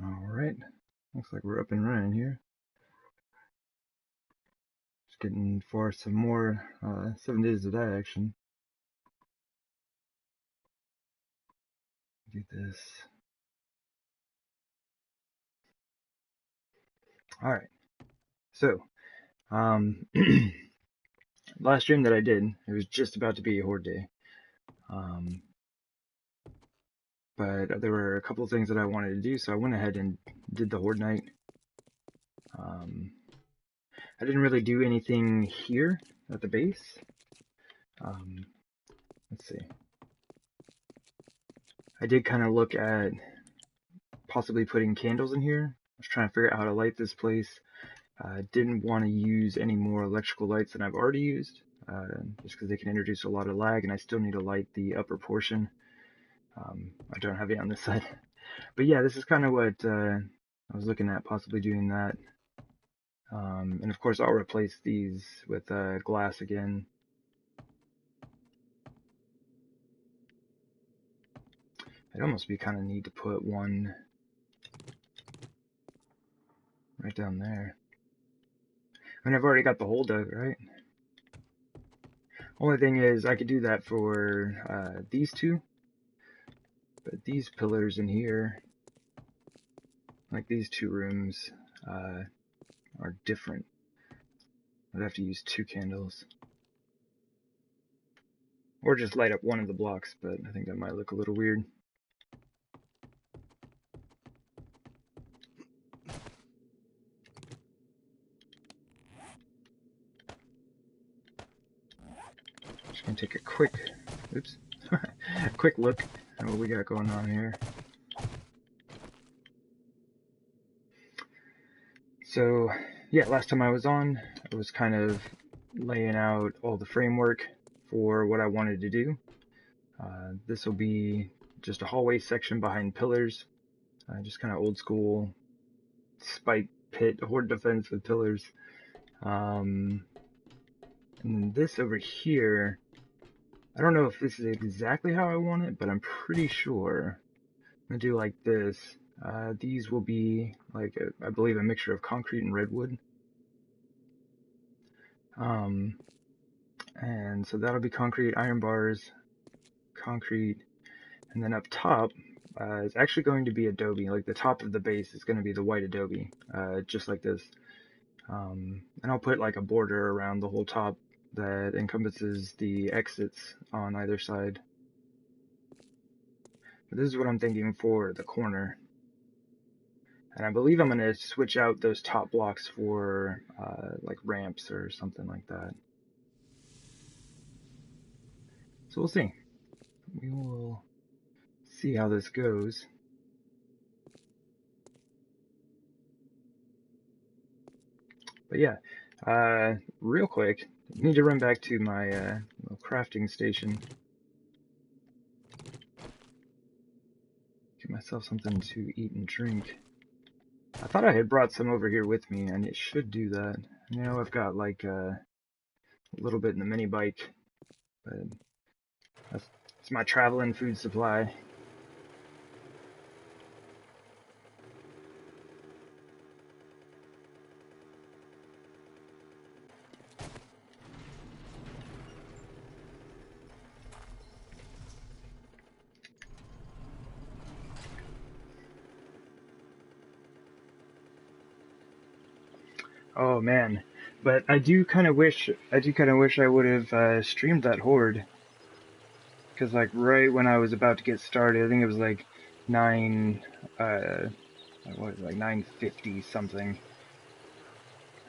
Alright, looks like we're up and running here. Just getting for some more 7 days of that action. Do this. Alright, so, last stream that I did, it was just about to be a Horde day. But there were a couple of things that I wanted to do, so I went ahead and did the Horde night. I didn't really do anything here at the base. Let's see. I did kind of look at possibly putting candles in here. I was trying to figure out how to light this place. Didn't want to use any more electrical lights than I've already used, just because they can introduce a lot of lag, and I still need to light the upper portion. I don't have it on this side. But yeah, this is kind of what I was looking at, possibly doing that. And of course I'll replace these with glass again. It'd almost be kind of neat to put one right down there. I mean, I've already got the hole dug, right? Only thing is, I could do that for these two. But these pillars in here, like these two rooms, are different. I'd have to use 2 candles. Or just light up one of the blocks, but I think that might look a little weird. Just gonna take a quick, quick look at what we got going on here. So, yeah, last time I was on, I was kind of laying out all the framework for what I wanted to do. This will be just a hallway section behind pillars, just kind of old school spike pit horde defense with pillars. And then this over here, I don't know if this is exactly how I want it, but I'm pretty sure I'm gonna do like this. These will be like, I believe, a mixture of concrete and redwood. And so that'll be concrete, iron bars, concrete, and then up top is actually going to be adobe. Like the top of the base is going to be the white adobe, just like this. And I'll put like a border around the whole top that encompasses the exits on either side. But this is what I'm thinking for the corner. And I believe I'm going to switch out those top blocks for like ramps or something like that. So we'll see. We will see how this goes. But yeah, real quick, need to run back to my little crafting station. Get myself something to eat and drink. I thought I had brought some over here with me, and it should do that. You know, I've got like a little bit in the mini bike, but it's my traveling food supply. Oh man, but I do kind of wish I would have streamed that horde, because like right when I was about to get started, I think it was like 950 something.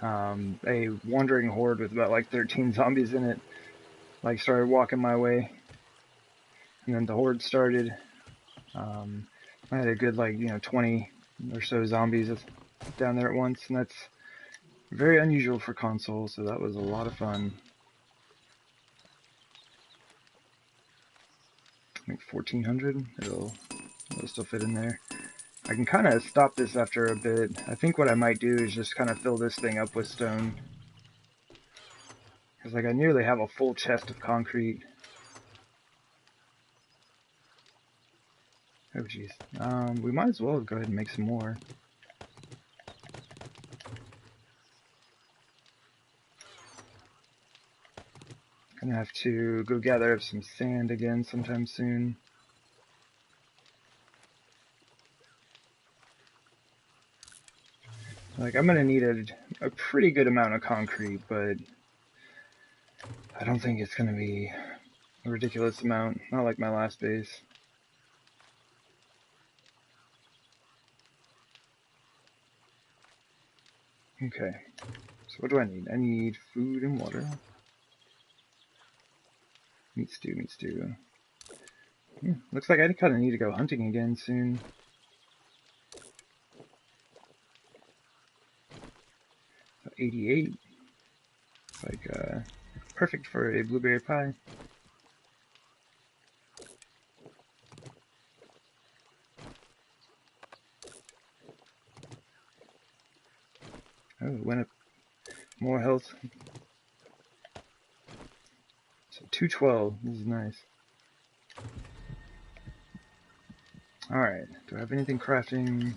A wandering horde with about like 13 zombies in it, like started walking my way, and then the horde started. I had a good 20 or so zombies down there at once, and that's very unusual for console, so that was a lot of fun. I think 1400, it'll still fit in there. I can kind of stop this after a bit. I think what I might do is just kind of fill this thing up with stone. Because like I nearly have a full chest of concrete. Oh jeez. We might as well go ahead and make some more. Gonna have to go gather up some sand again sometime soon. Like, I'm gonna need a pretty good amount of concrete, but I don't think it's gonna be a ridiculous amount. Not like my last base. Okay, so what do I need? I need food and water. Meat stew, meat stew. Looks like I kind of need to go hunting again soon. So 88. It's like, perfect for a blueberry pie. Oh, it went up. More health. So 212. This is nice. Alright, do I have anything crafting?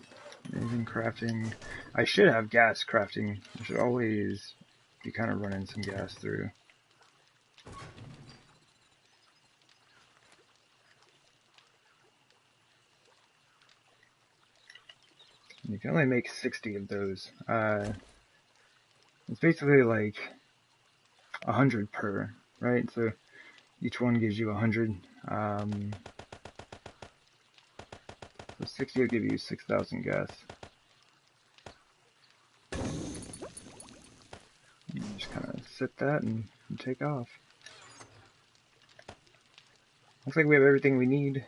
Anything crafting? I should have gas crafting. I should always be kind of running some gas through. You can only make 60 of those. It's basically like 100 per, right? So each one gives you 100. So 60 will give you 6,000 gas. You just kind of set that and take off. Looks like we have everything we need.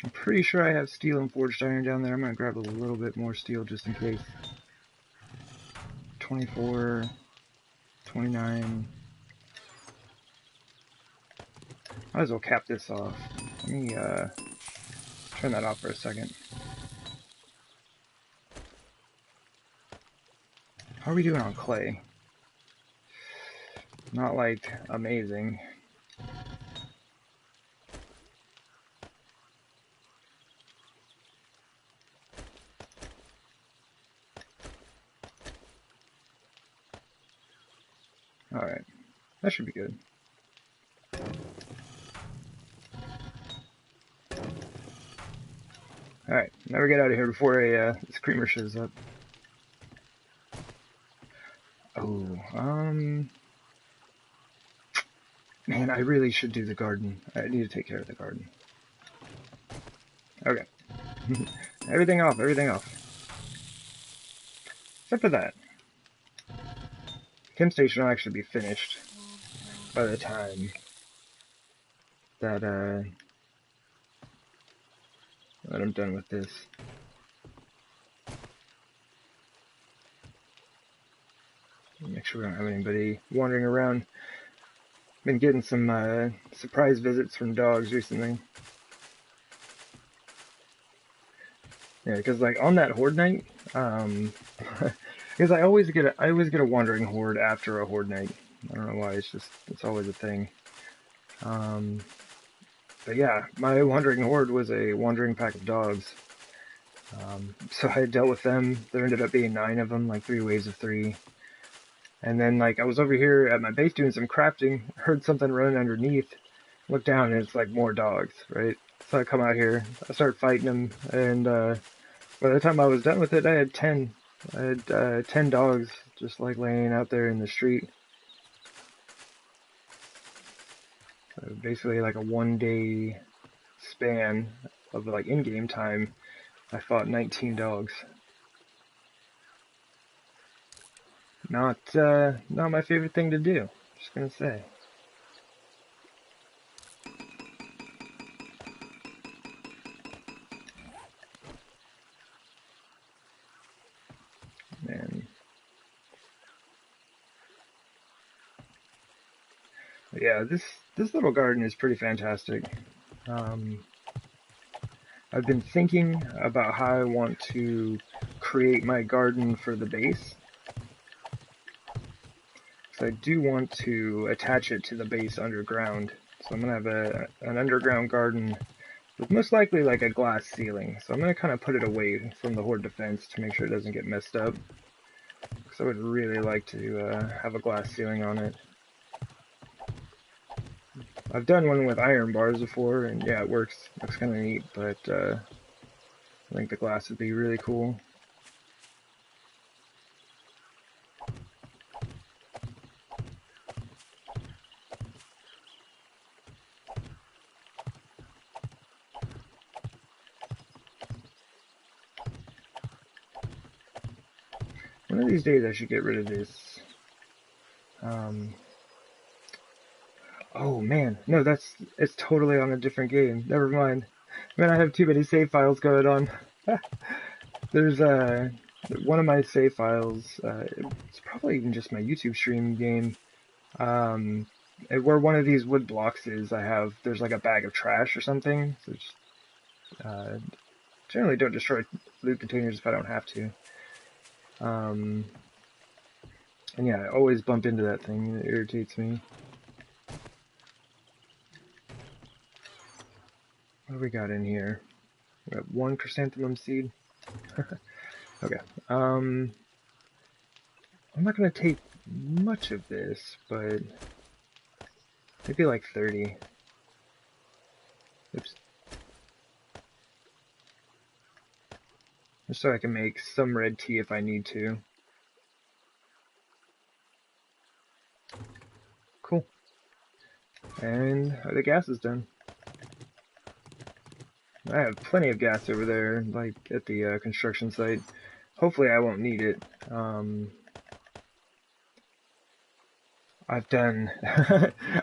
I'm pretty sure I have steel and forged iron down there. I'm going to grab a little bit more steel just in case. 24, 29. Might as well cap this off. Let me turn that off for a second. How are we doing on clay? Not like amazing. Alright, that should be good. Alright, now we get out of here before a screamer shows up. Oh, man, I really should do the garden. I need to take care of the garden. Okay. Everything off, everything off. Except for that. Chem station will actually be finished by the time that I'm done with this. Make sure we don't have anybody wandering around. Been getting some surprise visits from dogs recently. Yeah, because like on that Horde night, because I always get a wandering horde after a Horde night. I don't know why. It's always a thing. But yeah, my wandering horde was a wandering pack of dogs. So I dealt with them. There ended up being 9 of them, like 3 waves of 3. And then like I was over here at my base doing some crafting, heard something running underneath, looked down and it's like more dogs, right? So I come out here, I start fighting them, and by the time I was done with it, I had 10. I had 10 dogs just like laying out there in the street. So basically like a 1-day span of like in-game time, I fought 19 dogs. Not my favorite thing to do, just gonna say. Man. But yeah, this little garden is pretty fantastic. I've been thinking about how I want to create my garden for the base. So I do want to attach it to the base underground. So I'm gonna have an underground garden with most likely like a glass ceiling. So I'm gonna kind of put it away from the Horde defense to make sure it doesn't get messed up. Because I would really like to have a glass ceiling on it. I've done one with iron bars before, and yeah, it works. Looks kind of neat, but I think the glass would be really cool. One of these days I should get rid of this. Oh man, no, it's totally on a different game. Never mind. Man, I have too many save files going on. There's one of my save files. It's probably even just my YouTube stream game. Where one of these wood blocks is, there's like a bag of trash or something. So just, generally don't destroy loot containers if I don't have to. And yeah, I always bump into that thing. It irritates me. What do we got in here? We got one chrysanthemum seed. Okay. I'm not gonna take much of this, but maybe like 30. Oops. Just so I can make some red tea if I need to. Cool. And the gas is done. I have plenty of gas over there, like at the construction site. Hopefully I won't need it. I've done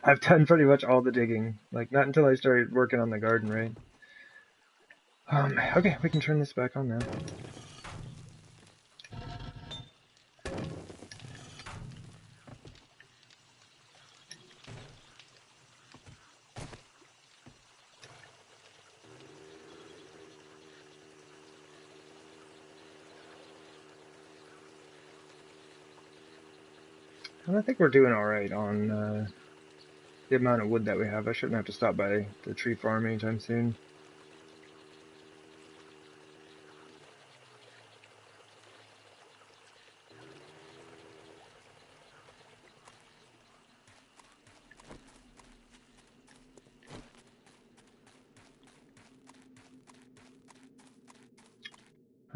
I've done pretty much all the digging. Like not until I started working on the garden, right? Okay, we can turn this back on now. And I think we're doing alright on the amount of wood that we have. I shouldn't have to stop by the tree farm anytime soon.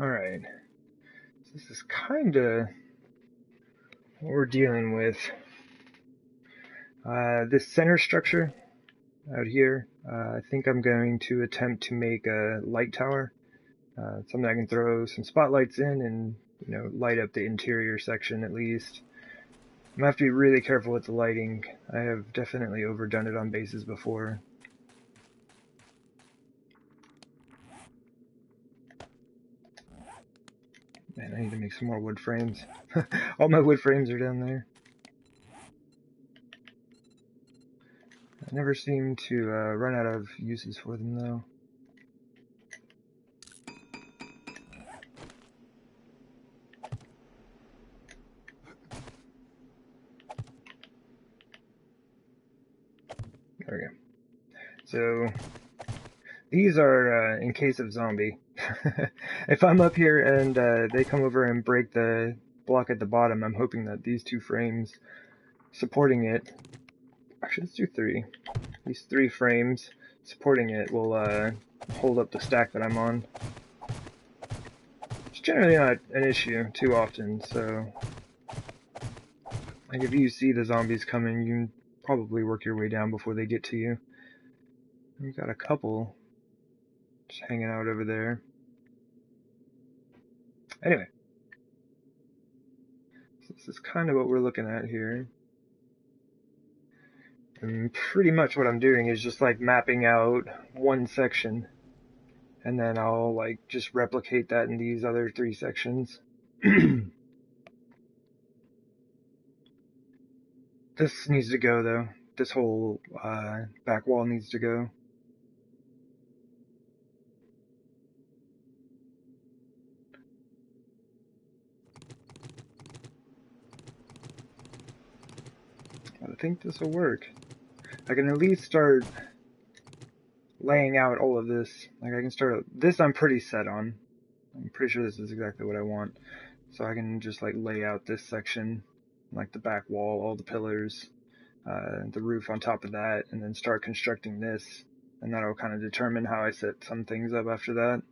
Alright. So this is kinda what we're dealing with. This center structure out here, I think I'm going to attempt to make a light tower. Something I can throw some spotlights in and, you know, light up the interior section at least. I'm gonna have to be really careful with the lighting. I have definitely overdone it on bases before. Man, I need to make some more wood frames. All my wood frames are down there. I never seem to run out of uses for them though. There we go. So these are in case of zombie. If I'm up here and they come over and break the block at the bottom, I'm hoping that these two frames supporting it, actually let's do three. These three frames supporting it will hold up the stack that I'm on. It's generally not an issue too often, so like if you see the zombies coming, you can probably work your way down before they get to you. We've got a couple just hanging out over there. Anyway, so this is kind of what we're looking at here. And pretty much what I'm doing is just like mapping out one section, and then I'll like just replicate that in these other three sections. This needs to go though. This whole back wall needs to go. I think this will work. I can at least start laying out all of this. Like I can start, this I'm pretty set on. I'm pretty sure this is exactly what I want. So I can just like lay out this section, like the back wall, all the pillars, the roof on top of that, and then start constructing this. And that'll kind of determine how I set some things up after that.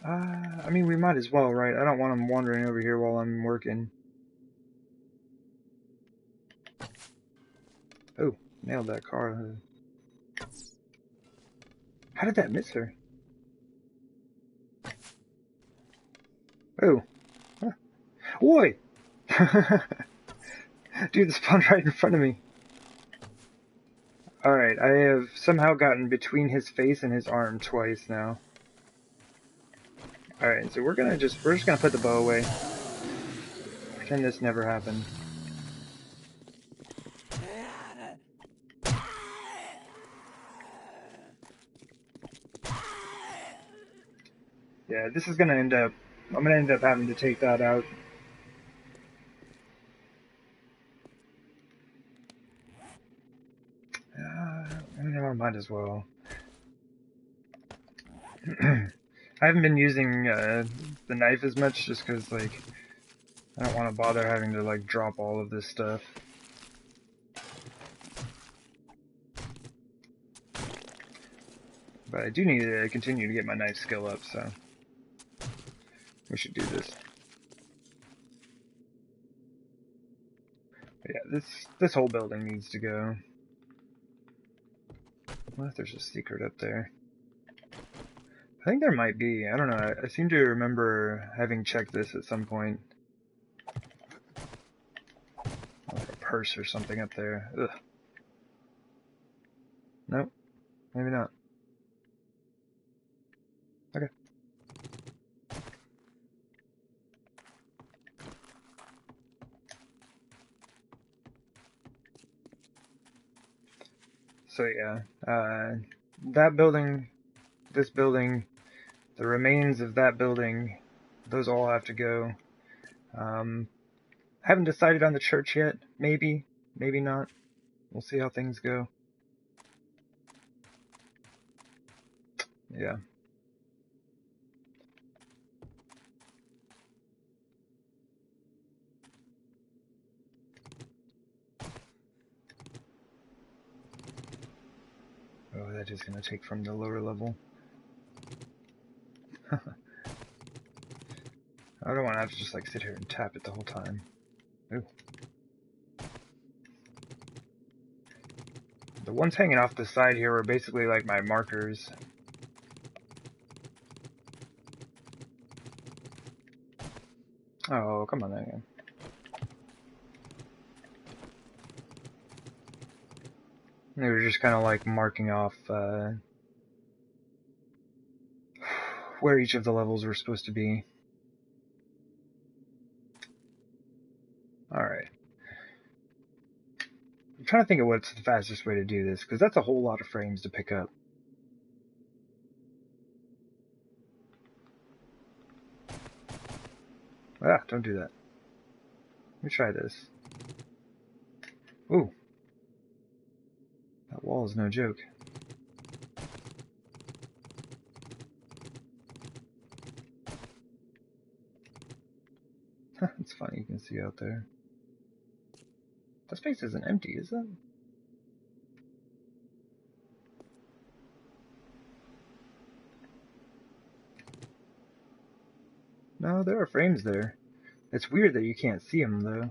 I mean, we might as well, right? I don't want them wandering over here while I'm working. Oh, nailed that car. How did that miss her? Oh. Huh. Oi! Dude, it spawned right in front of me. Alright, I have somehow gotten between his face and his arm twice now. Alright, so we're just gonna put the bow away. Pretend this never happened. Yeah, this is gonna end up, I'm gonna end up having to take that out. I might as well. I haven't been using the knife as much just because, like, I don't want to bother having to, like, drop all of this stuff. But I do need to continue to get my knife skill up, so we should do this. But yeah, this whole building needs to go. What if there's a secret up there? I think there might be. I don't know. I seem to remember having checked this at some point. Like a purse or something up there. Ugh. Nope. Maybe not. Okay. So yeah, that building, this building, the remains of that building, those all have to go. Haven't decided on the church yet. Maybe, maybe not. We'll see how things go. Yeah. Oh, that is going to take from the lower level. I don't want to have to just like sit here and tap it the whole time. Ooh. The ones hanging off the side here were basically like my markers. Oh, come on again. They were just kind of like marking off where each of the levels were supposed to be. Alright. I'm trying to think of what's the fastest way to do this, because that's a whole lot of frames to pick up. Ah, don't do that. Let me try this. Ooh. That wall is no joke. It's funny, you can see out there. That space isn't empty, is it? No, there are frames there. It's weird that you can't see them, though.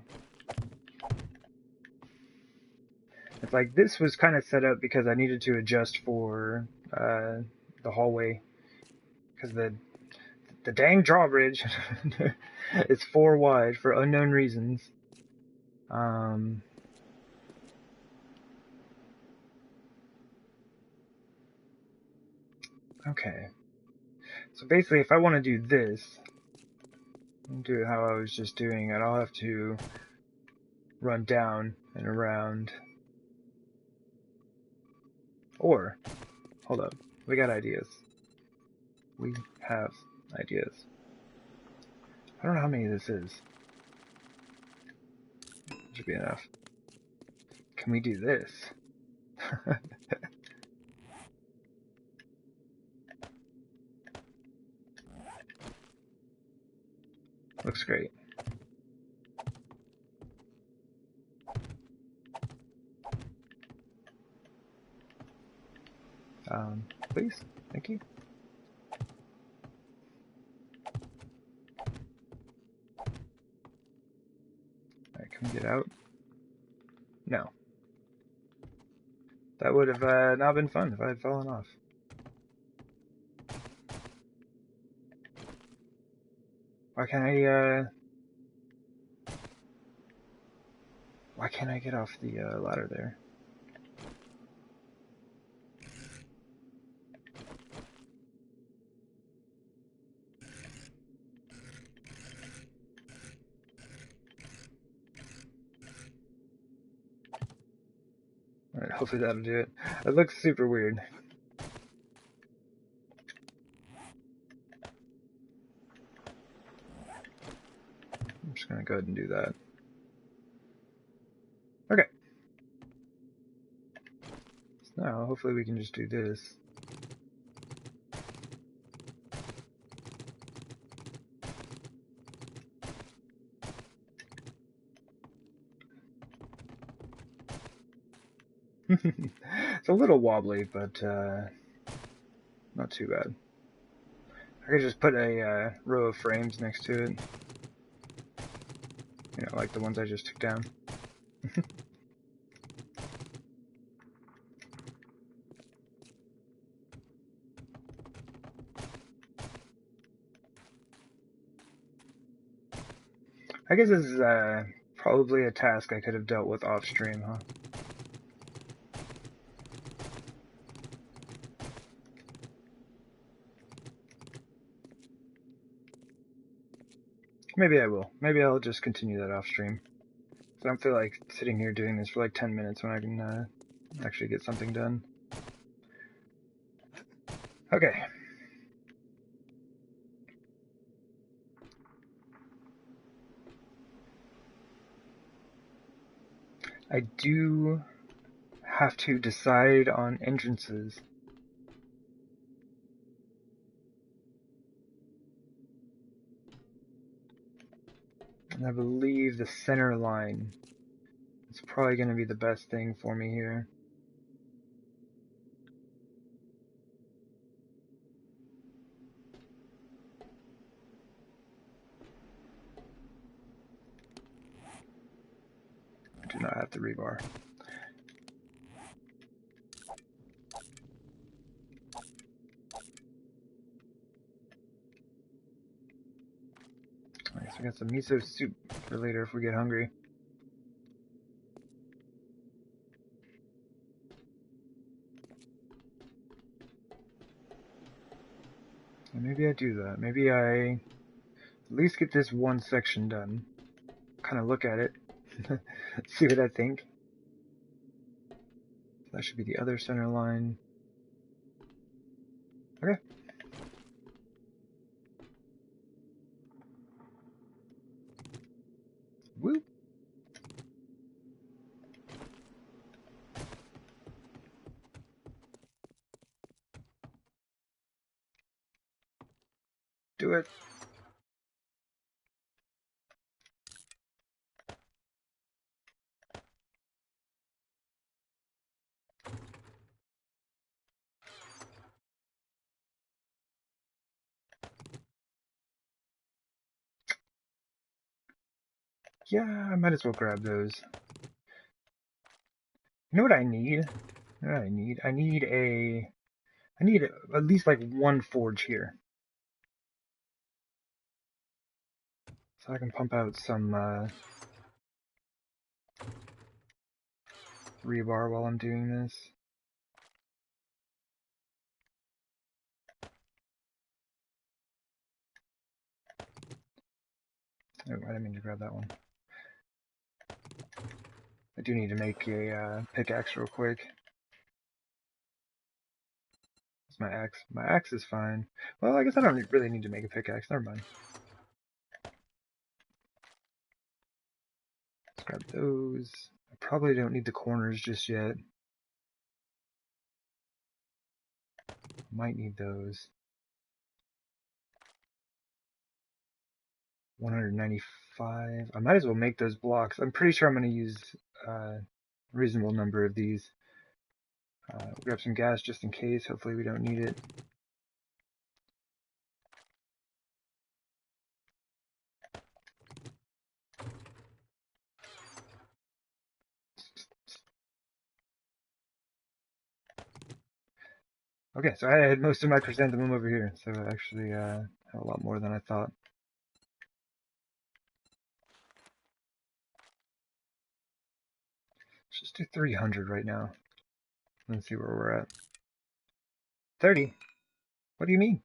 It's like, this was kind of set up because I needed to adjust for the hallway. Because the dang drawbridge is 4 wide for unknown reasons. Okay. So basically, if I want to do this, do it how I was just doing it, I'll have to run down and around. Or, hold up, we got ideas. We have ideas. I don't know how many this is. Should be enough. Can we do this? Looks great. Please? Thank you. Alright, can we get out? No. That would have not been fun if I had fallen off. Why can't I get off the ladder there? Alright, hopefully that'll do it. It looks super weird. I'm just gonna go ahead and do that. Okay. So now, hopefully we can just do this. It's a little wobbly, but not too bad. I could just put a row of frames next to it. You know, like the ones I just took down. I guess this is probably a task I could have dealt with off stream, huh? Maybe I will. Maybe I'll just continue that off stream. So I don't feel like sitting here doing this for like 10 minutes when I can actually get something done. Okay. I do have to decide on entrances. And I believe the center line is probably going to be the best thing for me here. I do not have the rebar. I guess we got some miso soup for later if we get hungry. And maybe I do that. Maybe I at least get this one section done. Kind of look at it. See what I think. That should be the other center line. Okay. Woo! Do it! Yeah, I might as well grab those. You know what I need? You know what I need? I need at least like one forge here. So I can pump out some rebar while I'm doing this. Oh, I didn't mean to grab that one. I do need to make a pickaxe real quick. my axe? My axe is fine. Well, I guess I don't really need to make a pickaxe. Never mind. Let's grab those. I probably don't need the corners just yet. Might need those. 195. I might as well make those blocks. I'm pretty sure I'm going to use a reasonable number of these. Grab some gas just in case. Hopefully we don't need it. Okay, so I had most of my chrysanthemum over here, so I actually have a lot more than I thought. Let's just do 300 right now. Let's see where we're at. 30? What do you mean?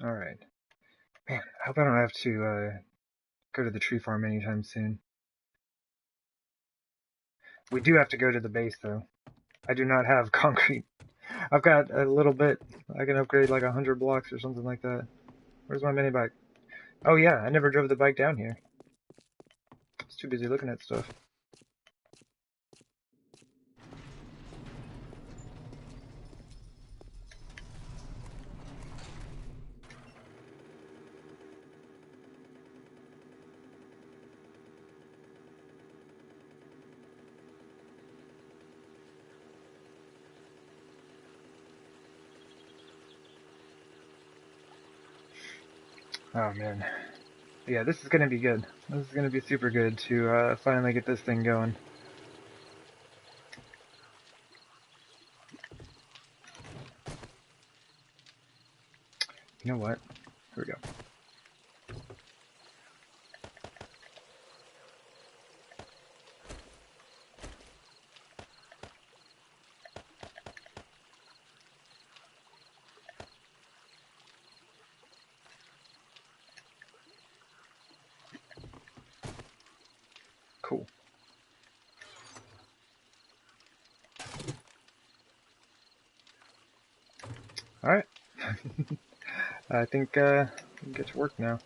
Alright. Man, I hope I don't have to go to the tree farm anytime soon. We do have to go to the base, though. I do not have concrete. I've got a little bit. I can upgrade like 100 blocks or something like that. Where's my mini bike? Oh yeah, I never drove the bike down here. I was too busy looking at stuff. Oh man. Yeah, this is gonna be good. This is gonna be super good to finally get this thing going. You know what? Here we go. Cool. Alright. I think we can get to work now.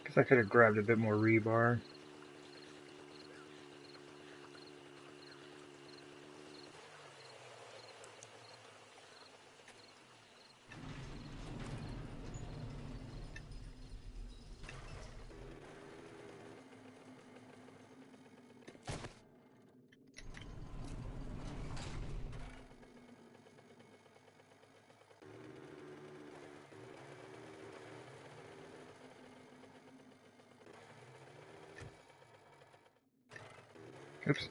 Guess I could have grabbed a bit more rebar. Oops.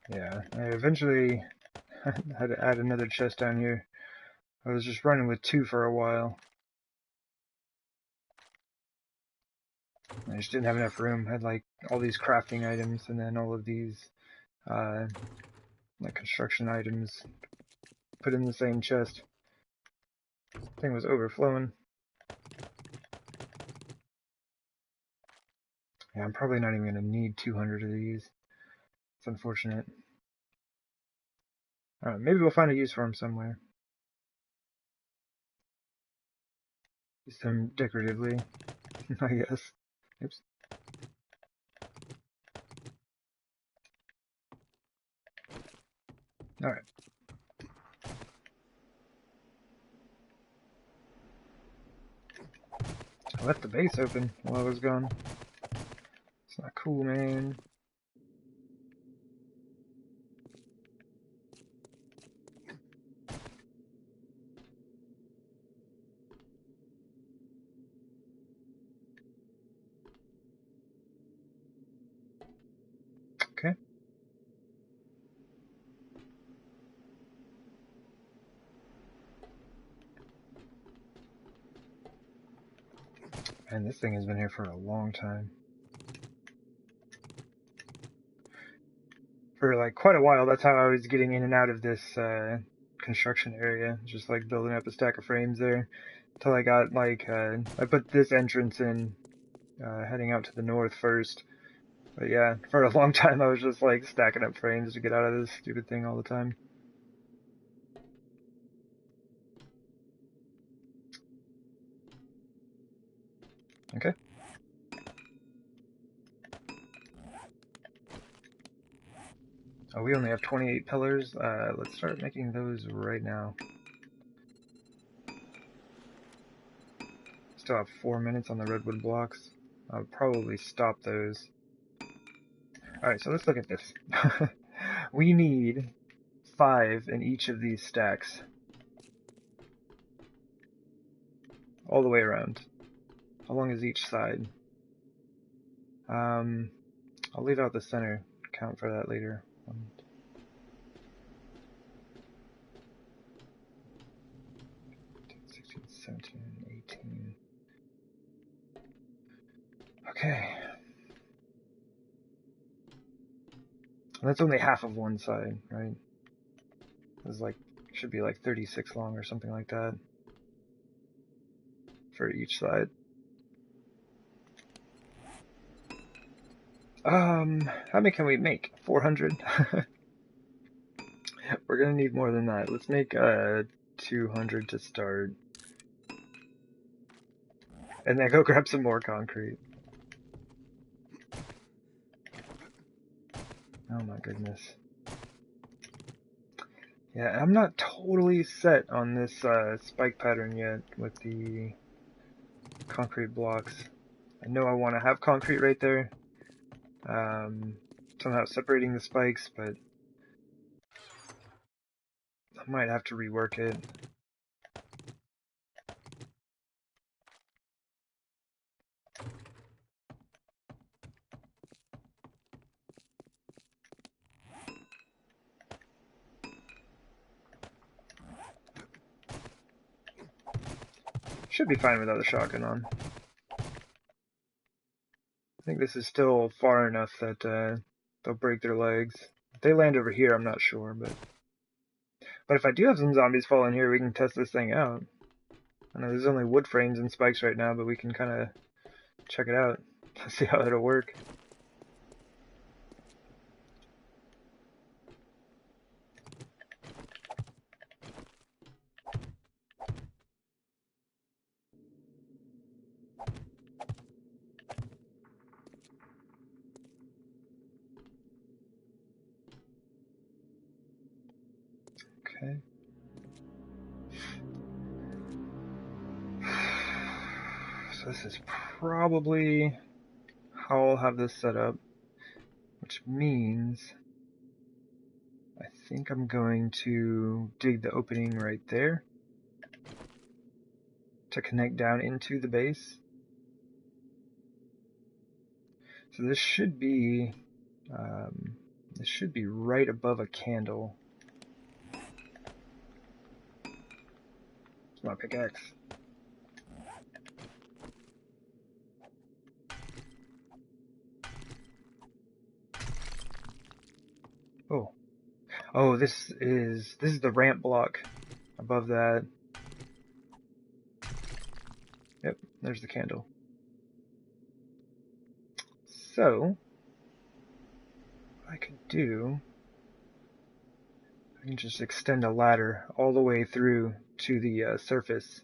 Yeah, I eventually had to add another chest down here. I was just running with 2 for a while. I just didn't have enough room. I had like all these crafting items and then all of these like construction items put in the same chest. Thing was overflowing. Yeah, I'm probably not even going to need 200 of these. It's unfortunate. Maybe we'll find a use for them somewhere. Use them decoratively, I guess. Oops. Alright. I left the base open while I was gone. It's not cool, man. Okay. And this thing has been here for a long time. For like quite a while, that's how I was getting in and out of this construction area, just like building up a stack of frames there, until I got like, I put this entrance in, heading out to the north first. But yeah, for a long time I was just like stacking up frames to get out of this stupid thing all the time. Okay. Oh, we only have 28 pillars. Let's start making those right now. Still have 4 minutes on the redwood blocks. I'll probably stop those. Alright, so let's look at this. We need 5 in each of these stacks. All the way around. How long is each side? I'll leave out the center. Count for that later. 16, 17, 18. Okay. That's only half of one side, right? It's like, should be like 36 long or something like that. For each side. How many can we make? 400? We're gonna need more than that. Let's make 200 to start. And then go grab some more concrete. Oh my goodness. Yeah, I'm not totally set on this spike pattern yet with the concrete blocks. I know I want to have concrete right there. Somehow separating the spikes, but I might have to rework it. Should be fine without the shotgun on. I think this is still far enough that they'll break their legs. If they land over here, I'm not sure, but if I do have some zombies fall in here, we can test this thing out. I know there's only wood frames and spikes right now, but we can kind of check it out, see how it'll work. Okay. So this is probably how I'll have this set up, which means I think I'm going to dig the opening right there to connect down into the base. So this should be right above a candle. It's my pickaxe. Oh, this is the ramp block above that. Yep, there's the candle. So what I could do, I can just extend a ladder all the way through to the surface.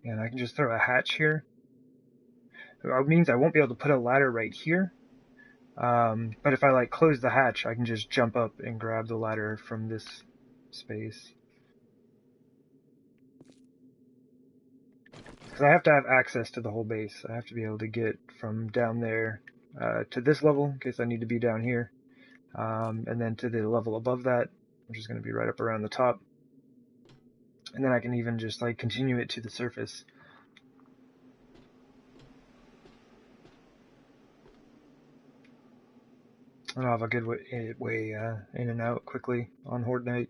And I can just throw a hatch here. It means I won't be able to put a ladder right here. But if I like close the hatch, I can just jump up and grab the ladder from this space. Because I have to have access to the whole base. I have to be able to get from down there to this level in case I need to be down here. and then to the level above that, which is going to be right up around the top. And then I can even just like continue it to the surface. And I'll have a good way in and out quickly on Horde night.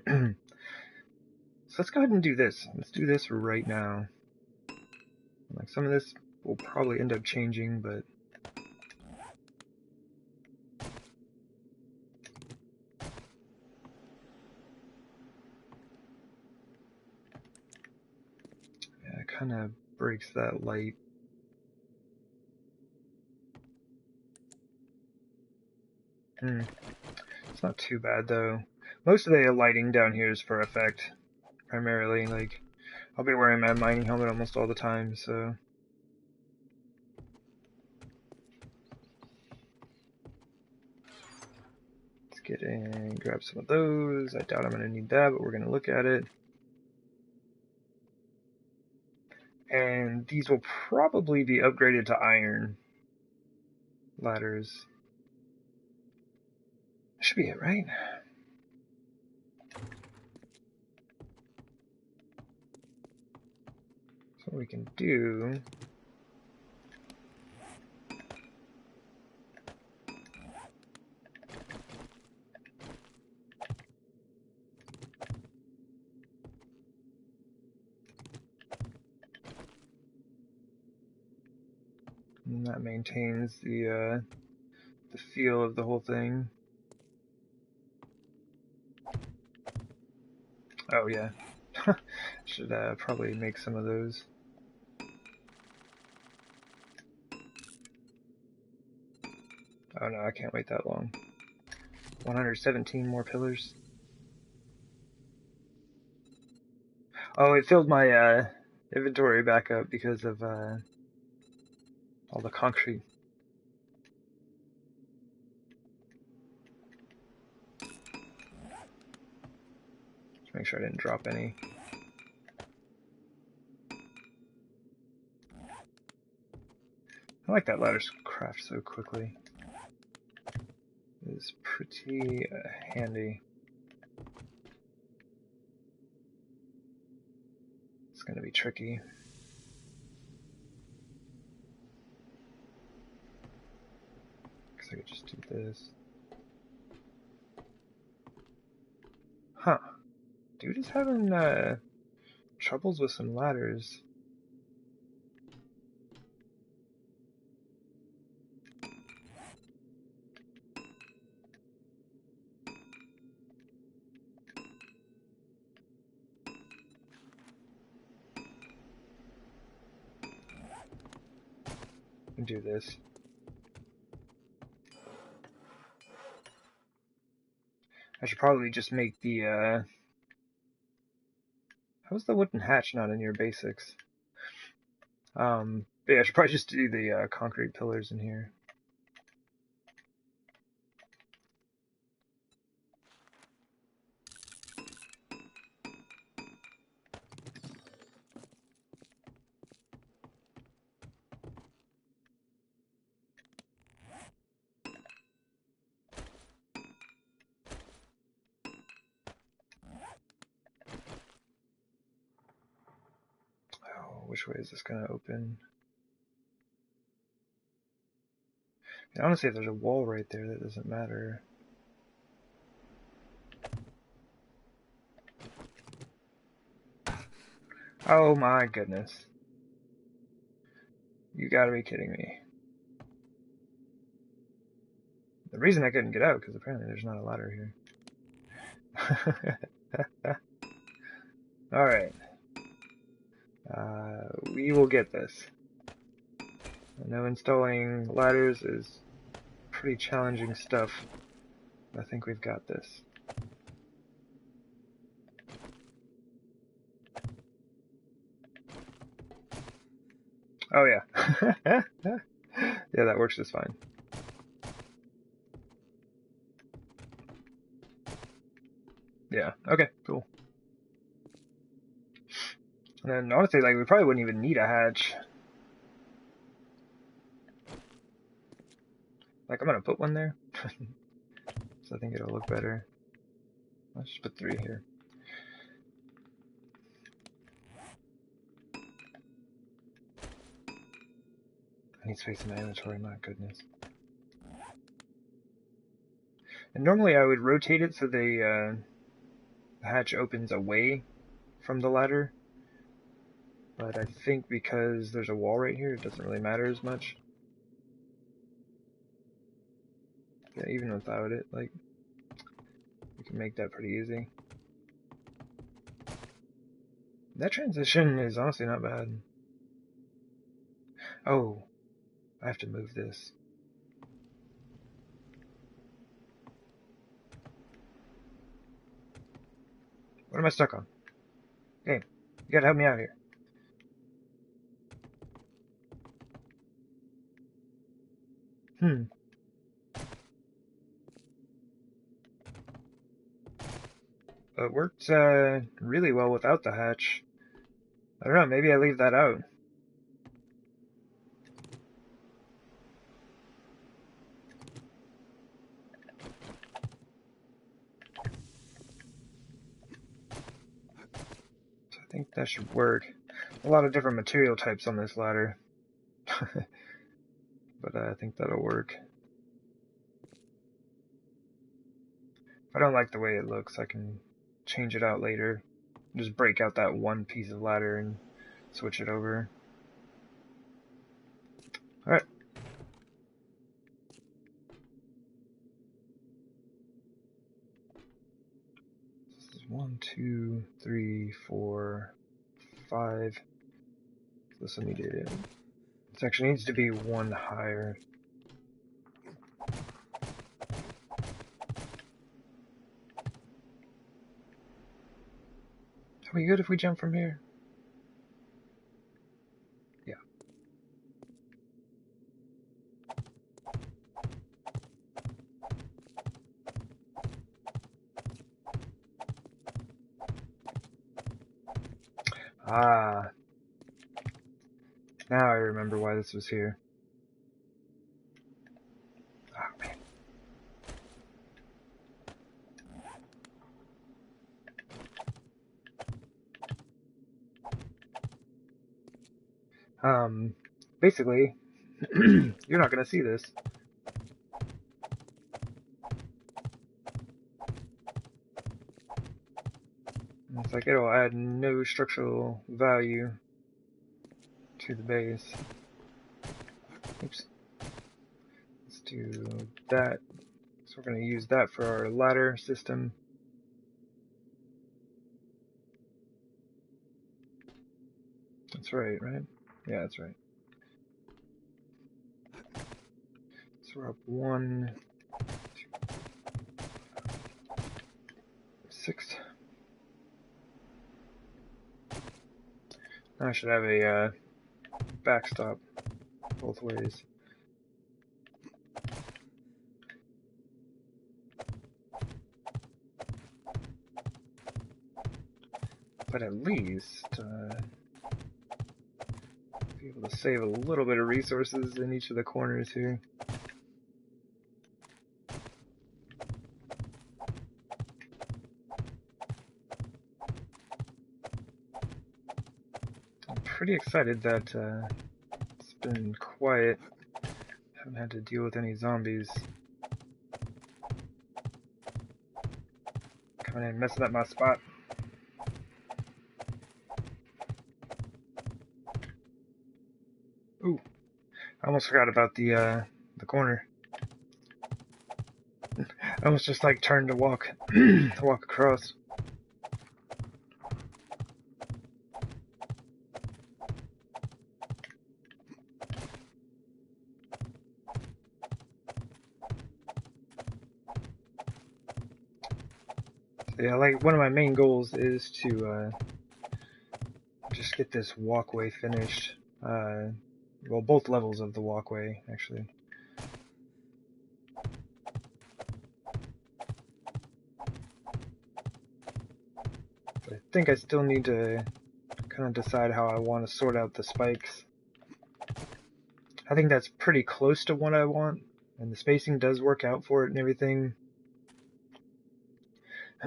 So let's go ahead and do this. Let's do this right now. Like some of this will probably end up changing, but yeah, it kind of breaks that light. It's not too bad though. Most of the lighting down here is for effect, primarily. Like, I'll be wearing my mining helmet almost all the time, so. Let's get in, grab some of those. I doubt I'm going to need that, but we're going to look at it. And these will probably be upgraded to iron ladders. That should be it, right? So what we can do... And that maintains the feel of the whole thing. Oh yeah, should probably make some of those. Oh no, I can't wait that long. 117 more pillars. Oh, it filled my inventory back up because of all the concrete. Just make sure I didn't drop any. I like that ladder's craft so quickly. It's pretty handy. It's gonna be tricky. Guess I could just do this. Huh. Dude is having troubles with some ladders. Do this. I should probably just make the how's the wooden hatch not in your basics? But yeah, I should probably just do the concrete pillars in here. Which way is this gonna open? And honestly, if there's a wall right there, that doesn't matter. Oh my goodness. You gotta be kidding me. The reason I couldn't get out, because apparently there's not a ladder here. Alright. We will get this. I know installing ladders is pretty challenging stuff. I think we've got this. Oh yeah. Yeah, that works just fine. Yeah, okay, cool. And then honestly, like, we probably wouldn't even need a hatch. Like, I'm gonna put one there. So I think it'll look better. Let's just put 3 here. I need space in my inventory, my goodness. And normally I would rotate it so the hatch opens away from the ladder. But I think because there's a wall right here, it doesn't really matter as much. Yeah, even without it, like, we can make that pretty easy. That transition is honestly not bad. Oh, I have to move this. What am I stuck on? Game, you gotta help me out here. It worked really well without the hatch. I don't know, maybe I leave that out. So I think that should work. A lot of different material types on this ladder. But I think that'll work. If I don't like the way it looks, I can change it out later. Just break out that one piece of ladder and switch it over. Alright. This is 1, 2, 3, 4, 5. This will need to... This actually needs to be 1 higher. Are we good if we jump from here? Yeah. Ah. Now I remember why this was here. Oh, man. Basically, you're not gonna see this. It's like it'll add no structural value to the base. Oops. Let's do that. So we're gonna use that for our ladder system. That's right, right? Yeah, that's right. So we're up 1, 2, 6. Now I should have a backstop both ways. But at least be able to save a little bit of resources in each of the corners here. I'm pretty excited that it's been quiet. Haven't had to deal with any zombies coming in messing up my spot. Ooh, I almost forgot about the corner. I almost just like turned to walk walk across. So yeah, like one of my main goals is to just get this walkway finished. Well, both levels of the walkway, actually. But I think I still need to kind of decide how I want to sort out the spikes. I think that's pretty close to what I want. And the spacing does work out for it and everything.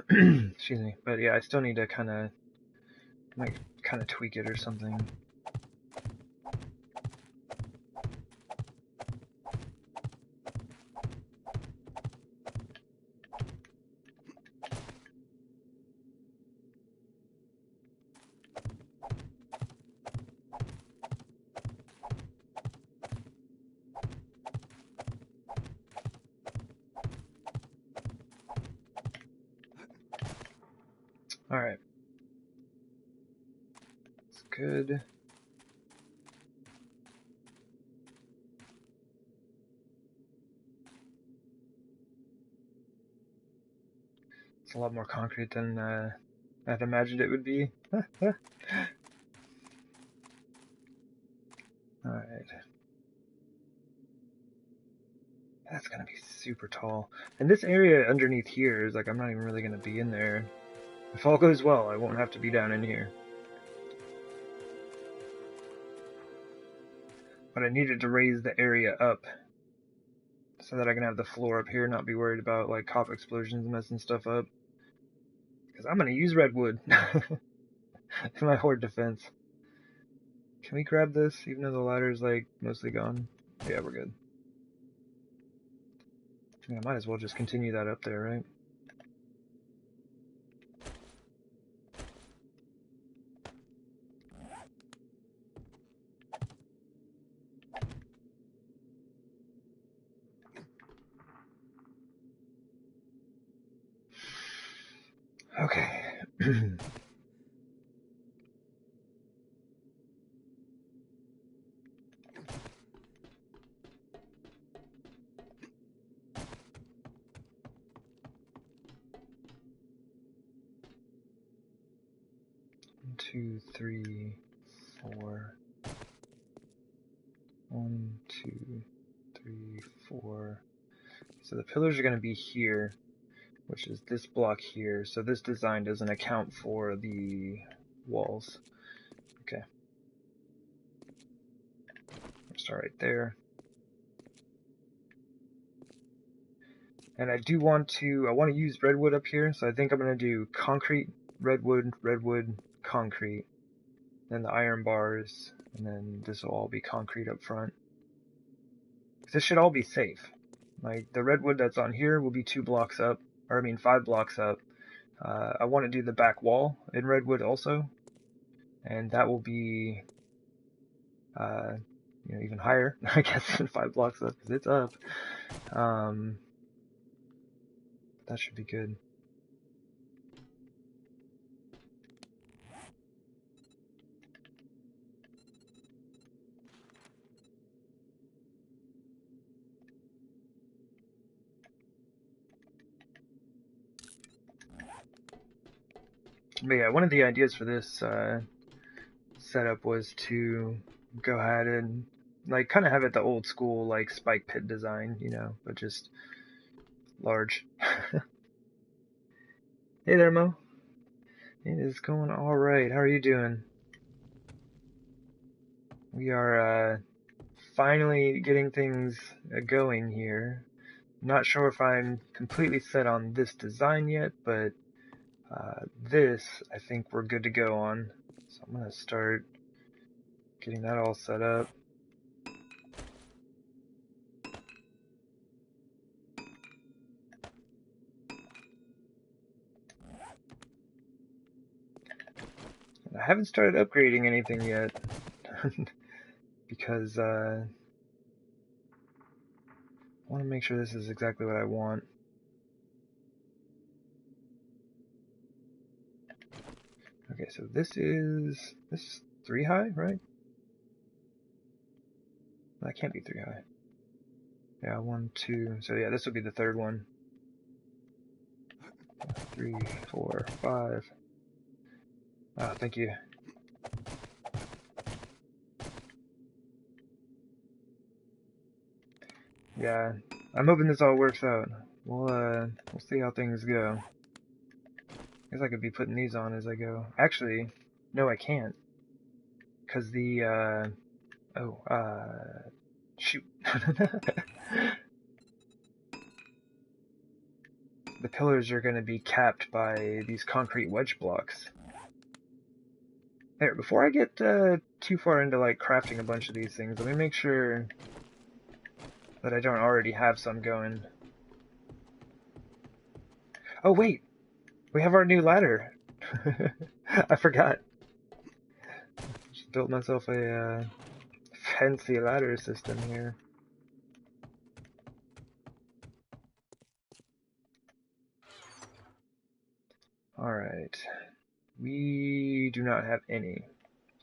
Excuse me. But yeah, I still need to kind of tweak it or something. Alright. That's good. It's a lot more concrete than I'd imagined it would be. Alright. That's gonna be super tall. And this area underneath here is like, I'm not even really gonna be in there. If all goes well, I won't have to be down in here. But I needed to raise the area up so that I can have the floor up here, not be worried about like cop explosions messing stuff up. Because I'm gonna use redwood for my horde defense. Can we grab this, even though the ladder is like mostly gone? Yeah, we're good. Yeah, I might as well just continue that up there, right? Okay. 2, 3, 4. 1, 2, 3, 4. So the pillars are going to be here, which is this block here. So this design doesn't account for the walls. Okay. I'll start right there. And I want to use redwood up here, so I think I'm going to do concrete, redwood, redwood, concrete. Then the iron bars, and then this will all be concrete up front. This should all be safe. Like, the redwood that's on here will be 2 blocks up, or I mean 5 blocks up. I want to do the back wall in redwood also, and that will be, even higher, I guess, than 5 blocks up, because it's up. That should be good. But yeah, one of the ideas for this setup was to go ahead and like kind of have it the old school like spike pit design, but just large. Hey there, Mo. It is going all right. How are you doing? We are finally getting things going here. I'm not sure if I'm completely set on this design yet, but this I think we're good to go on. So I'm gonna start getting that all set up. I haven't started upgrading anything yet because I want to make sure this is exactly what I want. Okay, so this is 3 high, right? That can't be 3 high. Yeah, 1, 2. So yeah, this will be the third one. 3, 4, 5. Ah, thank you. Yeah, I'm hoping this all works out. We'll see how things go. Guess I could be putting these on as I go. Actually, no, I can't. Cause the shoot. pillars are going to be capped by these concrete wedge blocks. There, before I get too far into like crafting a bunch of these things, let me make sure that I don't already have some going. Oh wait, we have our new ladder. I forgot. Just built myself a fancy ladder system here. Alright. We do not have any.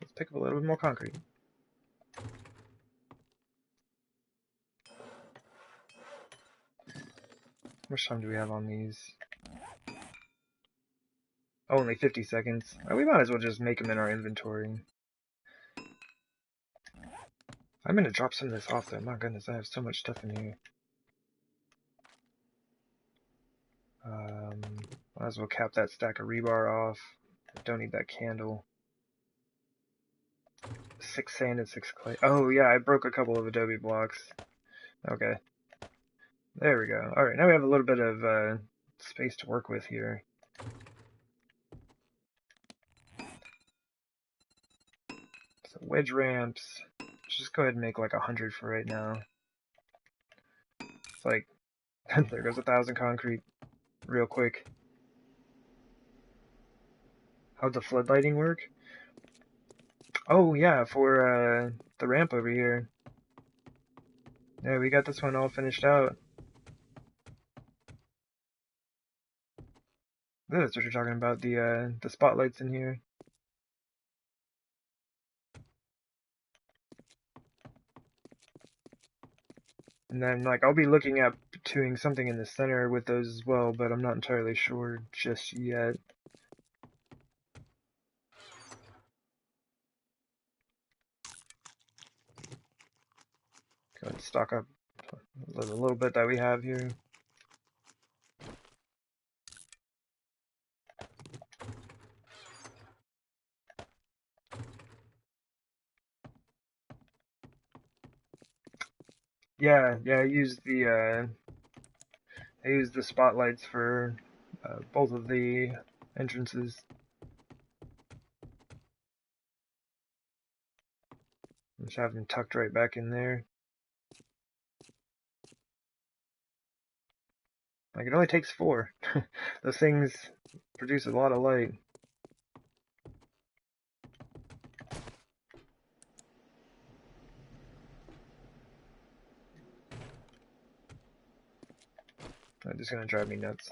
Let's pick up a little bit more concrete. How much time do we have on these? Oh, only 50 seconds. Oh, we might as well just make them in our inventory. I'm gonna drop some of this off though. My goodness, I have so much stuff in here. Might as well cap that stack of rebar off. Don't need that candle. 6 sand and 6 clay. Oh yeah, I broke a couple of adobe blocks. Okay. There we go. Alright, now we have a little bit of space to work with here. So wedge ramps. Just go ahead and make like 100 for right now. It's like, there goes 1,000 concrete real quick. How'd the floodlighting work? Oh yeah, for the ramp over here. Yeah, we got this one all finished out. That's what you're talking about, the spotlights in here. And then, like, I'll be looking at doing something in the center with those as well, but I'm not entirely sure just yet. Go ahead and stock up a little bit that we have here. Yeah, I use the spotlights for both of the entrances. Just have them tucked right back in there. Like, it only takes 4. Those things produce a lot of light. It's just gonna drive me nuts.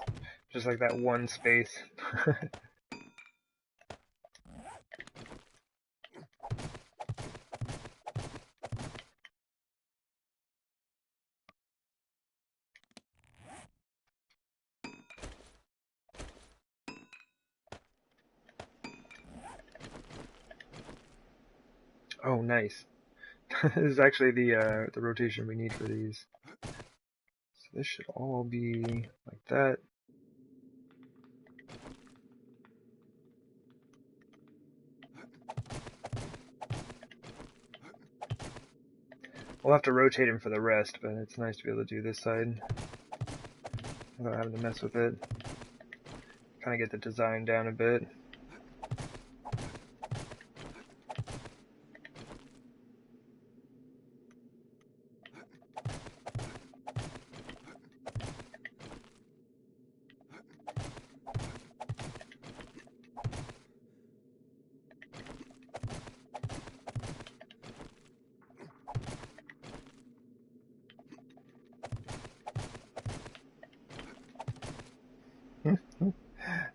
Just like that one space. Oh, nice. This is actually the rotation we need for these. So this should all be like that. We'll have to rotate him for the rest, but it's nice to be able to do this side without having to mess with it. Kind of get the design down a bit.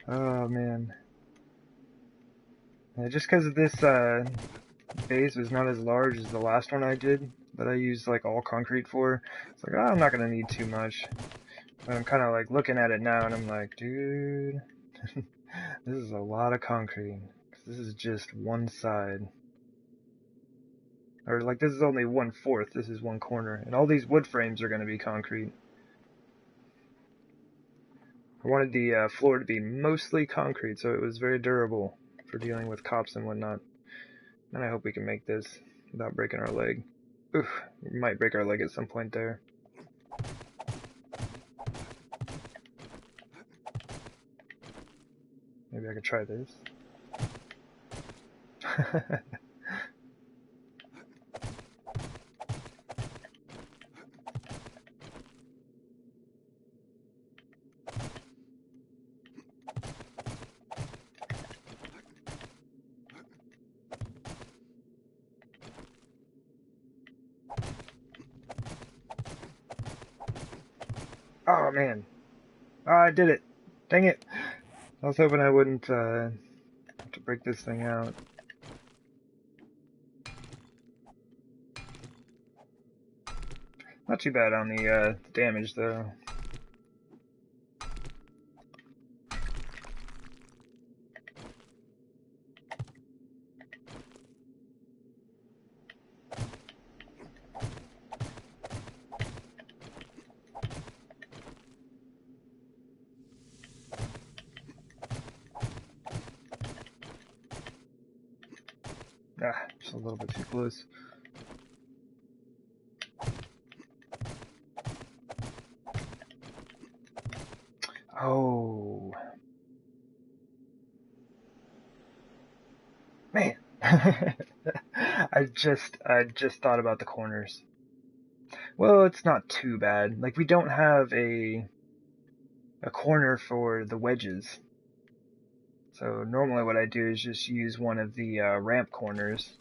Oh man. Just because this base was not as large as the last one I did, that I used like all concrete for, it's like, oh, I'm not gonna need too much. But I'm kind of like looking at it now and I'm like, dude, this is a lot of concrete. This is just one side. Or like this is only 1/4, this is one corner. And all these wood frames are gonna be concrete. I wanted the floor to be mostly concrete, so it was very durable for dealing with cops and whatnot. And I hope we can make this without breaking our leg. Oof, we might break our leg at some point there. Maybe I could try this. Oh man. Oh, I did it. Dang it. I was hoping I wouldn't have to break this thing out. Not too bad on the damage though. Ah, just a little bit too close. Oh. Man. I just thought about the corners. Well, it's not too bad. Like, we don't have a corner for the wedges. So normally what I do is just use one of the ramp corners.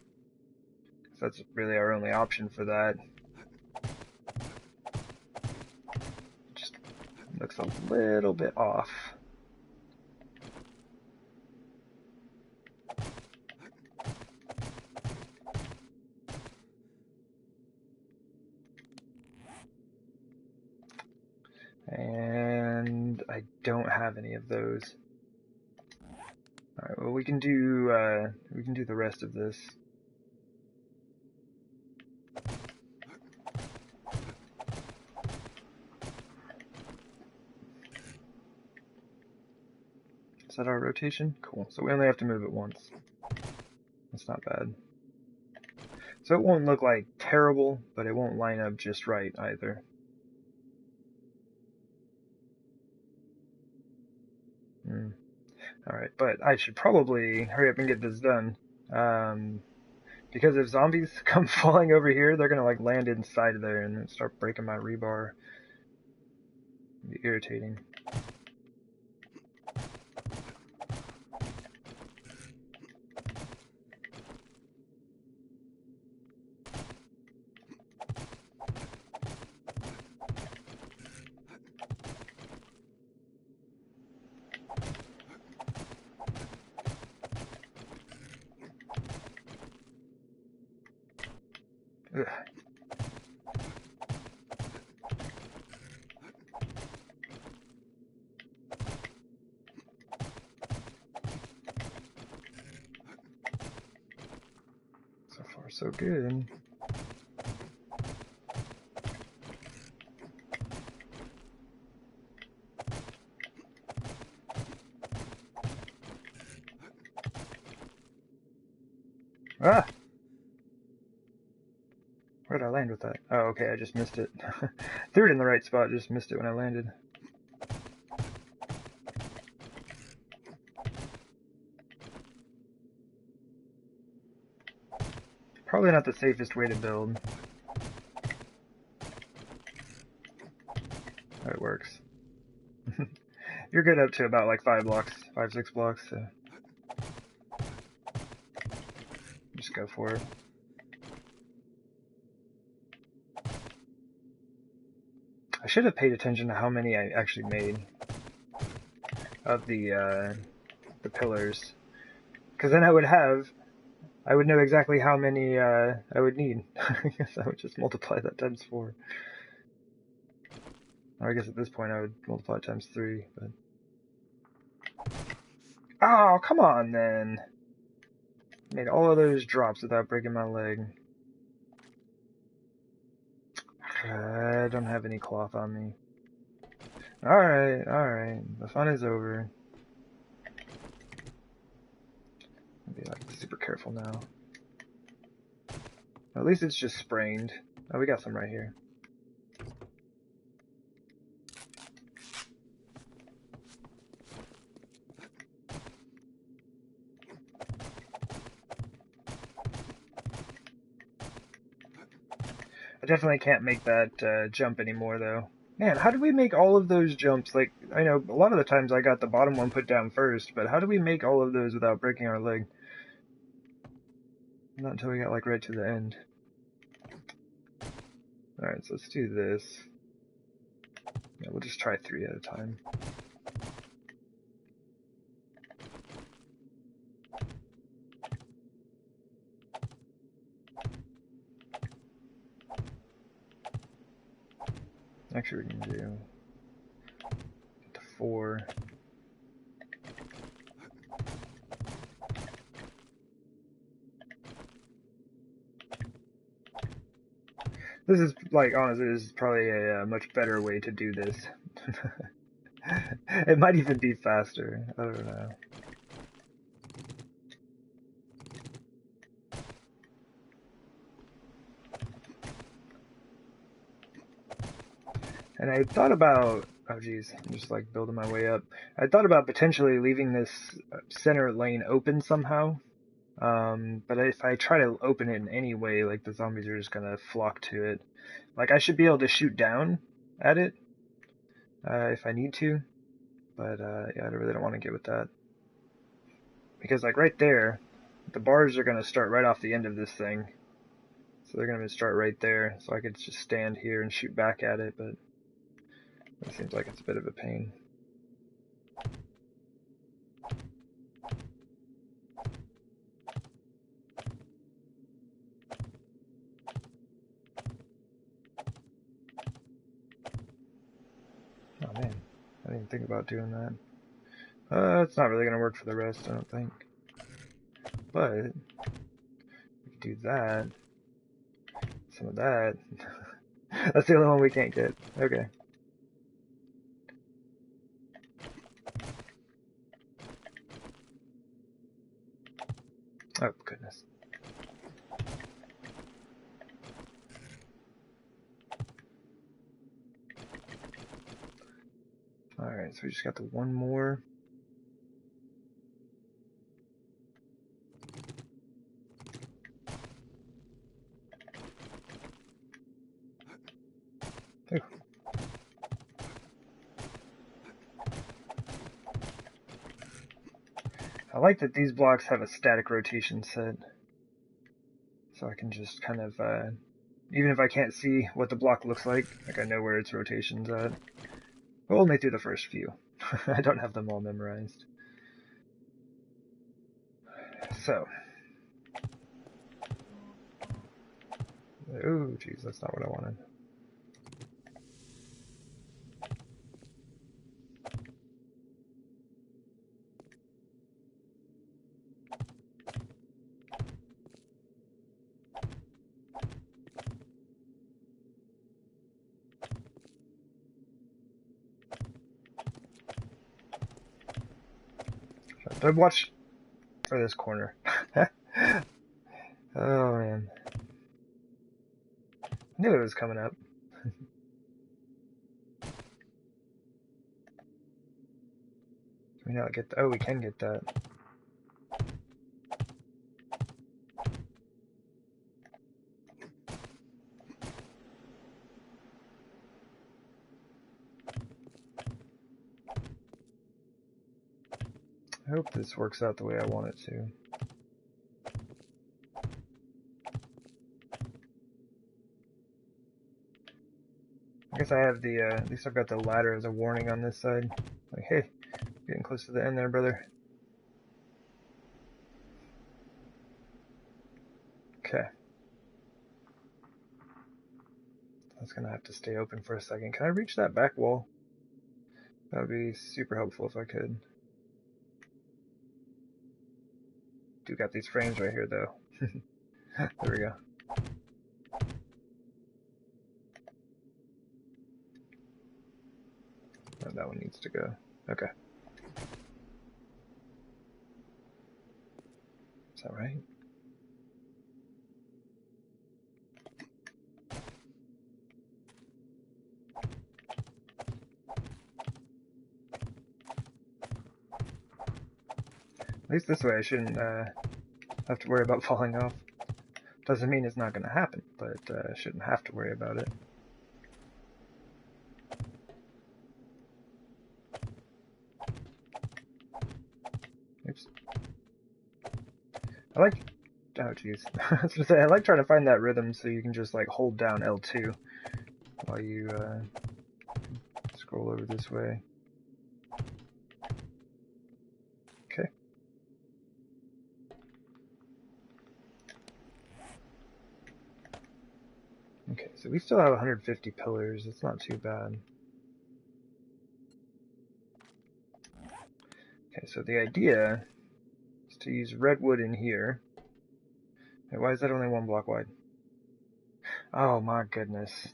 That's really our only option for that. Just looks a little bit off. And I don't have any of those. Alright, well we can do the rest of this. Is that our rotation? Cool. So we only have to move it once. That's not bad. So it won't look like terrible, but it won't line up just right either. Alright, but I should probably hurry up and get this done. Because if zombies come falling over here, they're gonna like land inside of there and start breaking my rebar. It'd be irritating. Ugh. So far, so good. Ah! Where did I land with that? Oh, okay, I just missed it. Threw it in the right spot, just missed it when I landed. Probably not the safest way to build. Oh, it works. You're good up to about like 5 blocks, 5-6 blocks, so just go for it. I should have paid attention to how many I actually made of the pillars, because then I would know exactly how many I would need. I guess I would just multiply that times 4. Or I guess at this point I would multiply it times 3, but... Oh, come on then! Made all of those drops without breaking my leg. I don't have any cloth on me. Alright, the fun is over. I'll be like super careful now. At least it's just sprained. Oh, we got some right here. I definitely can't make that jump anymore, though. Man, how do we make all of those jumps? Like, I know a lot of the times I got the bottom one put down first, but how do we make all of those without breaking our leg? Not until we got, like, right to the end. Alright, so let's do this. Yeah, we'll just try 3 at a time. Actually, we can do the 4. This is, like, honestly, this is probably a much better way to do this. It might even be faster. I don't know. And I thought about, oh geez, I'm just like building my way up. I thought about potentially leaving this center lane open somehow. But if I try to open it in any way, like the zombies are just gonna flock to it. Like I should be able to shoot down at it, if I need to. But yeah, I really don't want to get with that. Because like right there, the bars are gonna start right off the end of this thing. So they're gonna start right there. So I could just stand here and shoot back at it, but it seems like it's a bit of a pain. Oh man, I didn't even think about doing that. It's not really gonna work for the rest, I don't think. But we could do that. Some of that. That's the only one we can't get. Okay. Oh goodness. Alright, so we just got the one more. Ooh. I like that these blocks have a static rotation set. So I can just kind of, even if I can't see what the block looks like I know where its rotation's at. Well, only through the first few. I don't have them all memorized. So. Oh, geez, that's not what I wanted. But watch for this corner. Oh man. I knew it was coming up. Can we not get oh, we can get that. I hope this works out the way I want it to. I guess I have the, at least I've got the ladder as a warning on this side. Like, hey, getting close to the end there, brother. Okay. That's gonna have to stay open for a second. Can I reach that back wall? That would be super helpful if I could. Do got these frames right here, though. There we go. Oh, that one needs to go. Okay. Is that right? At least this way I shouldn't have to worry about falling off. Doesn't mean it's not going to happen. but shouldn't have to worry about it. Oops. I like, oh jeez, I was gonna say, I like trying to find that rhythm so you can just like hold down L2 while you scroll over this way. Okay. Okay, so we still have 150 pillars, it's not too bad. Okay, so the idea is to use redwood in here. Wait, why is that only 1 block wide? Oh my goodness.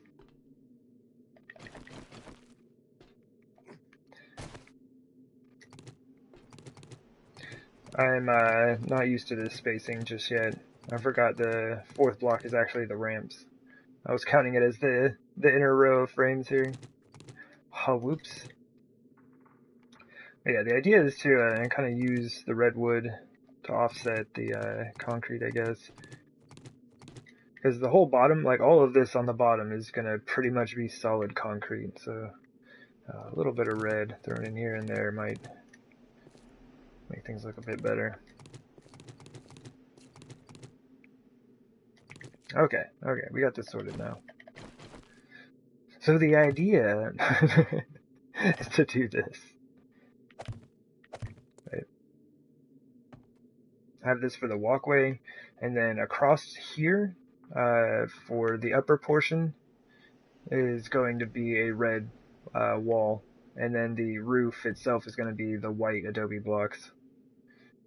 I'm not used to this spacing just yet. I forgot the 4th block is actually the ramps. I was counting it as the inner row of frames here. Oh, whoops. But yeah, the idea is to kind of use the redwood to offset the concrete, I guess. Because the whole bottom, like all of this on the bottom is going to pretty much be solid concrete, so a little bit of red thrown in here and there might make things look a bit better. Okay, we got this sorted now. So the idea is to do this. Right. Have this for the walkway, and then across here, for the upper portion, is going to be a red wall, and then the roof itself is going to be the white adobe blocks.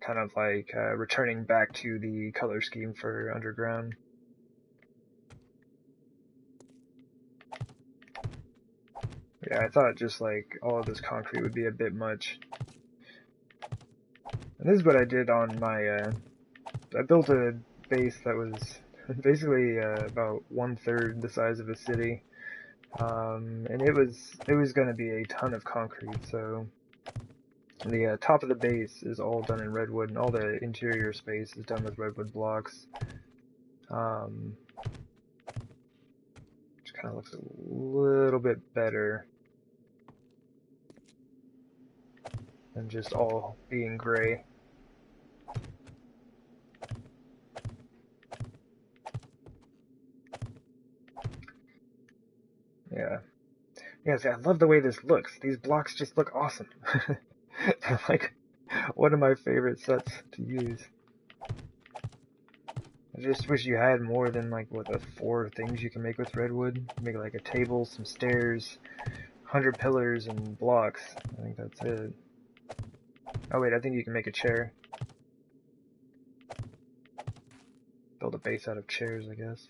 Kind of like returning back to the color scheme for underground. Yeah, I thought just like all of this concrete would be a bit much. And this is what I did on my, I built a base that was basically about 1/3 the size of a city. And it was going to be a ton of concrete, so the top of the base is all done in redwood, and all the interior space is done with redwood blocks. Which kind of looks a little bit better than just all being gray. Yeah. Yeah, see, I love the way this looks. These blocks just look awesome. They're like one of my favorite sets to use. I just wish you had more than like, what, the 4 things you can make with redwood? Make like a table, some stairs, 100 pillars, and blocks. I think that's it. Oh wait, I think you can make a chair. Build a base out of chairs, I guess.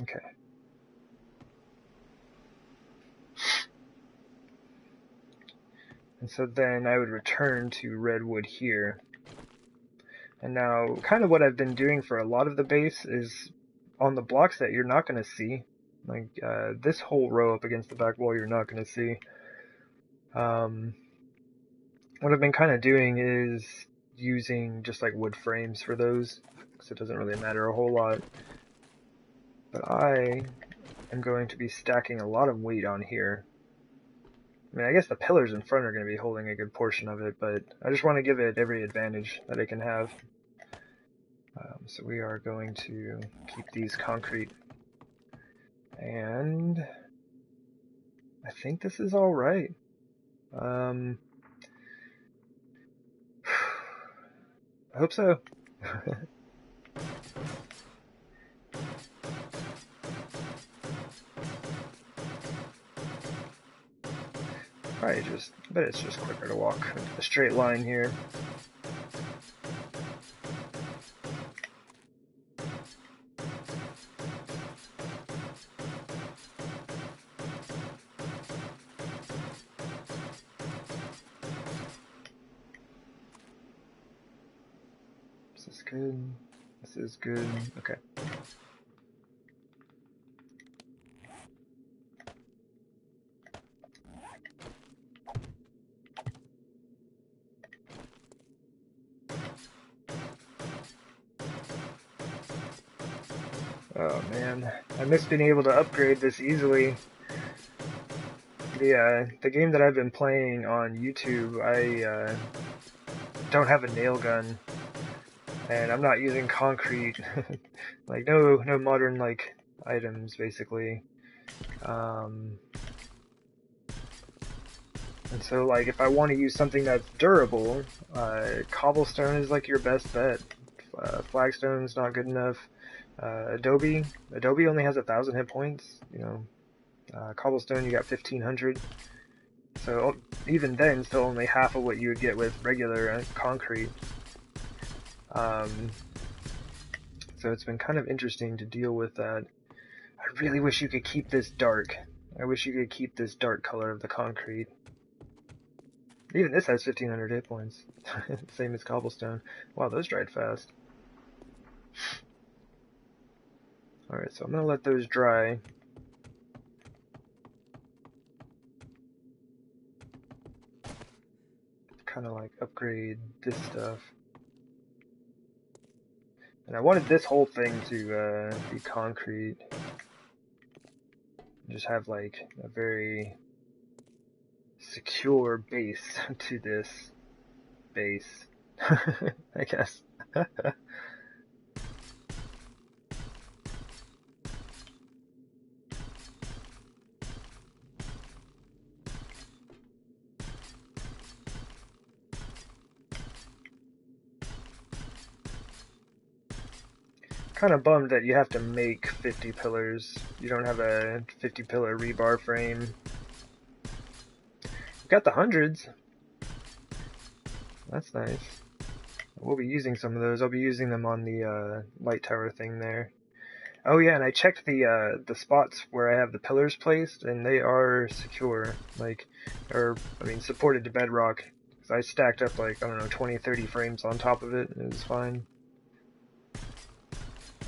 Okay. And so then I would return to redwood here. And now, kind of what I've been doing for a lot of the base is on the blocks that you're not going to see. Like, this whole row up against the back wall you're not going to see. What I've been kind of doing is using just like wood frames for those, because it doesn't really matter a whole lot. But I am going to be stacking a lot of weight on here. I mean, I guess the pillars in front are going to be holding a good portion of it, but I just want to give it every advantage that it can have. So we are going to keep these concrete. And I think this is all right. I hope so. Probably just, I bet it's just quicker to walk a straight line here. This is good. This is good. Okay. Oh man, I miss being able to upgrade this easily. The game that I've been playing on YouTube, I don't have a nail gun, and I'm not using concrete. Like no modern like items basically. And so like if I want to use something that's durable, cobblestone is like your best bet. Flagstone's not good enough. Adobe only has 1,000 hit points. You know, cobblestone you got 1,500. So even then, still only half of what you would get with regular concrete. So it's been kind of interesting to deal with that. I really wish you could keep this dark. I wish you could keep this dark color of the concrete. Even this has 1,500 hit points. Same as cobblestone. Wow, those dried fast. Alright, so I'm gonna let those dry. Kind of like upgrade this stuff. And I wanted this whole thing to be concrete. Just have like a very secure base to this base, I guess. Kind of bummed that you have to make 50 pillars. You don't have a 50 pillar rebar frame. You got the hundreds. That's nice. We'll be using some of those. I'll be using them on the light tower thing there. Oh yeah, and I checked the spots where I have the pillars placed, and they are secure. Like, or I mean, supported to bedrock. So I stacked up like, I don't know, 20, 30 frames on top of it, and it was fine.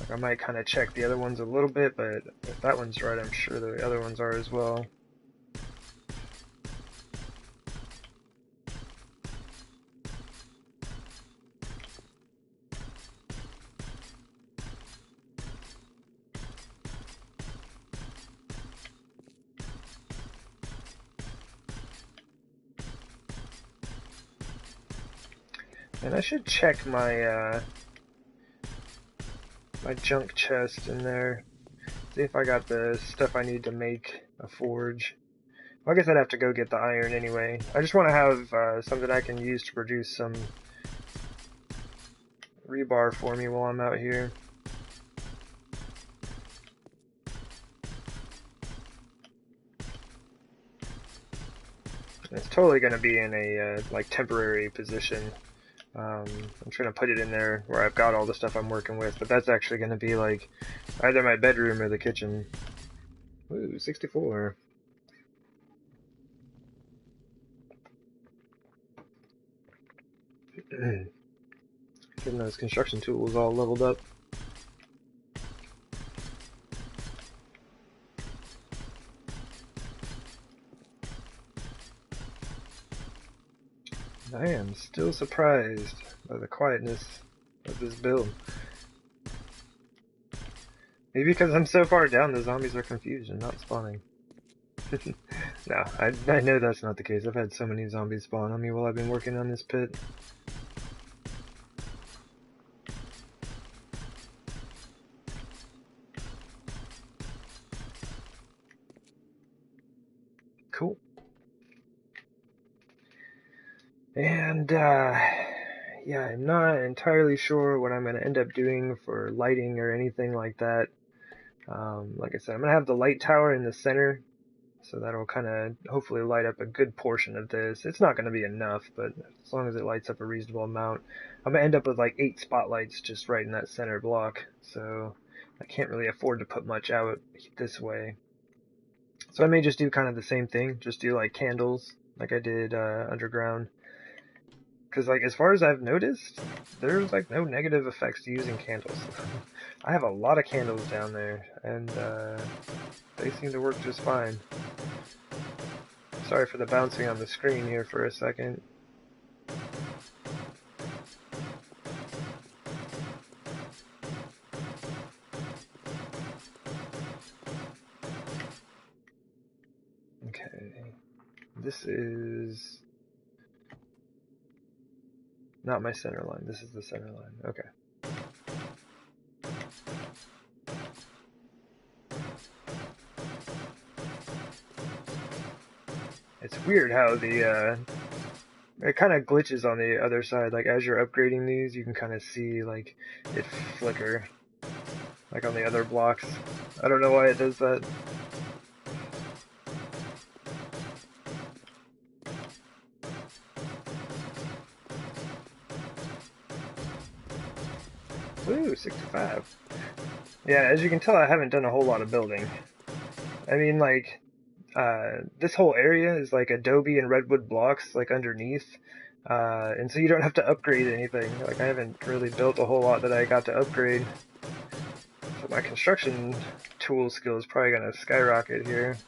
Like, I might kind of check the other ones a little bit, but if that one's right, I'm sure the other ones are as well. And I should check my my junk chest in there. See if I got the stuff I need to make a forge. Well, I guess I'd have to go get the iron anyway. I just want to have something I can use to produce some rebar for me while I'm out here. It's totally going to be in a like temporary position. I'm trying to put it in there where I've got all the stuff I'm working with, but that's actually going to be like either my bedroom or the kitchen. Ooh, 64. Getting those construction tools all leveled up. I am still surprised by the quietness of this build. Maybe because I'm so far down, the zombies are confused and not spawning. No, I know that's not the case. I've had so many zombies spawn on me while I've been working on this pit. Cool. And, yeah, I'm not entirely sure what I'm going to end up doing for lighting or anything like that. Like I said, I'm going to have the light tower in the center, so that'll kind of hopefully light up a good portion of this. It's not going to be enough, but as long as it lights up a reasonable amount. I'm going to end up with like 8 spotlights just right in that center block, so I can't really afford to put much out this way. So I may just do kind of the same thing, just do like candles like I did underground. Because, like, as far as I've noticed, there's, like, no negative effects to using candles. I have a lot of candles down there, and, they seem to work just fine. Sorry for the bouncing on the screen here for a second. this is not my center line. This is the center line. Okay. It's weird how the it kind of glitches on the other side. Like as you're upgrading these, you can kind of see like it flicker, like on the other blocks. I don't know why it does that. Ooh, 65. Yeah, as you can tell, I haven't done a whole lot of building. I mean, like, this whole area is like adobe and redwood blocks, like underneath. And so you don't have to upgrade anything. Like, I haven't really built a whole lot that I got to upgrade. So my construction tool skill is probably gonna skyrocket here.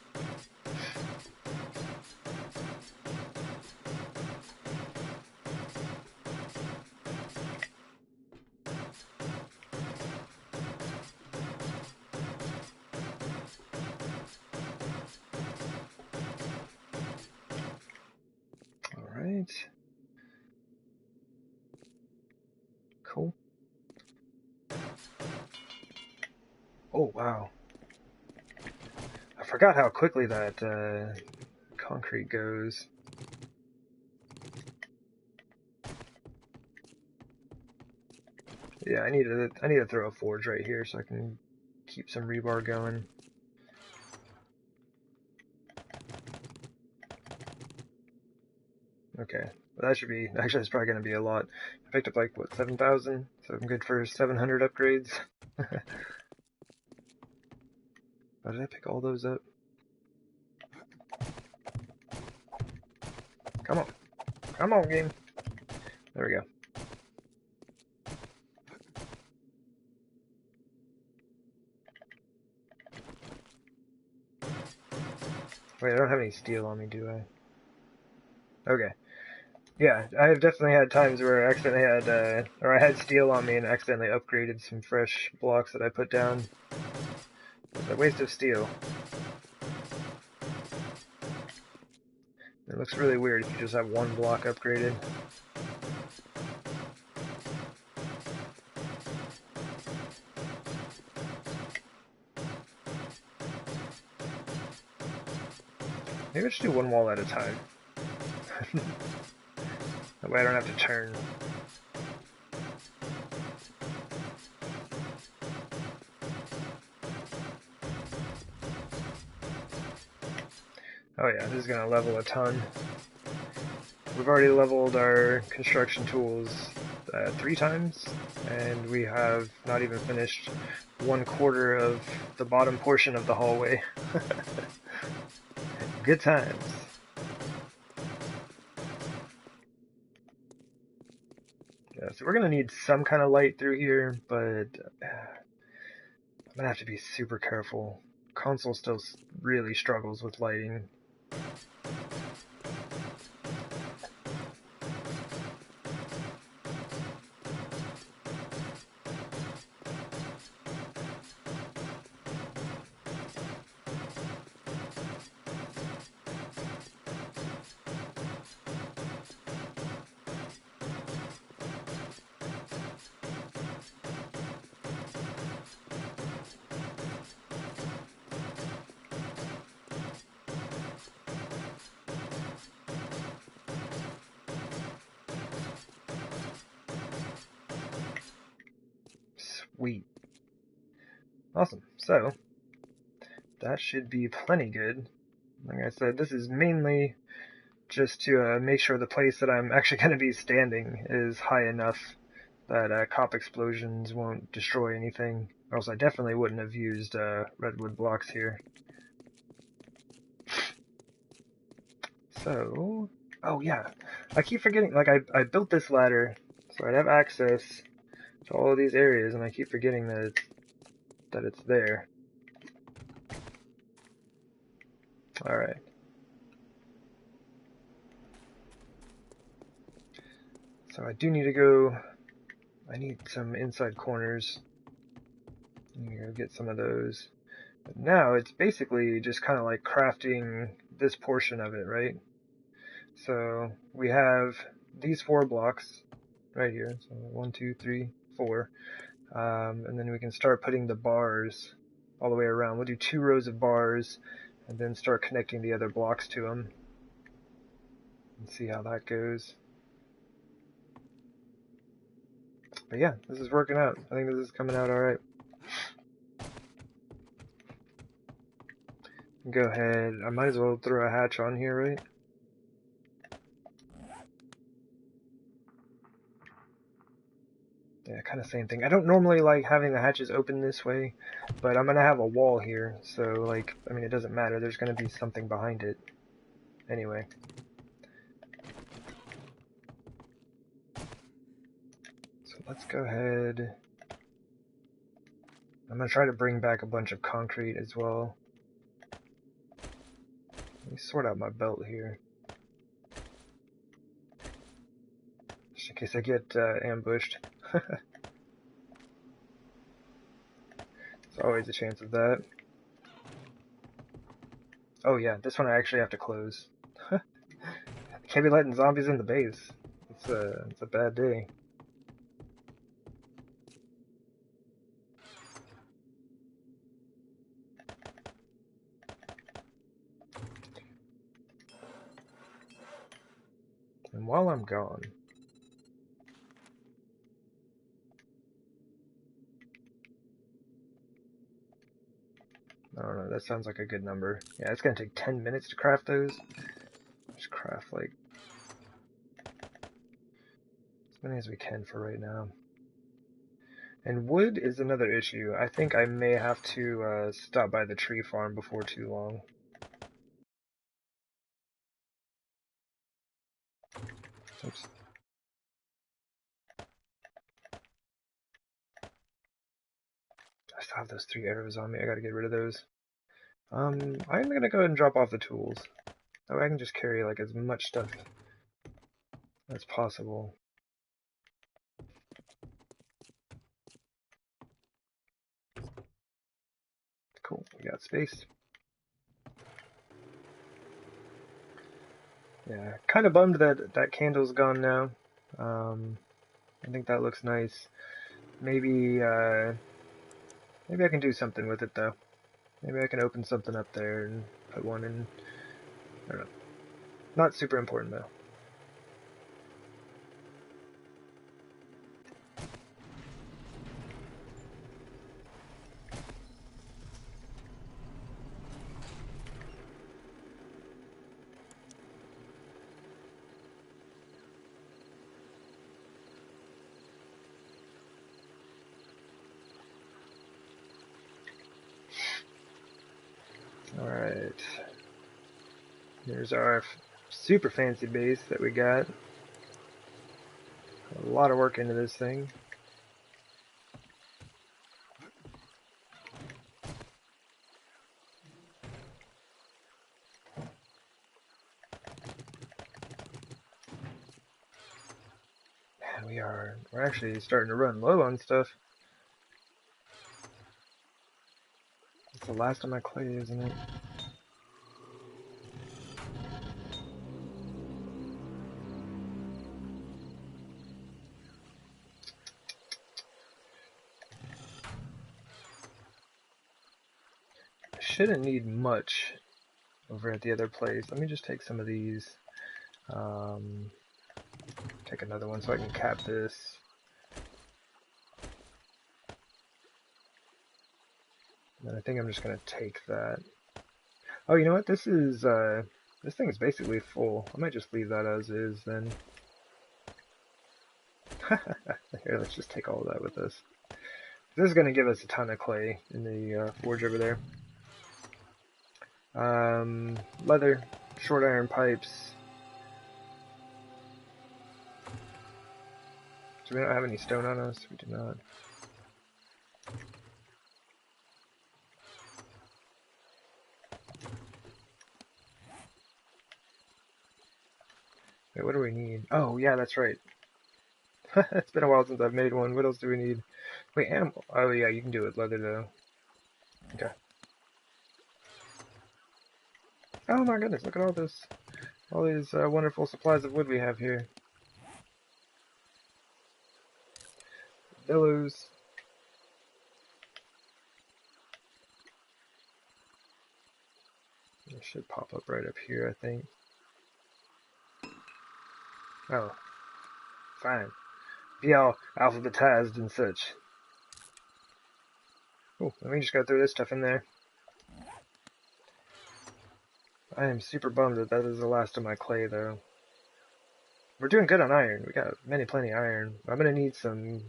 Alright. Cool. Oh, wow. I forgot how quickly that concrete goes. Yeah, I need to throw a forge right here so I can keep some rebar going. Okay, well, that should be, actually it's probably going to be a lot. I picked up like, what, 7,000? So I'm good for 700 upgrades. How did I pick all those up? Come on. Come on, game. There we go. Wait, I don't have any steel on me, do I? Okay. Yeah, I have definitely had times where I accidentally had, or I had steel on me and accidentally upgraded some fresh blocks that I put down. It's a waste of steel. It looks really weird if you just have one block upgraded. Maybe I should do one wall at a time. That way I don't have to turn. Oh yeah, this is going to level a ton. We've already leveled our construction tools 3 times, and we have not even finished 1/4 of the bottom portion of the hallway. Good times. Yeah, so we're going to need some kind of light through here, but I'm going to have to be super careful. Console still really struggles with lighting. Sweet. Awesome. So, that should be plenty good. Like I said, this is mainly just to make sure the place that I'm actually going to be standing is high enough that cop explosions won't destroy anything. Or else I definitely wouldn't have used redwood blocks here. So, oh yeah, I keep forgetting, like I built this ladder so I'd have access to all of these areas, and I keep forgetting that it's there. Alright. So I do need to go, I need some inside corners. I'm gonna go get some of those. But now it's basically just kind of like crafting this portion of it, right? So we have these 4 blocks right here. So 1, 2, 3, 4. And then we can start putting the bars all the way around. We'll do 2 rows of bars and then start connecting the other blocks to them. And see how that goes. But yeah, this is working out. I think this is coming out alright. Go ahead. I might as well throw a hatch on here, right? Yeah, kind of same thing. I don't normally like having the hatches open this way, but I'm going to have a wall here, so, like, I mean, it doesn't matter. There's going to be something behind it. Anyway. So let's go ahead. I'm going to try to bring back a bunch of concrete as well. Let me sort out my belt here. Just in case I get ambushed. There's always a chance of that. Oh yeah, this one I actually have to close. Can't be letting zombies in the base. It's a bad day. And while I'm gone, I don't know, that sounds like a good number. Yeah, it's gonna take 10 minutes to craft those. Just craft like as many as we can for right now. And wood is another issue. I think I may have to stop by the tree farm before too long. Oops. I still have those 3 arrows on me. I gotta get rid of those. I'm gonna go ahead and drop off the tools. That way I can just carry like as much stuff as possible. Cool, we got space. Yeah, kind of bummed that that candle's gone now. I think that looks nice. Maybe maybe I can do something with it though. Maybe I can open something up there and put one in. I don't know. Not super important though. Alright. Here's our super fancy base that we got. A lot of work into this thing. Man, we're actually starting to run low on stuff. It's the last of my clay, isn't it? I shouldn't need much over at the other place. Let me just take some of these. Take another one so I can cap this. And I think I'm just gonna take that. Oh, you know what? This thing is basically full. I might just leave that as is then. Here, let's just take all of that with us. This is gonna give us a ton of clay in the forge over there. Leather, short iron pipes. Do we not have any stone on us? We do not. Wait, what do we need? Oh, yeah, that's right. It's been a while since I've made one. What else do we need? Wait, animal. Oh, yeah, you can do it. Leather, though. Okay. Oh my goodness, look at all this All these wonderful supplies of wood we have here. Billows. It should pop up right up here, I think. Oh, fine. Be all alphabetized and such. Oh, let me just go throw this stuff in there. I am super bummed that that is the last of my clay, though. We're doing good on iron. We got plenty of iron. I'm gonna need some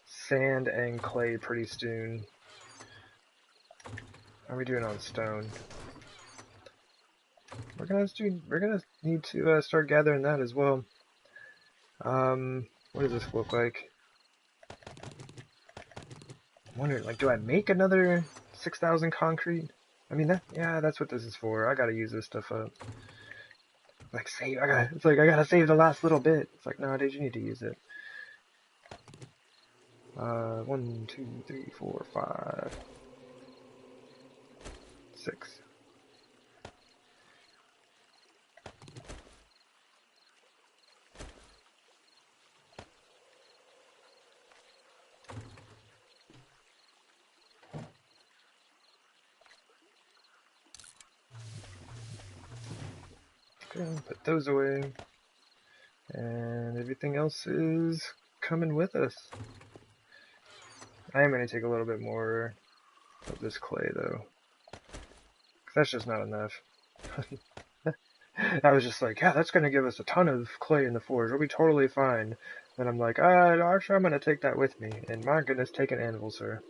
sand and clay pretty soon. How are we doing on stone? We're gonna need to start gathering that as well. What does this look like? I'm wondering, like, do I make another 6,000 concrete? I mean, that's what this is for. I gotta use this stuff up. Like, it's like, I gotta save the last little bit. It's like, no, dude, you need to use it. 1, 2, 3, 4, 5, 6. Okay, put those away. And everything else is coming with us. I am going to take a little bit more of this clay, though. Because that's just not enough. I was just like, yeah, that's going to give us a ton of clay in the forge. We'll be totally fine. And I'm like, actually, I'm going to take that with me. And my goodness, take an anvil, sir.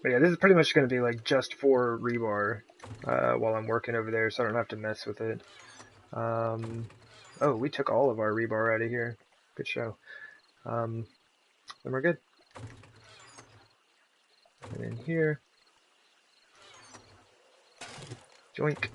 But yeah, this is pretty much going to be like just for rebar while I'm working over there, so I don't have to mess with it. Oh, we took all of our rebar out of here. Good show. Then we're good. And in here. Joink.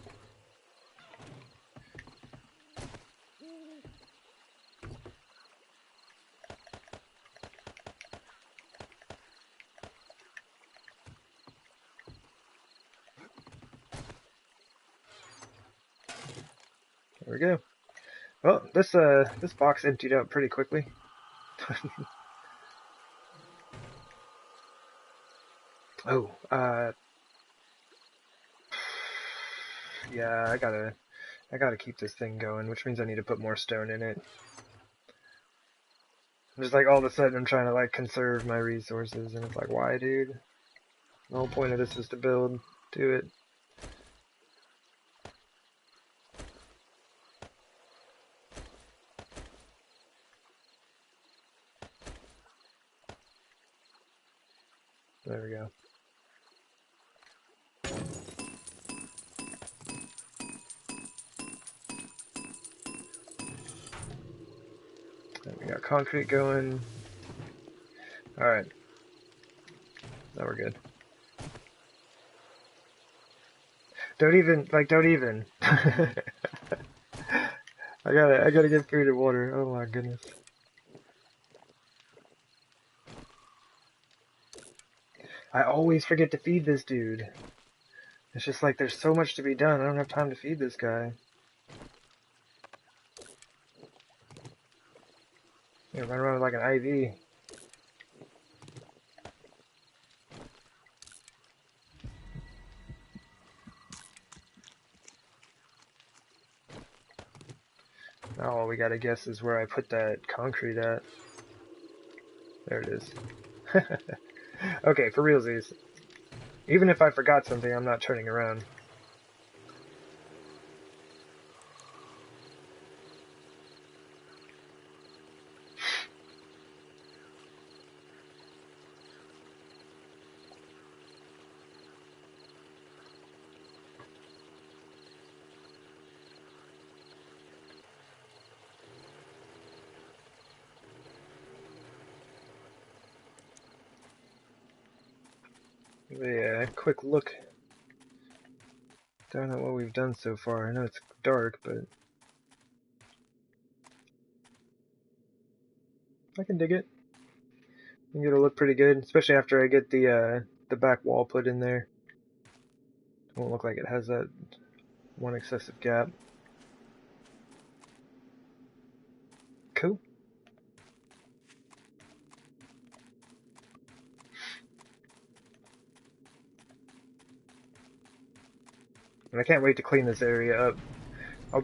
There we go. Well, this box emptied out pretty quickly. Oh, yeah, I gotta keep this thing going, which means I need to put more stone in it. I'm just like, all of a sudden I'm trying to like conserve my resources, and it's like, why, dude? The whole point of this is to build. Do it. There we go. We got concrete going. Alright. Now we're good. Don't even. I gotta get food and water. Oh my goodness. I always forget to feed this dude. It's just like there's so much to be done. I don't have time to feed this guy. Yeah, run around with like an IV. Now all we gotta guess is where I put that concrete at. There it is. Okay, for realsies. Even if I forgot something, I'm not turning around. Yeah, quick look down at what we've done so far. I know it's dark, but I can dig it. I think it'll look pretty good, especially after I get the back wall put in there. It won't look like it has that one excessive gap. Cool. And I can't wait to clean this area up. I'll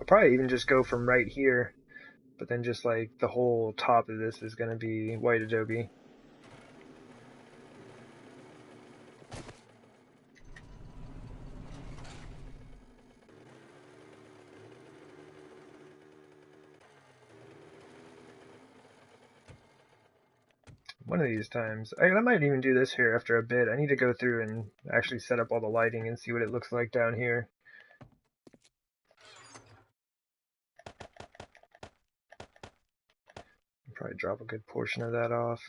probably even just go from right here, but then just like the whole top of this is gonna be white adobe. One of these times. I might even do this here after a bit. I need to go through and actually set up all the lighting and see what it looks like down here. I'll probably drop a good portion of that off.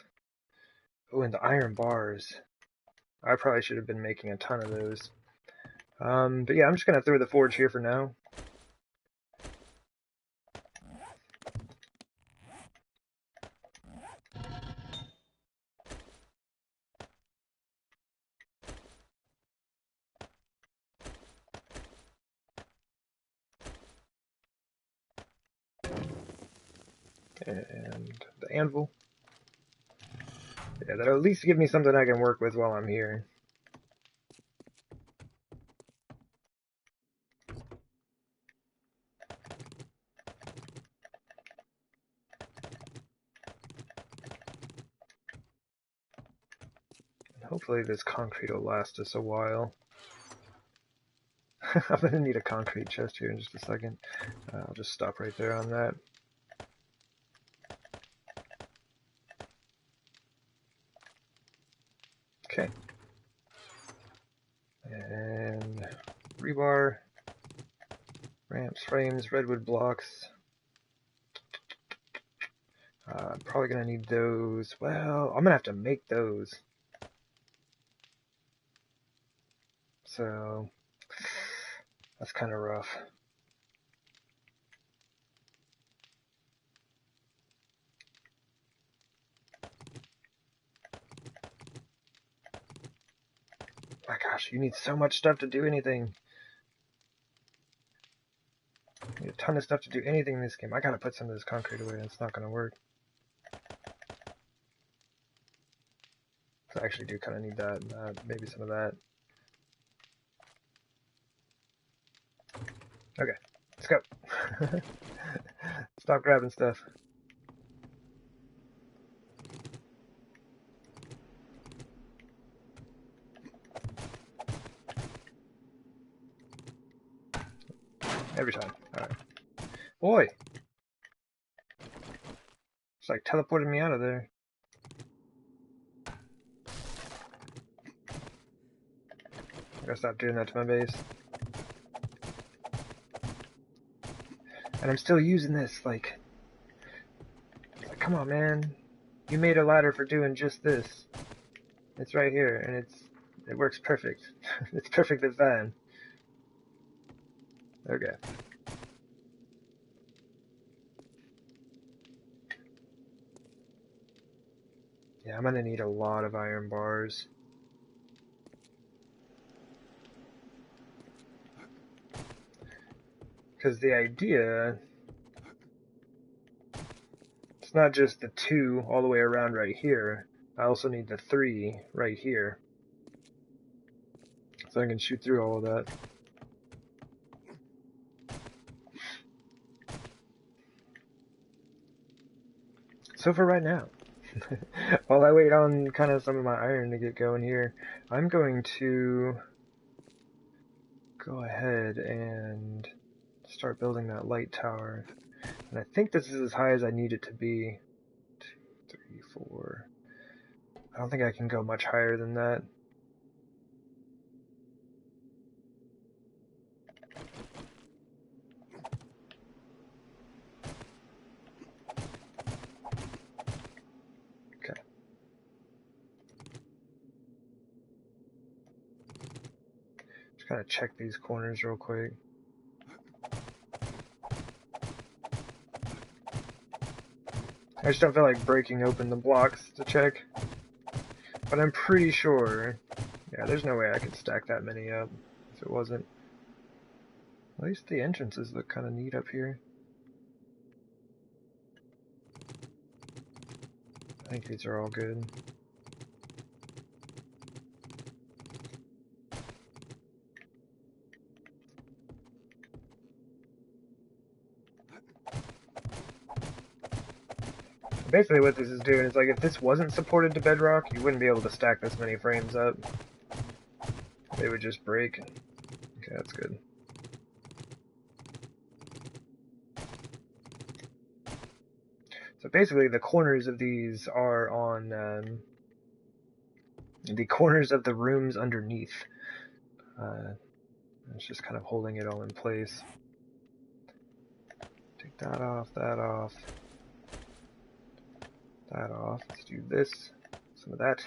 Oh, and the iron bars. I probably should have been making a ton of those. But yeah, I'm just going to throw the forge here for now. And the anvil. Yeah, that'll at least give me something I can work with while I'm here. Hopefully this concrete will last us a while. I'm going to need a concrete chest here in just a second. I'll just stop right there on that. Okay. And rebar, ramps, frames, redwood blocks. I'm probably going to need those. Well, I'm going to have to make those. So, that's kind of rough. My gosh, you need so much stuff to do anything. You need a ton of stuff to do anything in this game. I gotta put some of this concrete away. It's not gonna work. So I actually do kind of need that. Maybe some of that. Okay, let's go. Stop grabbing stuff. Every time. Alright. Boy! It's like teleported me out of there. I gotta stop doing that to my base. And I'm still using this, like, come on, man. You made a ladder for doing just this. It's right here, and it works perfect. It's perfectly fine. Okay. Yeah, I'm gonna need a lot of iron bars. Because the idea, it's not just the 2 all the way around right here. I also need the 3 right here. So I can shoot through all of that. So for right now, while I wait on kind of some of my iron to get going here, I'm going to go ahead and start building that light tower. And I think this is as high as I need it to be. 2, 3, 4. I don't think I can go much higher than that. Okay. Just gotta check these corners real quick. I just don't feel like breaking open the blocks to check. But I'm pretty sure, yeah, there's no way I could stack that many up if it wasn't. At least the entrances look kind of neat up here. I think these are all good. Basically what this is doing is, like, if this wasn't supported to bedrock, you wouldn't be able to stack this many frames up. They would just break. Okay, that's good. So basically the corners of these are on the corners of the rooms underneath. It's just kind of holding it all in place. Take that off, that off. That off. Let's do this. Some of that.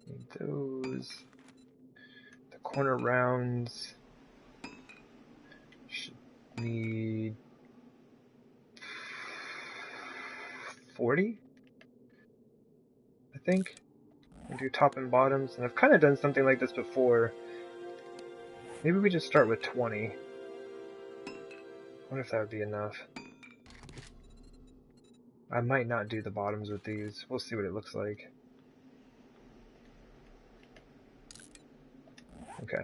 Need those. The corner rounds should need 40, I think. And do top and bottoms, and I've kind of done something like this before. Maybe we just start with 20. I wonder if that would be enough. I might not do the bottoms with these. We'll see what it looks like. Okay.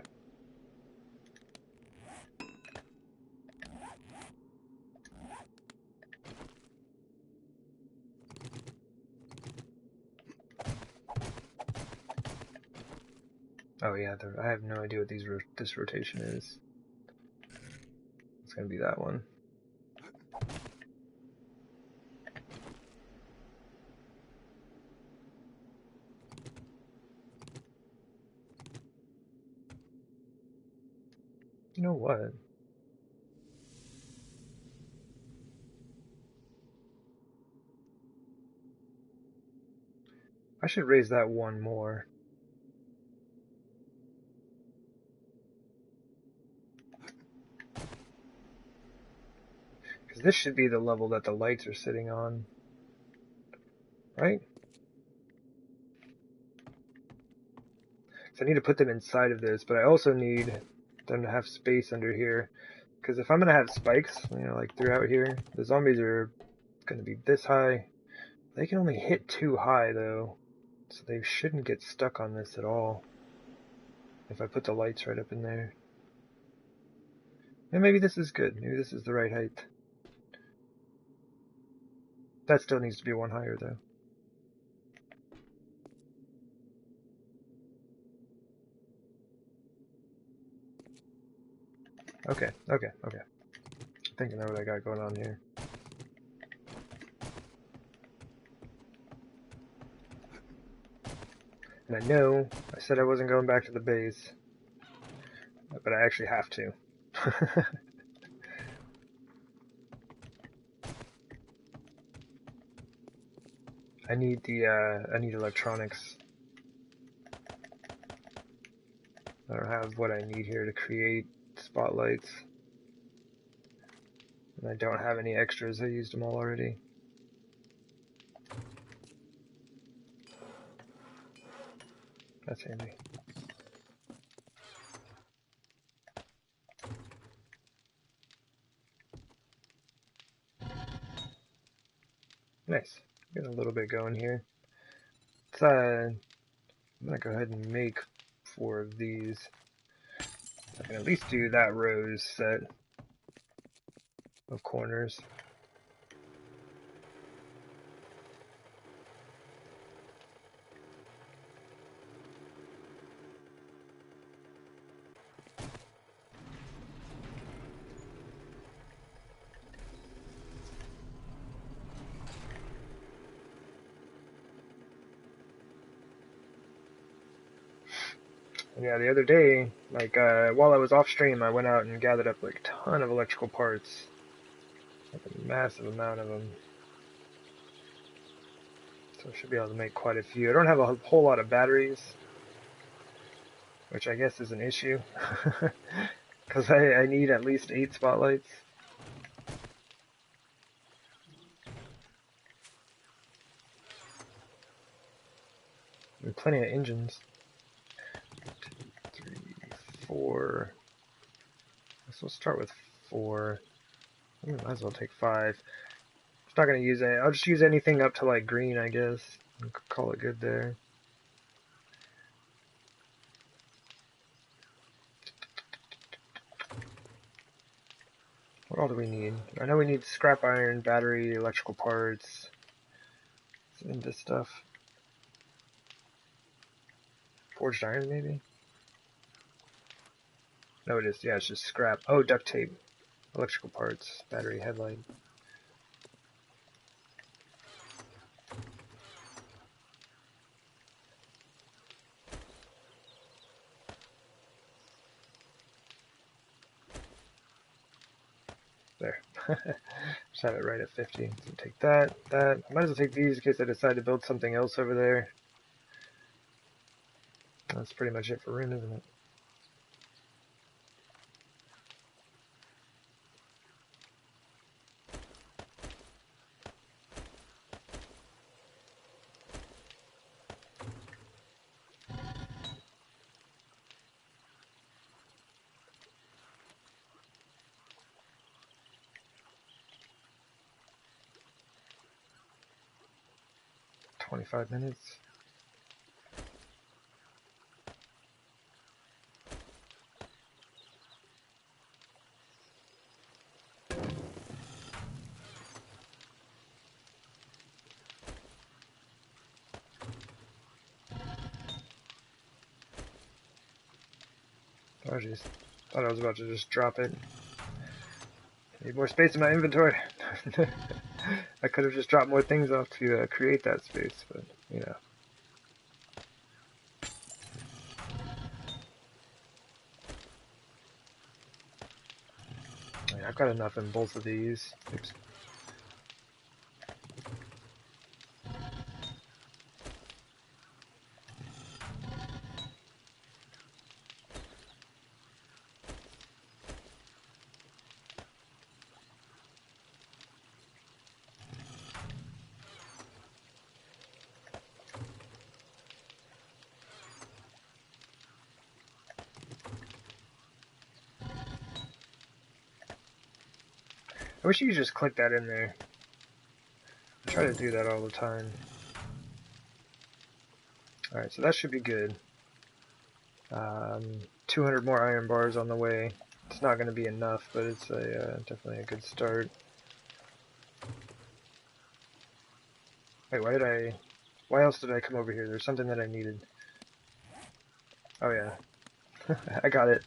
Oh yeah, I have no idea what this rotation is. It's gonna be that one. You know what? I should raise that one more. Because this should be the level that the lights are sitting on. Right? So I need to put them inside of this, but I also need them to have space under here. Because if I'm going to have spikes, you know, like throughout here, the zombies are going to be this high. They can only hit too high, though. So they shouldn't get stuck on this at all. If I put the lights right up in there. And maybe this is good. Maybe this is the right height. That still needs to be one higher, though. Okay. I think I know what I got going on here. And I know I said I wasn't going back to the base, but I actually have to. I need electronics. I don't have what I need here to create spotlights. And I don't have any extras. I used them all already. That's handy. Nice. Get a little bit going here. I'm gonna go ahead and make 4 of these. I can at least do that row's set of corners. Yeah, the other day, like, while I was off stream, I went out and gathered up, like, a ton of electrical parts. Like, a massive amount of them. So I should be able to make quite a few. I don't have a whole lot of batteries, which I guess is an issue. Because I need at least 8 spotlights. And plenty of engines. 2, 3, 4. So we'll start with 4. We might as well take 5. Just not gonna use it. I'll just use anything up to like green, I guess. And call it good there. What all do we need? I know we need scrap iron, battery, electrical parts, and this stuff. Forged iron, maybe? No, it is. Yeah, it's just scrap. Oh, duct tape. Electrical parts, battery, headlight. There. Just have it right at 50. So take that, that. I might as well take these in case I decide to build something else over there. That's pretty much it for room, isn't it? $25 minutes. Oh jeez. Thought I was about to just drop it. Need more space in my inventory. I could have just dropped more things off to create that space, but you know. I mean, I've got enough in both of these. Oops. I wish you could just click that in there. I try to do that all the time. Alright, so that should be good. 200 more iron bars on the way. It's not going to be enough, but it's definitely a good start. Wait, why else did I come over here? There's something that I needed. Oh yeah. I got it.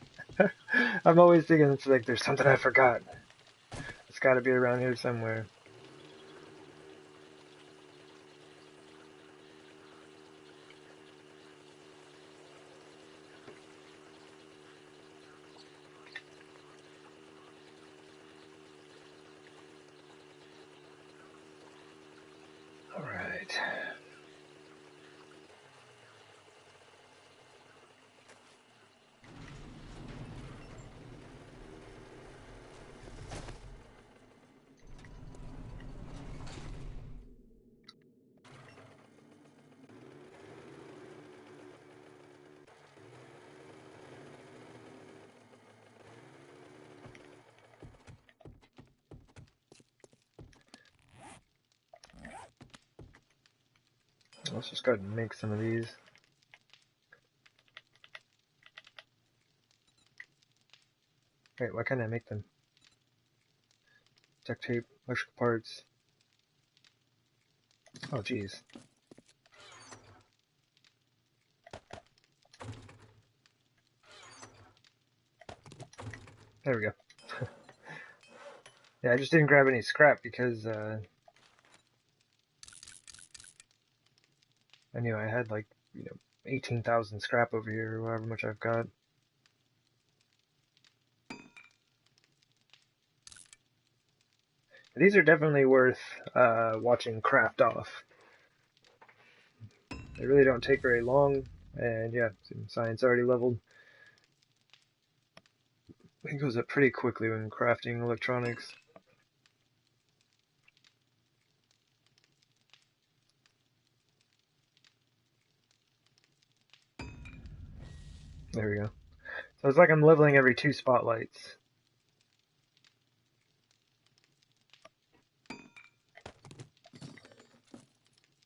I'm always thinking it's like there's something I forgot. It's got to be around here somewhere. Alright. Let's just go ahead and make some of these. Wait, why can't I make them? Duct tape, electrical parts. Oh, jeez. There we go. Yeah, I just didn't grab any scrap because I knew I had like, 18,000 scrap over here or however much I've got. These are definitely worth watching craft off. They really don't take very long, and yeah, science already leveled. It goes up pretty quickly when crafting electronics. There we go. So it's like I'm leveling every 2 spotlights.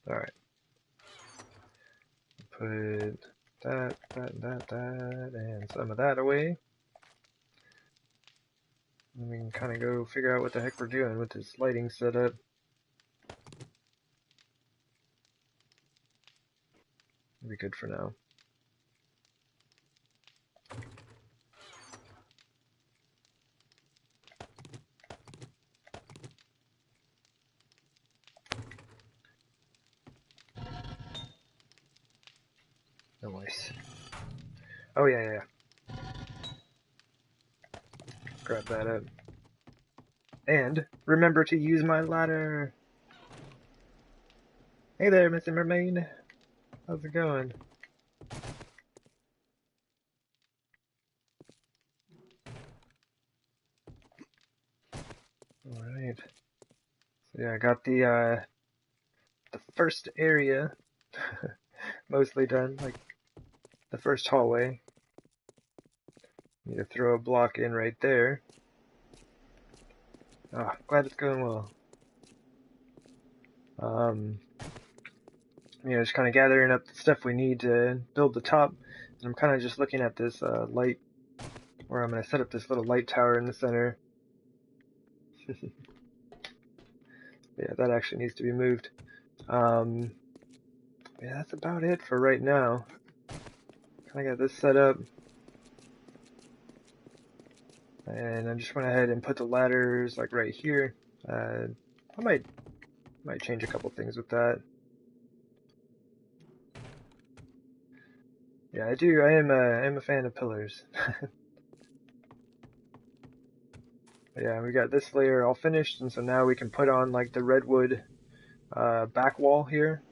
Alright. Put that, and some of that away. And we can kind of go figure out what the heck we're doing with this lighting setup. It'll be good for now. Nice. Oh yeah. Grab that up. And remember to use my ladder. Hey there, Mr. Mermaid. How's it going? Alright. So yeah, I got the first area mostly done, like the first hallway. Need to throw a block in right there. Ah, glad it's going well. Just kind of gathering up the stuff we need to build the top. And I'm kind of just looking at this light, where I'm going to set up this little light tower in the center. Yeah, that actually needs to be moved. Yeah, that's about it for right now. Kind of got this set up. And I just went ahead and put the ladders like right here. I might change a couple things with that. Yeah, I do. I am a fan of pillars. But yeah, we got this layer all finished, and so now we can put on like the redwood back wall here,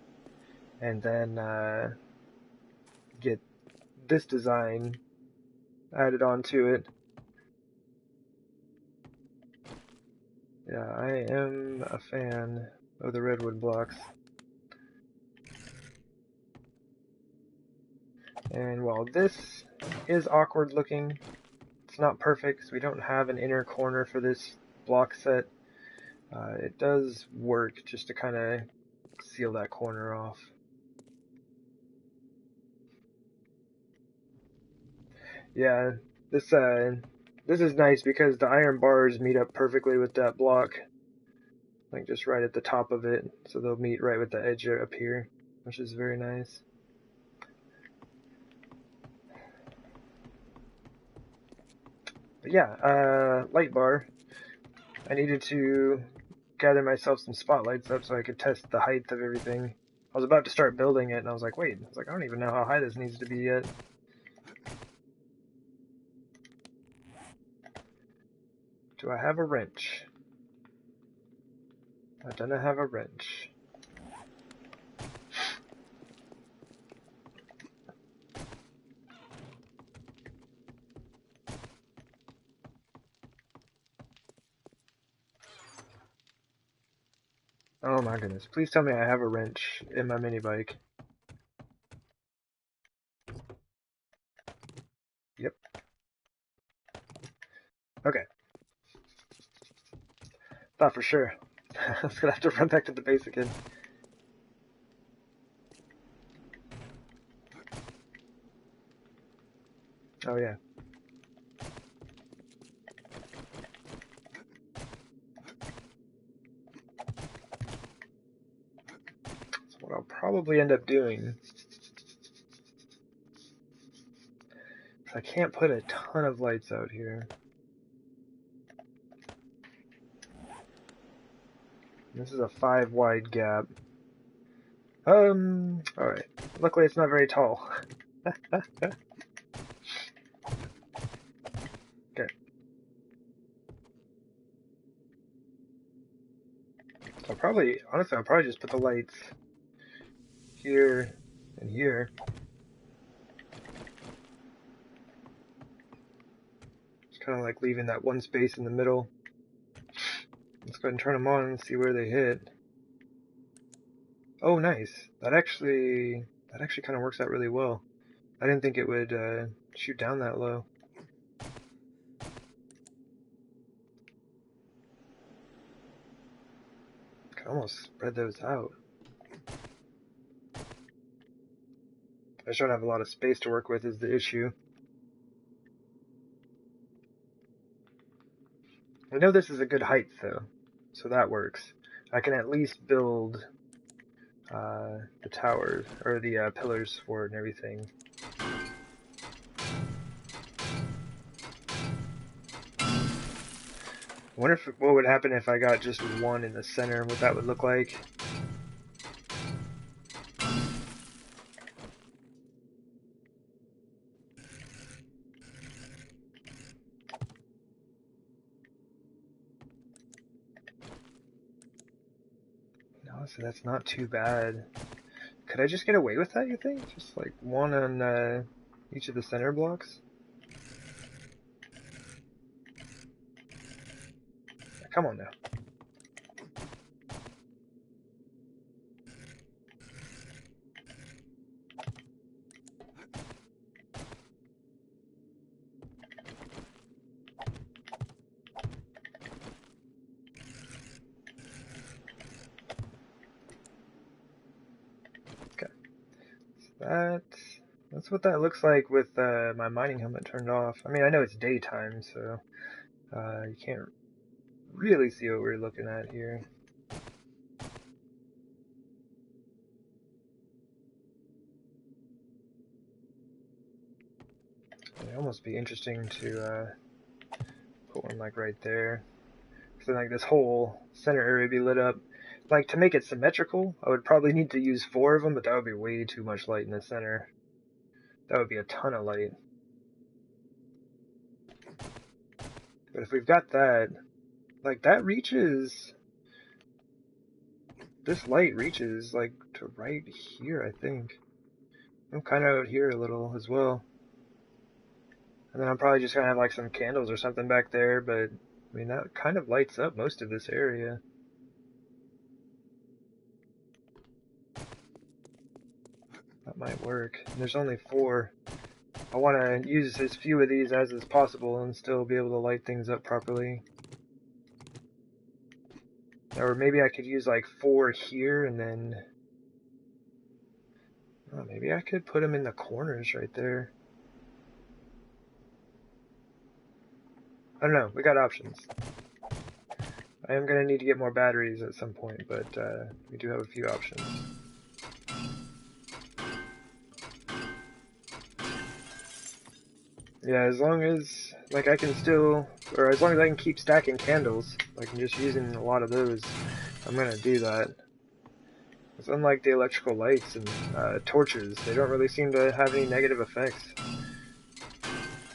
and then get this design added onto it. Yeah, I am a fan of the redwood blocks. And while this is awkward looking, it's not perfect because we don't have an inner corner for this block set. It does work just to kind of seal that corner off. Yeah, this is nice because the iron bars meet up perfectly with that block, like just right at the top of it, so they'll meet right with the edge up here, which is very nice. But yeah, light bar. I needed to gather myself some spotlights up so I could test the height of everything. I was about to start building it, and I was like, wait, I don't even know how high this needs to be yet. Do I have a wrench? I don't have a wrench. Oh my goodness. Please tell me I have a wrench in my mini bike. Yep. Okay. Thought for sure. I was gonna have to run back to the base again. Oh yeah. So what I'll probably end up doing, I can't put a ton of lights out here. This is a 5 wide gap. Alright. Luckily it's not very tall. Okay. So honestly, I'll probably just put the lights here and here. Just Kind of like leaving that one space in the middle. Let's go ahead and turn them on and see where they hit. Oh, nice. That actually kind of works out really well. I didn't think it would shoot down that low. Could almost spread those out. I just don't have a lot of space to work with is the issue. I know this is a good height though, so that works. I can at least build the towers, or the pillars for it and everything. I wonder what would happen if I got just one in the center, what that would look like. No, so that's not too bad. Could I just get away with that, you think? Just like one on each of the center blocks? Come on now. Okay. So that's what that looks like with my mining helmet turned off. I mean, I know it's daytime, so you can't really see what we're looking at here. It'd almost be interesting to put one like right there. So then like this whole center area would be lit up. Like to make it symmetrical, I would probably need to use 4 of them, but that would be way too much light in the center. That would be a ton of light. But if we've got that, like that reaches, this light reaches like to right here, I think. I'm kind of out here a little as well. And then I'm probably just gonna have like some candles or something back there, but I mean that kind of lights up most of this area. That might work. And there's only 4. I want to use as few of these as is possible and still be able to light things up properly. Or maybe I could use like 4 here and then... Oh, maybe I could put them in the corners right there. I don't know, we got options. I am going to need to get more batteries at some point, but we do have a few options. Yeah, as long as like I can still, or as long as I can keep stacking candles, like I'm just using a lot of those, I'm gonna do that. It's unlike the electrical lights and torches, they don't really seem to have any negative effects.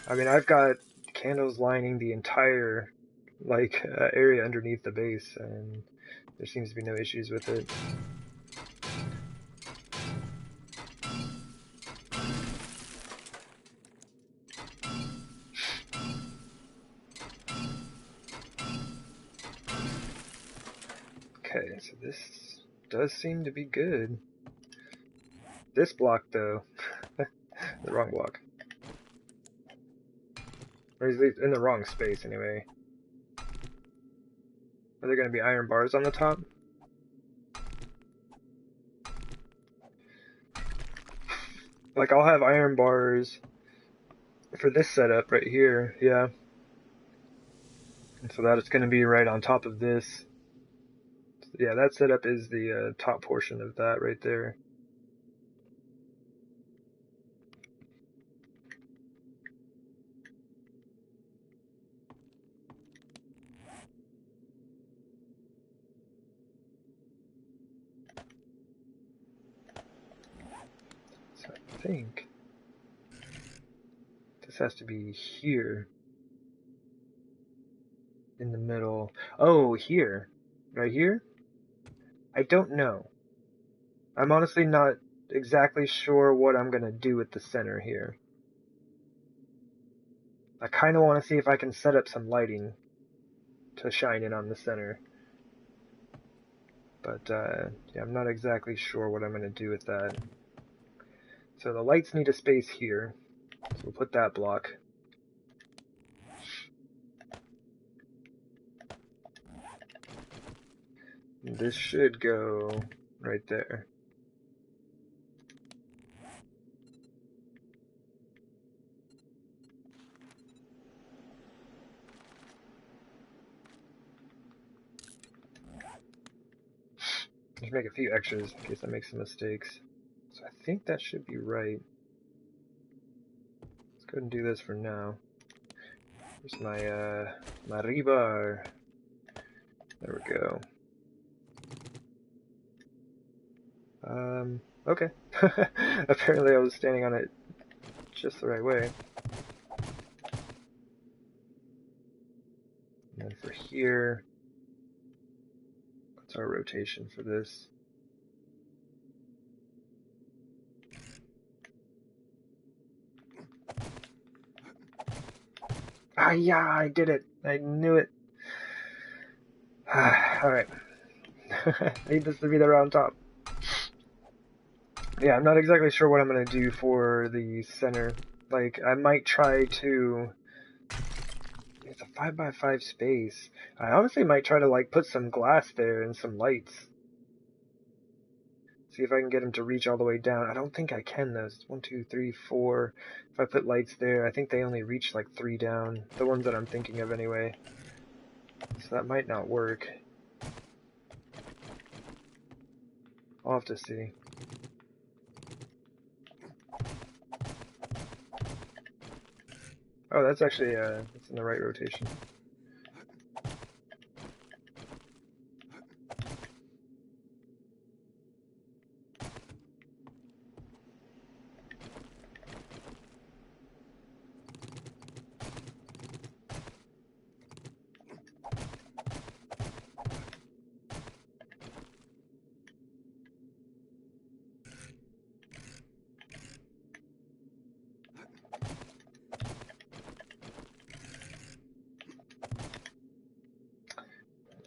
I mean, I've got candles lining the entire like area underneath the base, and there seems to be no issues with it. Okay, so this does seem to be good. This block, though, the wrong block. Or he's in the wrong space, anyway. Are there going to be iron bars on the top? Like, I'll have iron bars for this setup right here, yeah. And so that it's going to be right on top of this. Yeah, that setup is the top portion of that right there. So I think this has to be here. In the middle. Oh, here. Right here? I don't know. I'm honestly not exactly sure what I'm going to do with the center here. I kind of want to see if I can set up some lighting to shine in on the center. But yeah, I'm not exactly sure what I'm going to do with that. So the lights need a space here. So we'll put that block. And this should go right there. Just make a few extras in case I make some mistakes. So I think that should be right. Let's go ahead and do this for now. Here's my rebar. There we go. Okay. Apparently I was standing on it just the right way. And then for here, what's our rotation for this? Ah, yeah, I did it. I knew it. Alright. Need this to be the round top. Yeah, I'm not exactly sure what I'm going to do for the center. Like, I might try to... It's a 5x5 space. I honestly might try to, like, put some glass there and some lights. See if I can get them to reach all the way down. I don't think I can, though. It's 1, 2, 3, 4. If I put lights there, I think they only reach, like, 3 down. The ones that I'm thinking of, anyway. So that might not work. I'll have to see. Oh, that's actually, it's in the right rotation.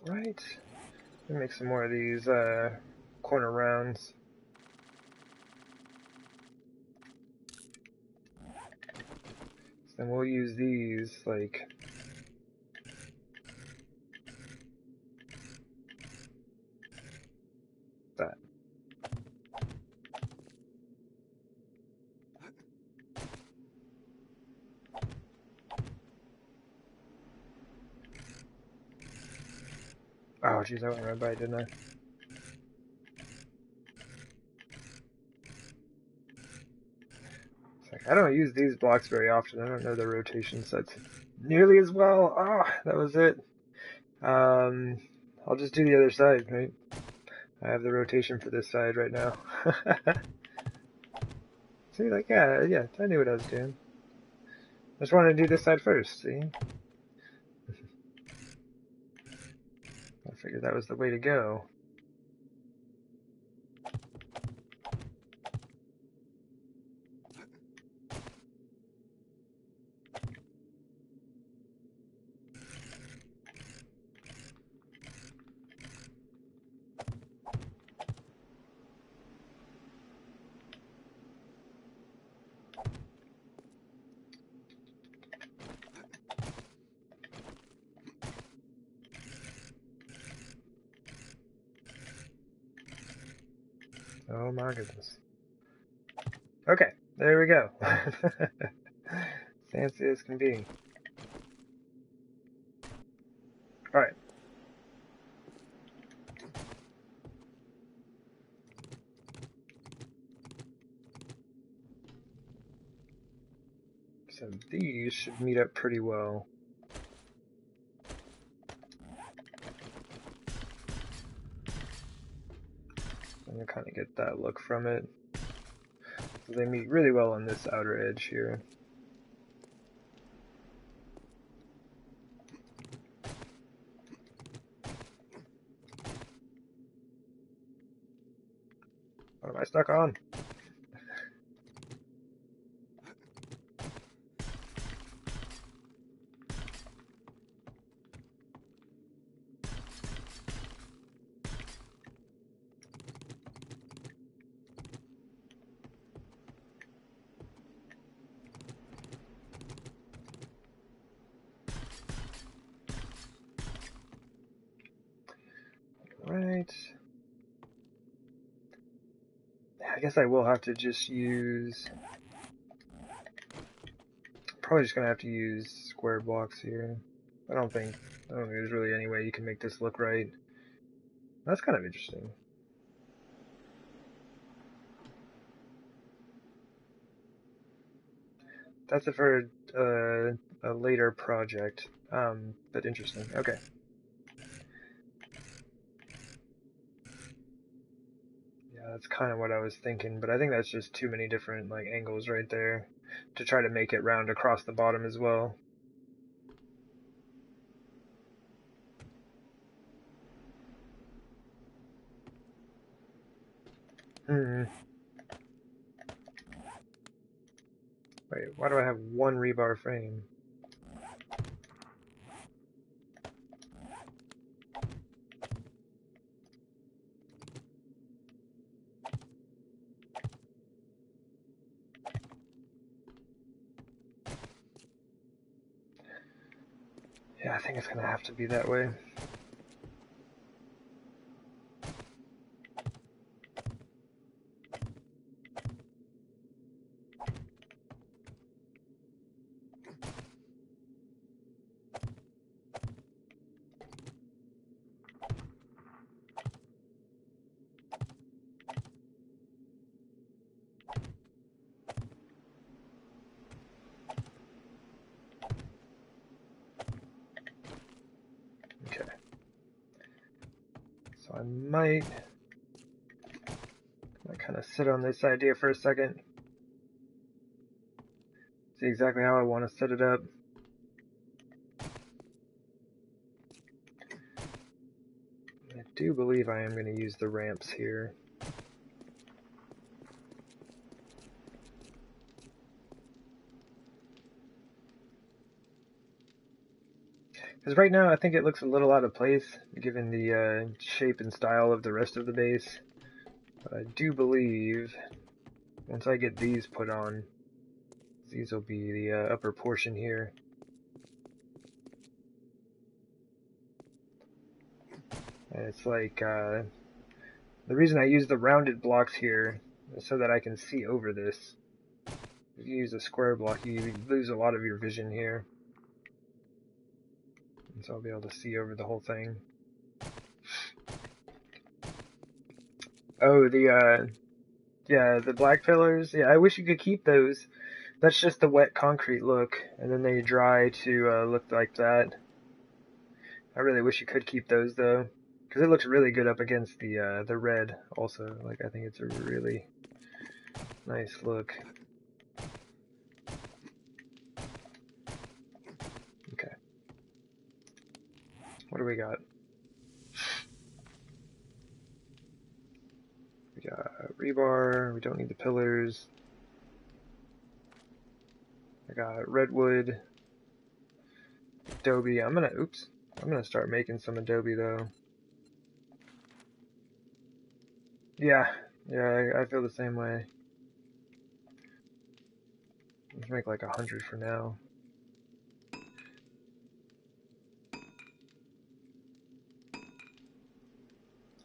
Right. Let me make some more of these, corner rounds. So then we'll use these, like... that. Oh, jeez, I went right by, didn't I? It's like, I don't use these blocks very often. I don't know the rotation sets nearly as well. Ah, oh, that was it. I'll just do the other side, right? I have the rotation for this side right now. See, like, yeah, I knew what I was doing. I just wanted to do this side first, see? I figured that was the way to go. Oh my goodness. Okay, there we go. Fancy as can be. Alright. So these should meet up pretty well. I'm gonna kind of get that look from it. So they meet really well on this outer edge here. What am I stuck on? guess I will have to just use... Probably just gonna have to use square blocks here. I don't think there's really any way you can make this look right. That's kind of interesting. That's it for a later project, but interesting. Okay. Yeah, that's kind of what I was thinking, but I think that's just too many different like angles right there to try to make it round across the bottom as well. Wait, why do I have one rebar frame? Yeah, I think it's gonna have to be that way. Okay. So I might kind of sit on this idea for a second. See exactly how I want to set it up. I do believe I am going to use the ramps here. Because right now I think it looks a little out of place, given the shape and style of the rest of the base. But I do believe, once I get these put on, these will be the upper portion here. And it's like, the reason I use the rounded blocks here is so that I can see over this. If you use a square block, you lose a lot of your vision here. And so I'll be able to see over the whole thing. Oh, yeah, the black pillars. Yeah, I wish you could keep those. That's just the wet concrete look, and then they dry to look like that. I really wish you could keep those though, because it looks really good up against the red. Also, like I think it's a really nice look. Okay, what do we got? We got rebar. We don't need the pillars. I got redwood, adobe. I'm gonna start making some adobe though. Yeah, I feel the same way. Let's make like 100 for now.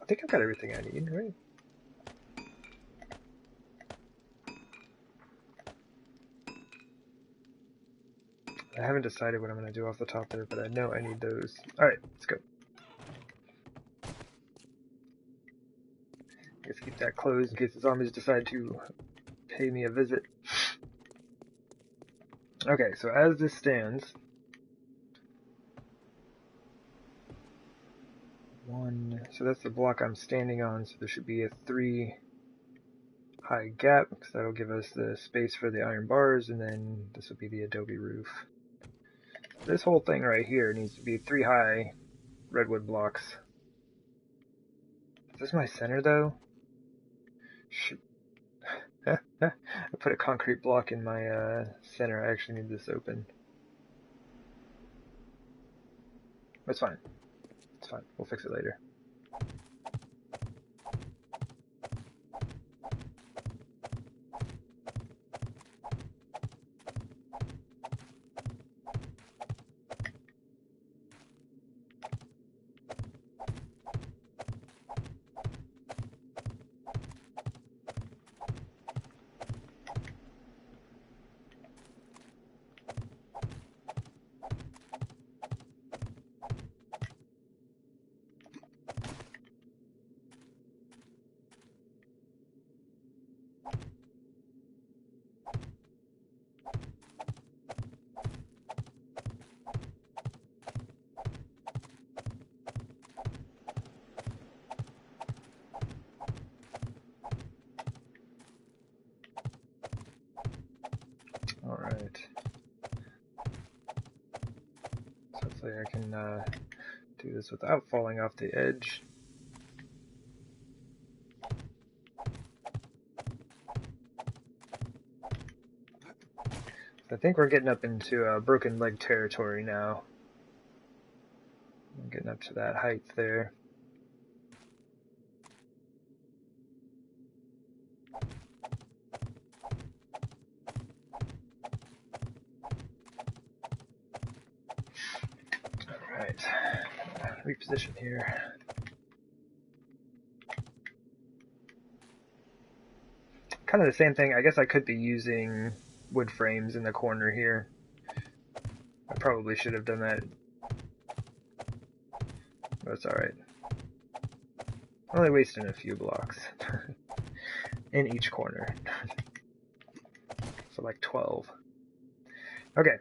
I think I've got everything I need, right? I haven't decided what I'm going to do off the top there, but I know I need those. Alright, let's go. Let's keep that closed in case the zombies decide to pay me a visit. Okay, so as this stands, so that's the block I'm standing on, so there should be a 3 high gap, because that'll give us the space for the iron bars, and then this will be the adobe roof. This whole thing right here needs to be 3 high redwood blocks. Is this my center though? Shoot. I put a concrete block in my center. I actually need this open. It's fine. It's fine. We'll fix it later. hopefully I can do this without falling off the edge. I think we're getting up into broken leg territory now. I'm getting up to that height there. Alright, reposition here. Kind of the same thing. I guess I could be using wood frames in the corner here. I probably should have done that. But it's alright. Only wasting a few blocks in each corner. So like 12. Okay.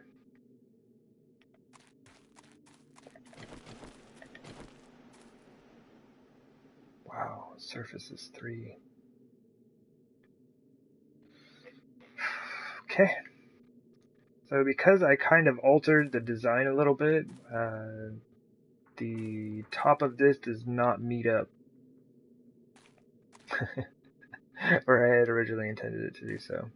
Wow, surface is 3. Okay. So because I kind of altered the design a little bit, the top of this does not meet up where I had originally intended it to do so.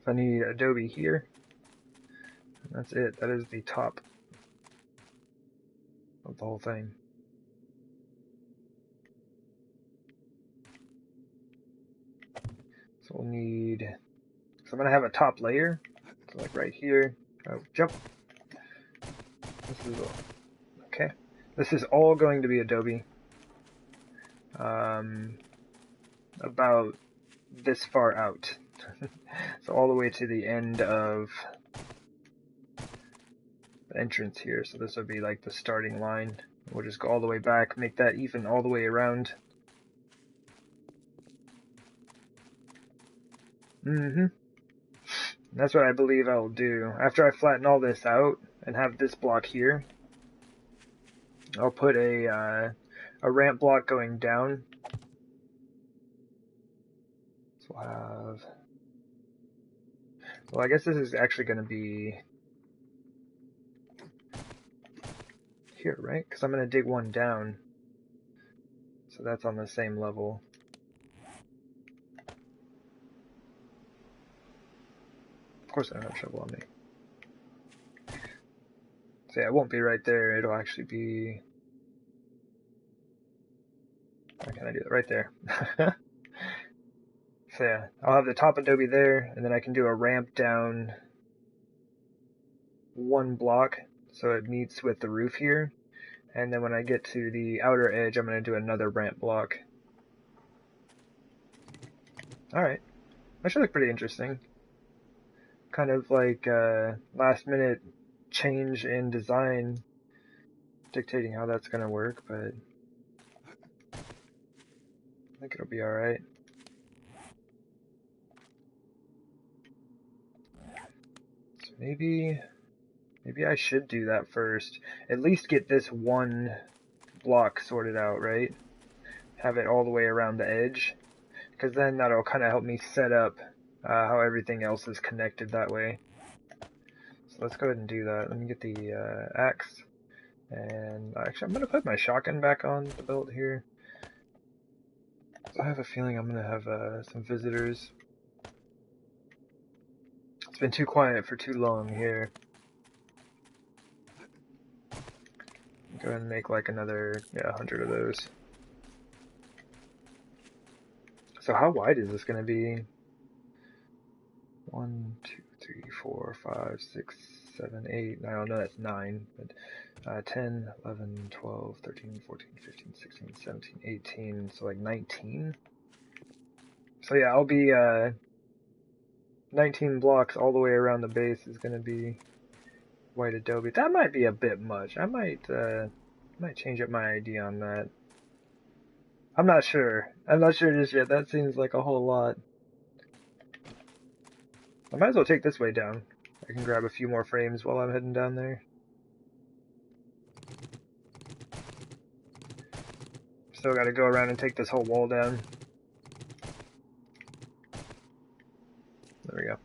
I need Adobe here. That's it. That is the top of the whole thing. So we'll need... So I'm going to have a top layer. So like right here. Oh, jump. This is all... Okay. This is all going to be Adobe. About this far out. So all the way to the end of the entrance here. So this would be like the starting line. We'll just go all the way back, make that even all the way around. That's what I believe I'll do. After I flatten all this out and have this block here, I'll put a ramp block going down. So we'll have... Well, I guess this is actually going to be here, right? Because I'm going to dig one down. So that's on the same level. Of course I don't have a shovel on me. So yeah, it won't be right there. It'll actually be... How can I do that? Right there. So yeah, I'll have the top Adobe there, and then I can do a ramp down one block so it meets with the roof here. And then when I get to the outer edge, I'm going to do another ramp block. Alright. That should look pretty interesting. Kind of like last minute change in design dictating how that's going to work, but I think it'll be alright. So maybe I should do that first. At least get this one block sorted out, right? Have it all the way around the edge. Because then that'll kind of help me set up how everything else is connected that way. So let's go ahead and do that. Let me get the axe. And actually, I'm going to put my shotgun back on the belt here. So I have a feeling I'm going to have some visitors. It's been too quiet for too long here. Go ahead and make like another 100 of those. So how wide is this going to be? 1, 2, 3, 4, 5, 6, 7, 8. I don't know, that's 9. But 10, 11, 12, 13, 14, 15, 16, 17, 18. So like 19. So yeah, I'll be 19 blocks all the way around the base is going to be white adobe. That might be a bit much. I might change up my idea on that. I'm not sure. I'm not sure just yet. That seems like a whole lot. I might as well take this way down. I can grab a few more frames while I'm heading down there. Still gotta go around and take this whole wall down. There we go.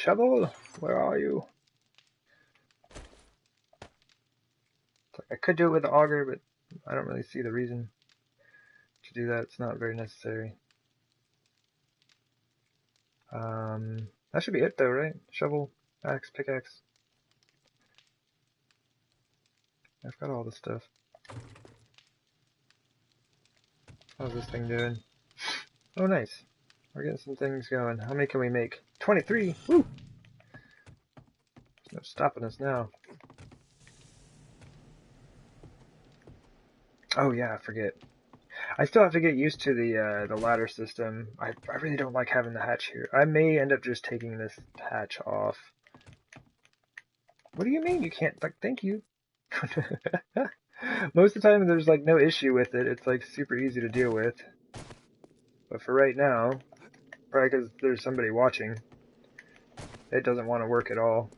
shovel? Where are you? I could do it with the auger, but I don't really see the reason to do that. It's not very necessary. That should be it though, right? Shovel, axe, pickaxe. I've got all the stuff. How's this thing doing? Oh, nice. We're getting some things going. How many can we make? 23! Woo! There's no stopping us now. Oh yeah, I forget. I still have to get used to the ladder system. I really don't like having the hatch here. I may end up just taking this hatch off. What do you mean you can't? Like, thank you. Most of the time there's like no issue with it. It's like super easy to deal with. But for right now, probably because there's somebody watching, it doesn't want to work at all.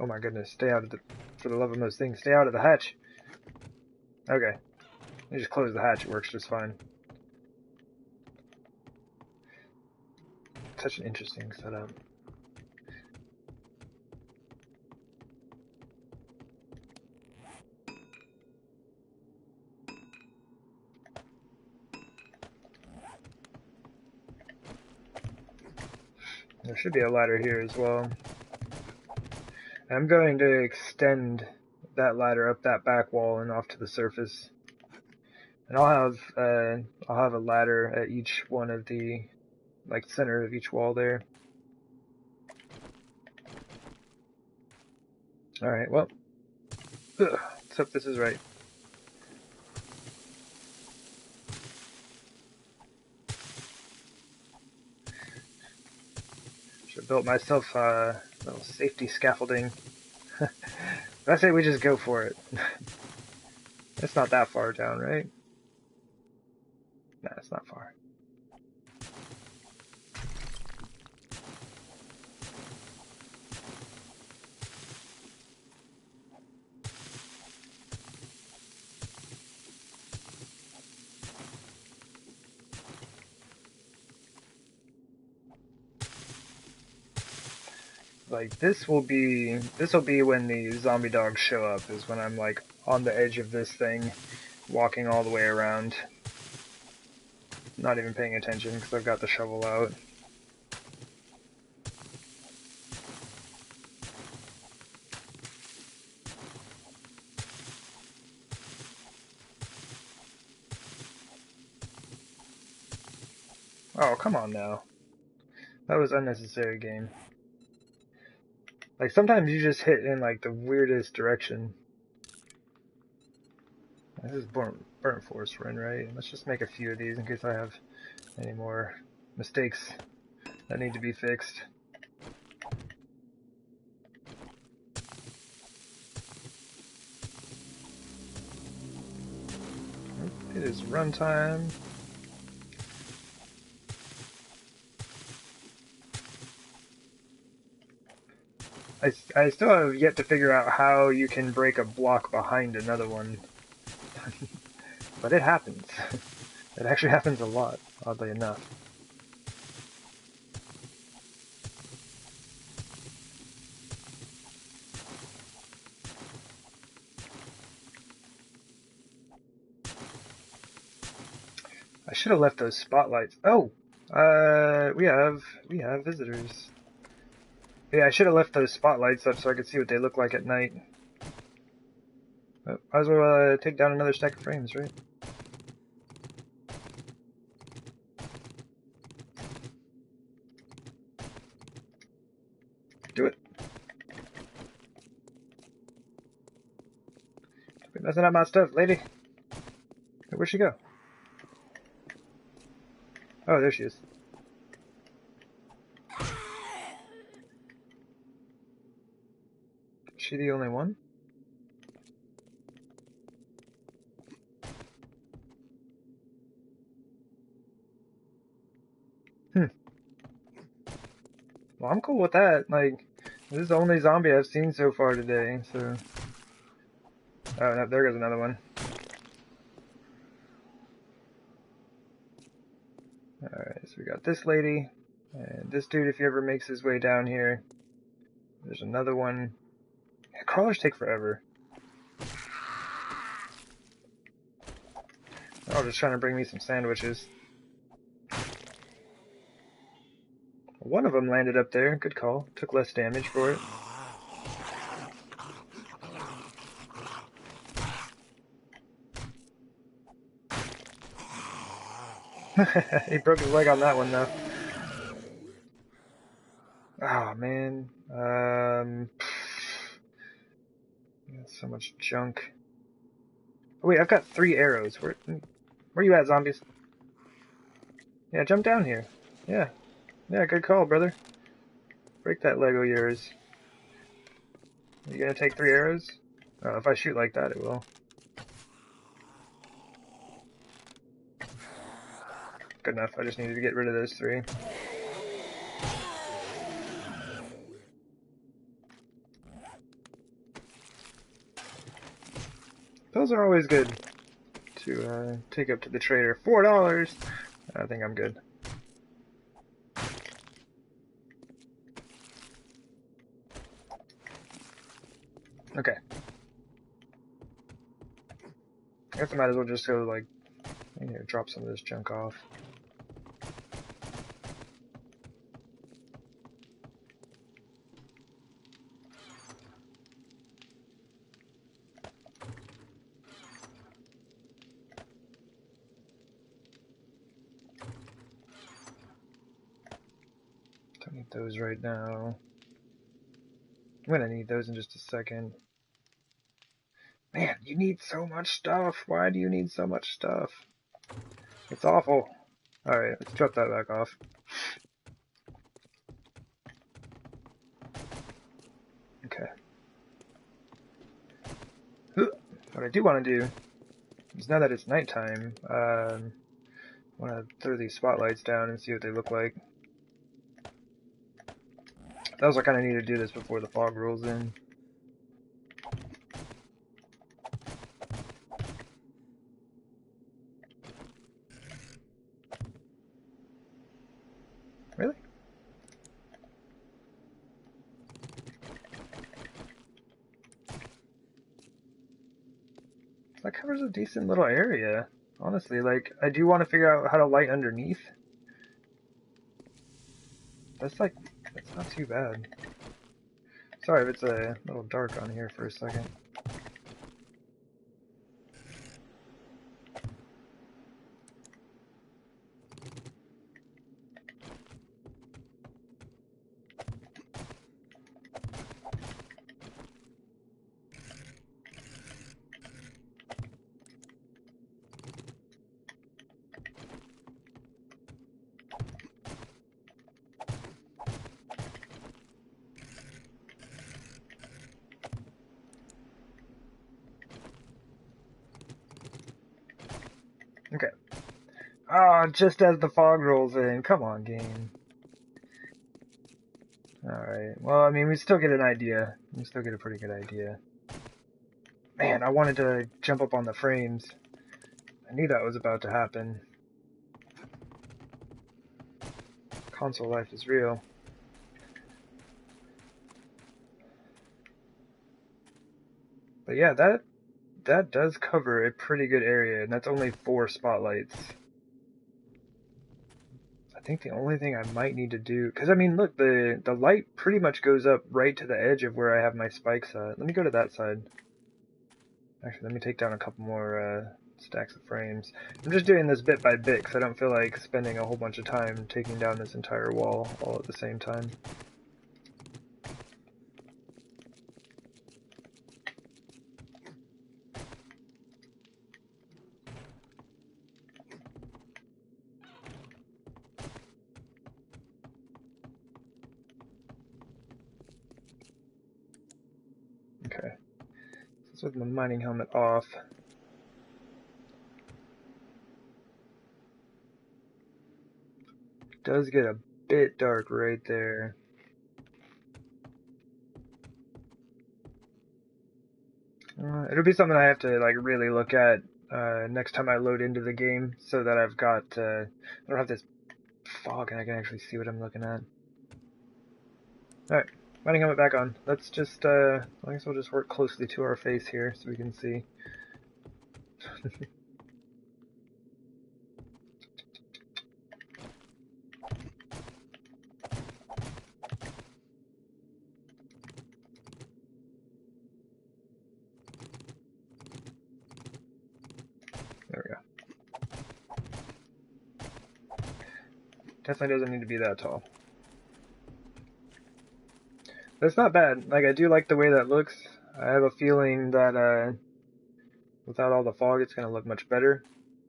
Oh my goodness, stay out of the... For the love of most things, stay out of the hatch. Okay. You just close the hatch, it works just fine. Such an interesting setup. There should be a ladder here as well. I'm going to extend that ladder up that back wall and off to the surface. And I'll have a ladder at each one of the, like, center of each wall there. Alright, well, let's hope this is right. Should have built myself a little safety scaffolding. I say we just go for it. It's not that far down, right? Nah, it's not far. Like, this will be when the zombie dogs show up, is when I'm like on the edge of this thing, walking all the way around. Not even paying attention because I've got the shovel out. Oh, come on now. That was unnecessary, game. Like, sometimes you just hit in, like, the weirdest direction. This is burnt forest run, right? Let's just make a few of these in case I have any more mistakes that need to be fixed. It is runtime. I still have yet to figure out how you can break a block behind another one. But it happens. It actually happens a lot, oddly enough. I should have left those spotlights. Oh! We have visitors. Yeah, I should have left those spotlights up so I could see what they look like at night. But might as well take down another stack of frames, right? Do it. Quit messing up my stuff, lady. Hey, where'd she go? Oh, there she is. Is she the only one? Well, I'm cool with that. Like, this is the only zombie I've seen so far today, so... Oh, no, there goes another one. Alright, so we got this lady. And this dude, if he ever makes his way down here, there's another one. Yeah, crawlers take forever. They're all just trying to bring me some sandwiches. One of them landed up there. Good call. Took less damage for it. He broke his leg on that one, though. Oh, man. So much junk. Oh, wait, I've got 3 arrows. Where you at, zombies? Yeah, jump down here. Yeah. Yeah, good call, brother. Break that leg of yours. Are you gonna take 3 arrows? Oh, if I shoot like that, it will. Good enough. I just needed to get rid of those 3. Those are always good to take up to the trader. $4! I think I'm good. Okay. I guess I might as well just go, like, drop some of this junk off. Don't need those right now. I'm gonna need those in just a second. Man, you need so much stuff. Why do you need so much stuff? It's awful. Alright, let's drop that back off. Okay. What I do want to do is, now that it's nighttime, I want to throw these spotlights down and see what they look like. I also kind of need to do this before the fog rolls in. Really? That covers a decent little area. Honestly, like, I do want to figure out how to light underneath. That's not too bad. Sorry if it's a little dark on here for a second. Okay. Ah, just as the fog rolls in. Come on, game. Alright. Well, I mean, we still get an idea. We still get a pretty good idea. Man, I wanted to jump up on the frames. I knew that was about to happen. Console life is real. But yeah, that does cover a pretty good area, and that's only 4 spotlights. I think the only thing I might need to do, because I mean, look, the light pretty much goes up right to the edge of where I have my spikes at. Let me go to that side. Actually, let me take down a couple more stacks of frames. I'm just doing this bit by bit because I don't feel like spending a whole bunch of time taking down this entire wall all at the same time. Okay. So with my mining helmet off. It does get a bit dark right there. It'll be something I have to like really look at next time I load into the game, so that I've got I don't have this fog and I can actually see what I'm looking at. Alright, lighting helmet back on. Let's just, I guess we'll just work closely to our face here so we can see. There we go. Definitely doesn't need to be that tall. That's not bad. Like, I do like the way that looks. I have a feeling that, without all the fog, it's going to look much better.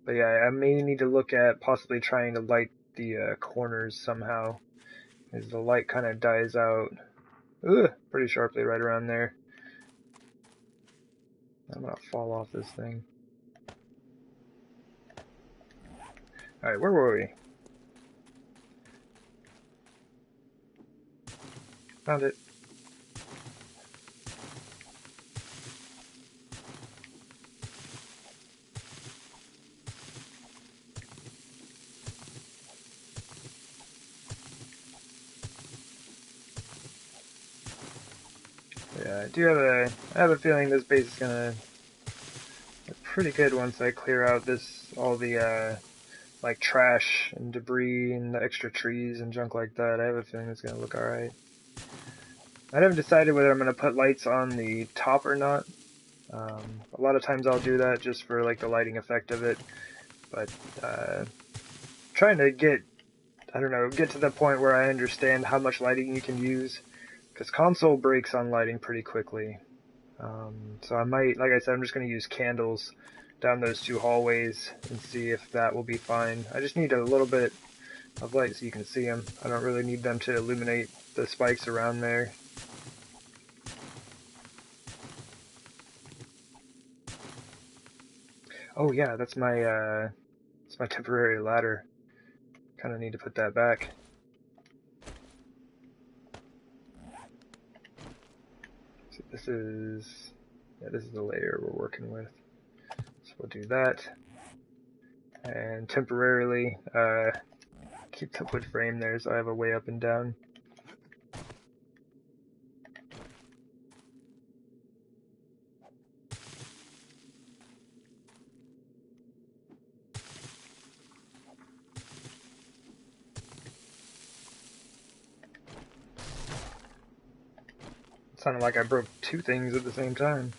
But yeah, I may need to look at possibly trying to light the corners somehow, as the light kind of dies out pretty sharply right around there. I'm going to fall off this thing. Alright, where were we? Found it. Yeah, I have a feeling this base is gonna look pretty good once I clear out all the, like trash and debris and the extra trees and junk like that. I have a feeling it's gonna look alright. I haven't decided whether I'm gonna put lights on the top or not. A lot of times I'll do that just for like the lighting effect of it, but, trying to get to the point where I understand how much lighting you can use, because console breaks on lighting pretty quickly. So I might, like I said, I'm just going to use candles down those two hallways and see if that will be fine. I just need a little bit of light so you can see them. I don't really need them to illuminate the spikes around there. Oh yeah, that's my temporary ladder. Kind of need to put that back. So this is the layer we're working with. So we'll do that. And temporarily keep the wood frame there so I have a way up and down. It sounded like I broke two things at the same time.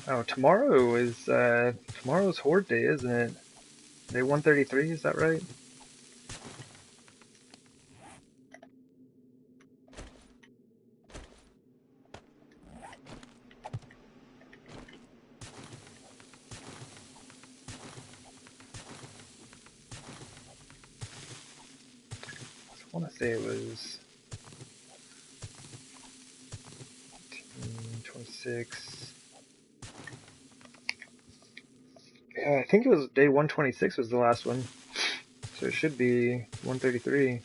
Oh, tomorrow's Horde Day, isn't it? Day 133, is that right? I want to say it was 26. Yeah, I think it was day 126 was the last one. So it should be 133.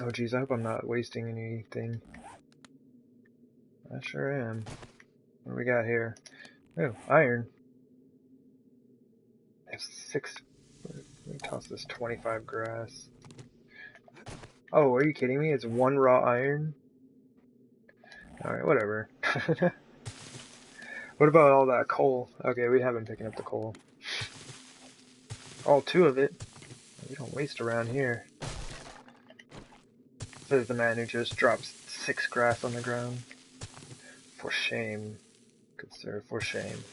Oh geez, I hope I'm not wasting anything. I sure am. What do we got here? Oh, iron. I have 6. Let me toss this 25 grass. Oh, are you kidding me? It's 1 raw iron? Alright, whatever. What about all that coal? Okay, we have been picking up the coal. All 2 of it. We don't waste around here. Says the man who just drops 6 grass on the ground. For shame. Good sir, for shame.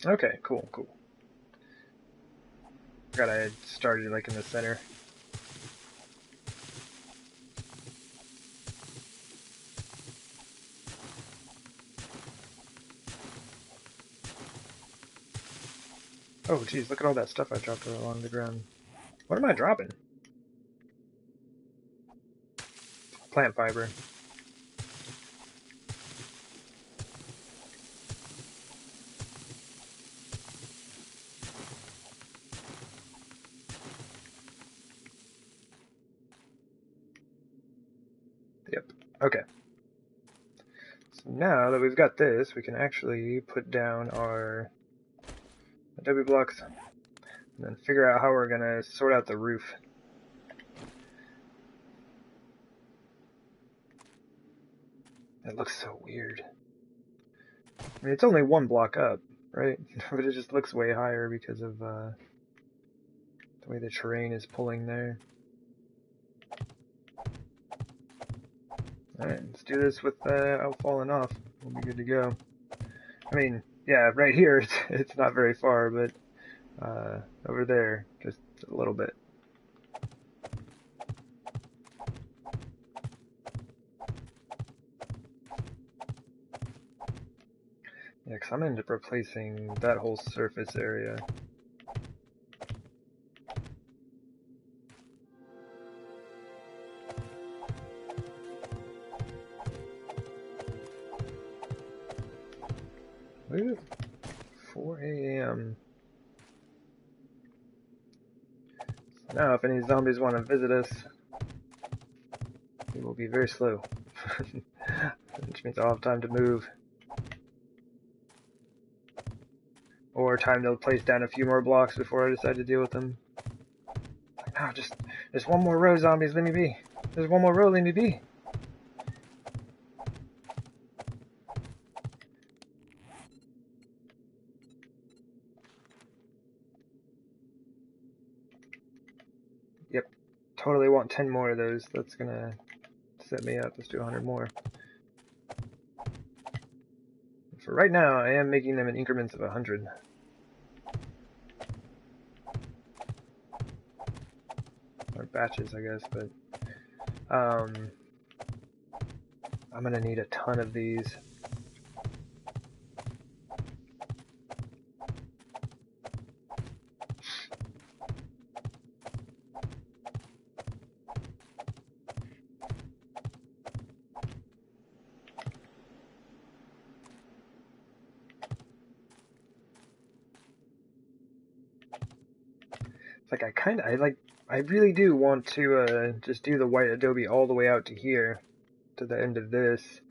Okay, cool. Forgot I had started like in the center. Oh geez, look at all that stuff I dropped along the ground. What am I dropping? Plant fiber. Yep. Okay. So now that we've got this, we can actually put down our adobe blocks and then figure out how we're going to sort out the roof. It looks so weird. I mean, it's only one block up, right? But it just looks way higher because of the way the terrain is pulling there. Alright, let's do this without falling off. We'll be good to go. I mean, yeah, right here it's not very far, but over there, just a little bit. Yeah, because I'm going to end up replacing that whole surface area. Ooh, 4 a.m. So now, if any zombies want to visit us, we will be very slow. Which means I'll have time to move. Or time to place down a few more blocks before I decide to deal with them. Like, no, just one more row, zombies, let me be. There's one more row, let me be. Yep, totally want 10 more of those. That's gonna set me up. Let's do 100 more. For right now, I am making them in increments of 100. Or batches, I guess, but I'm gonna need a ton of these. It's like I really do want to just do the white adobe all the way out to here, to the end of this,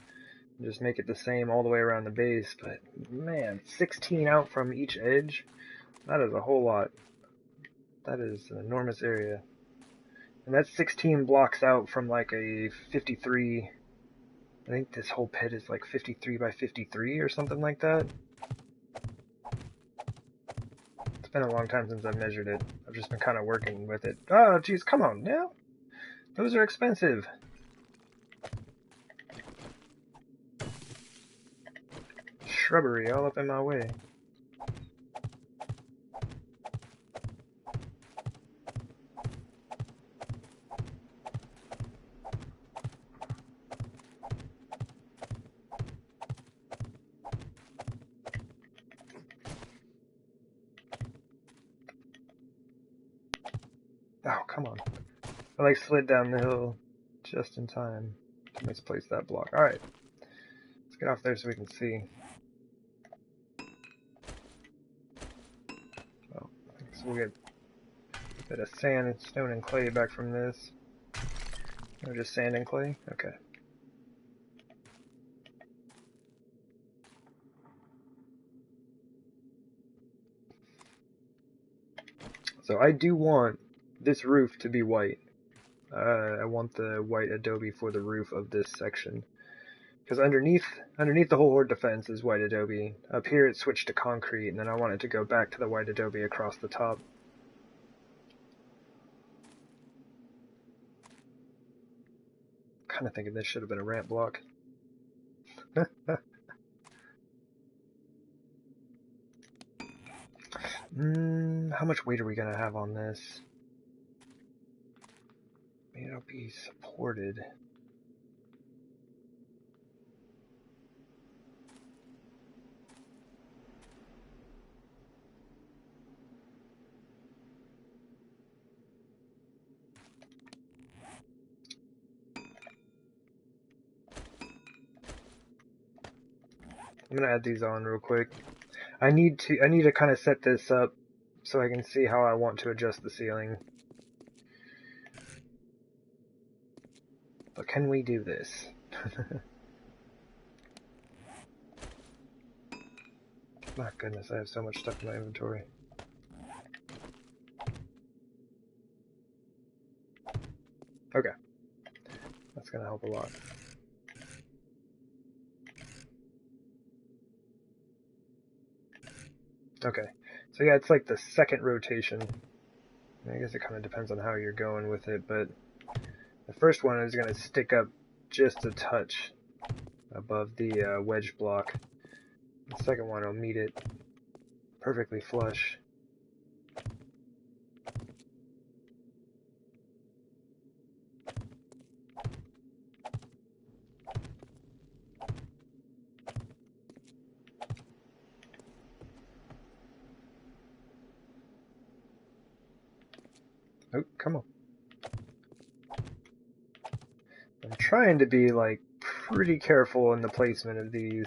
and just make it the same all the way around the base, but man, 16 out from each edge, that is a whole lot. That is an enormous area. And that's 16 blocks out from like a 53, I think this whole pit is like 53 by 53 or something like that. It's been a long time since I've measured it. I've just been kind of working with it. Oh, geez, come on now. Those are expensive. Shrubbery all up in my way. Oh, come on. I like slid down the hill just in time to misplace that block. Alright. Let's get off there so we can see. Oh, so we'll get a bit of sand and stone and clay back from this. Or just sand and clay? Okay. So I do want this roof to be white. I want the white adobe for the roof of this section. Because underneath the whole Horde defense is white adobe. Up here it switched to concrete, and then I want it to go back to the white adobe across the top. Kind of thinking this should have been a ramp block. How much weight are we gonna have on this? Maybe it'll be supported. I'm gonna add these on real quick. I need to kind of set this up so I can see how I want to adjust the ceiling. But can we do this? My goodness, I have so much stuff in my inventory. Okay. That's gonna help a lot. Okay. So yeah, it's like the second rotation. I guess it kind of depends on how you're going with it, but the first one is gonna stick up just a touch above the wedge block. The second one will meet it perfectly flush. Oh, come on. I'm trying to be, like, pretty careful in the placement of these.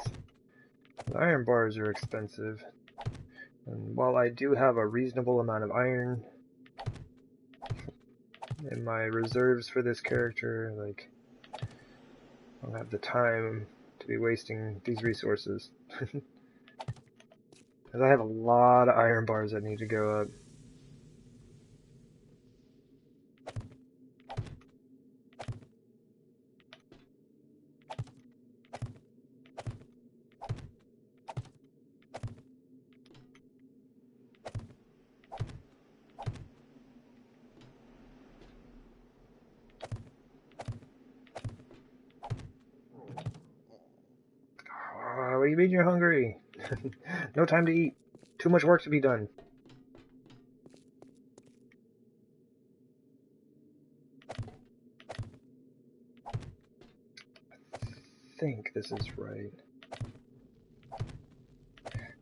The iron bars are expensive. And while I do have a reasonable amount of iron in my reserves for this character, like, I don't have the time to be wasting these resources. Because I have a lot of iron bars that need to go up. What do you mean you're hungry? No time to eat. Too much work to be done. I think this is right.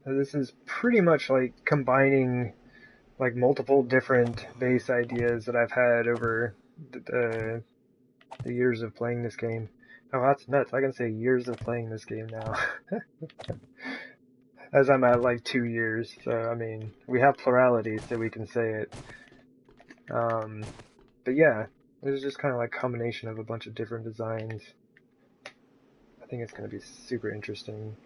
So this is pretty much like combining like multiple different base ideas that I've had over the years of playing this game. Oh, that's nuts. I can say years of playing this game now. As I'm at like 2 years, so I mean, we have plurality, so we can say it. But yeah, it was just kind of like a combination of a bunch of different designs. I think it's going to be super interesting.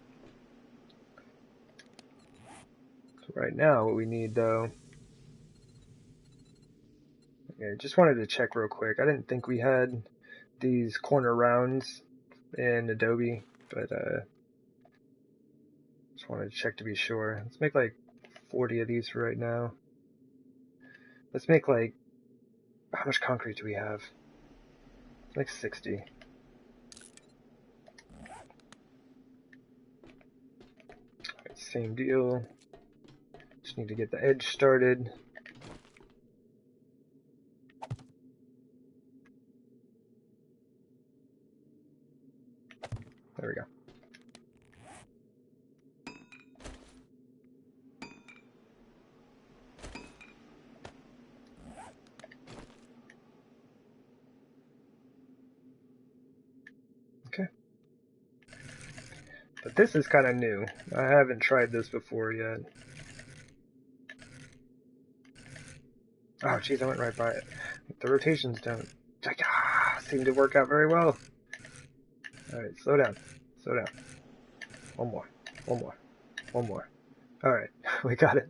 So right now, what we need though, okay, just wanted to check real quick. I didn't think we had these corner rounds in Adobe, but just wanted to check to be sure. Let's make like 40 of these for right now. Let's make like, how much concrete do we have? Let's make 60. Right, same deal. Just need to get the edge started. There we go. Okay. But this is kind of new. I haven't tried this before yet. Oh, jeez, I went right by it. The rotations don't seem to work out very well. Alright, slow down. Slow down. One more. One more. One more. Alright, we got it.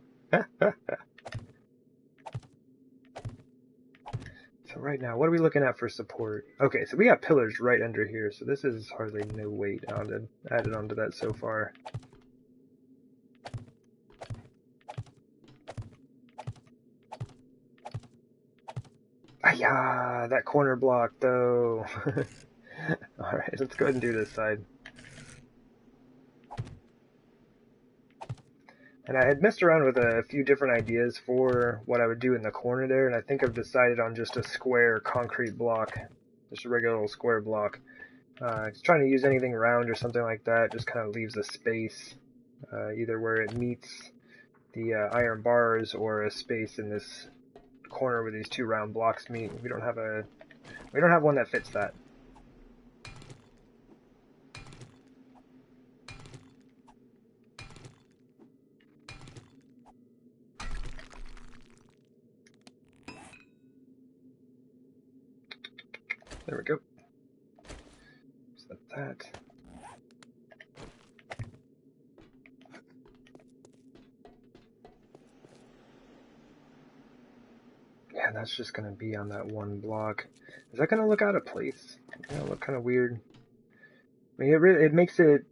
So right now, what are we looking at for support? Okay, so we got pillars right under here, so this is hardly no weight added onto that so far. Ah, that corner block though. Alright, let's go ahead and do this side. And I had messed around with a few different ideas for what I would do in the corner there, and I think I've decided on just a square concrete block. Just a regular little square block. Just trying to use anything round or something like that, just kind of leaves a space, either where it meets the iron bars or a space in this corner where these two round blocks meet. We don't have one that fits that. There we go. that. Yeah, that's just gonna be on that one block. Is that gonna look out of place? It's gonna look kind of weird. I mean, it makes it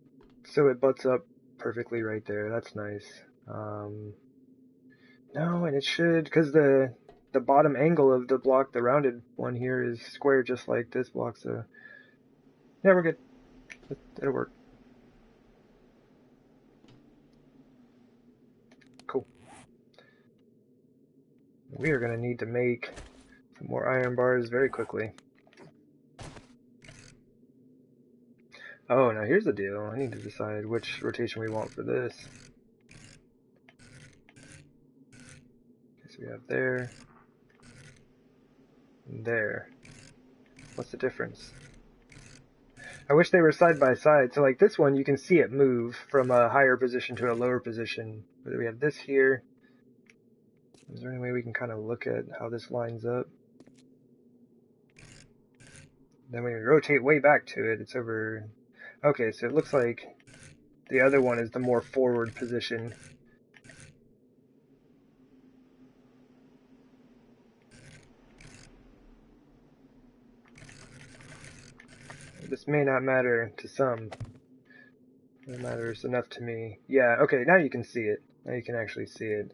so it butts up perfectly right there. That's nice. No, and it should, because the bottom angle of the block, the rounded one here, is square just like this block. So yeah, we're good. It'll work. Cool. We are gonna need to make some more iron bars very quickly. Oh, now here's the deal. I need to decide which rotation we want for this. Okay, so we have there, and there. What's the difference? I wish they were side by side. So like this one, you can see it move from a higher position to a lower position. But we have this here. Is there any way we can kind of look at how this lines up? Then when we rotate way back to it, it's over. Okay, so it looks like the other one is the more forward position. This may not matter to some. It matters enough to me. Yeah, okay, now you can see it. Now you can actually see it.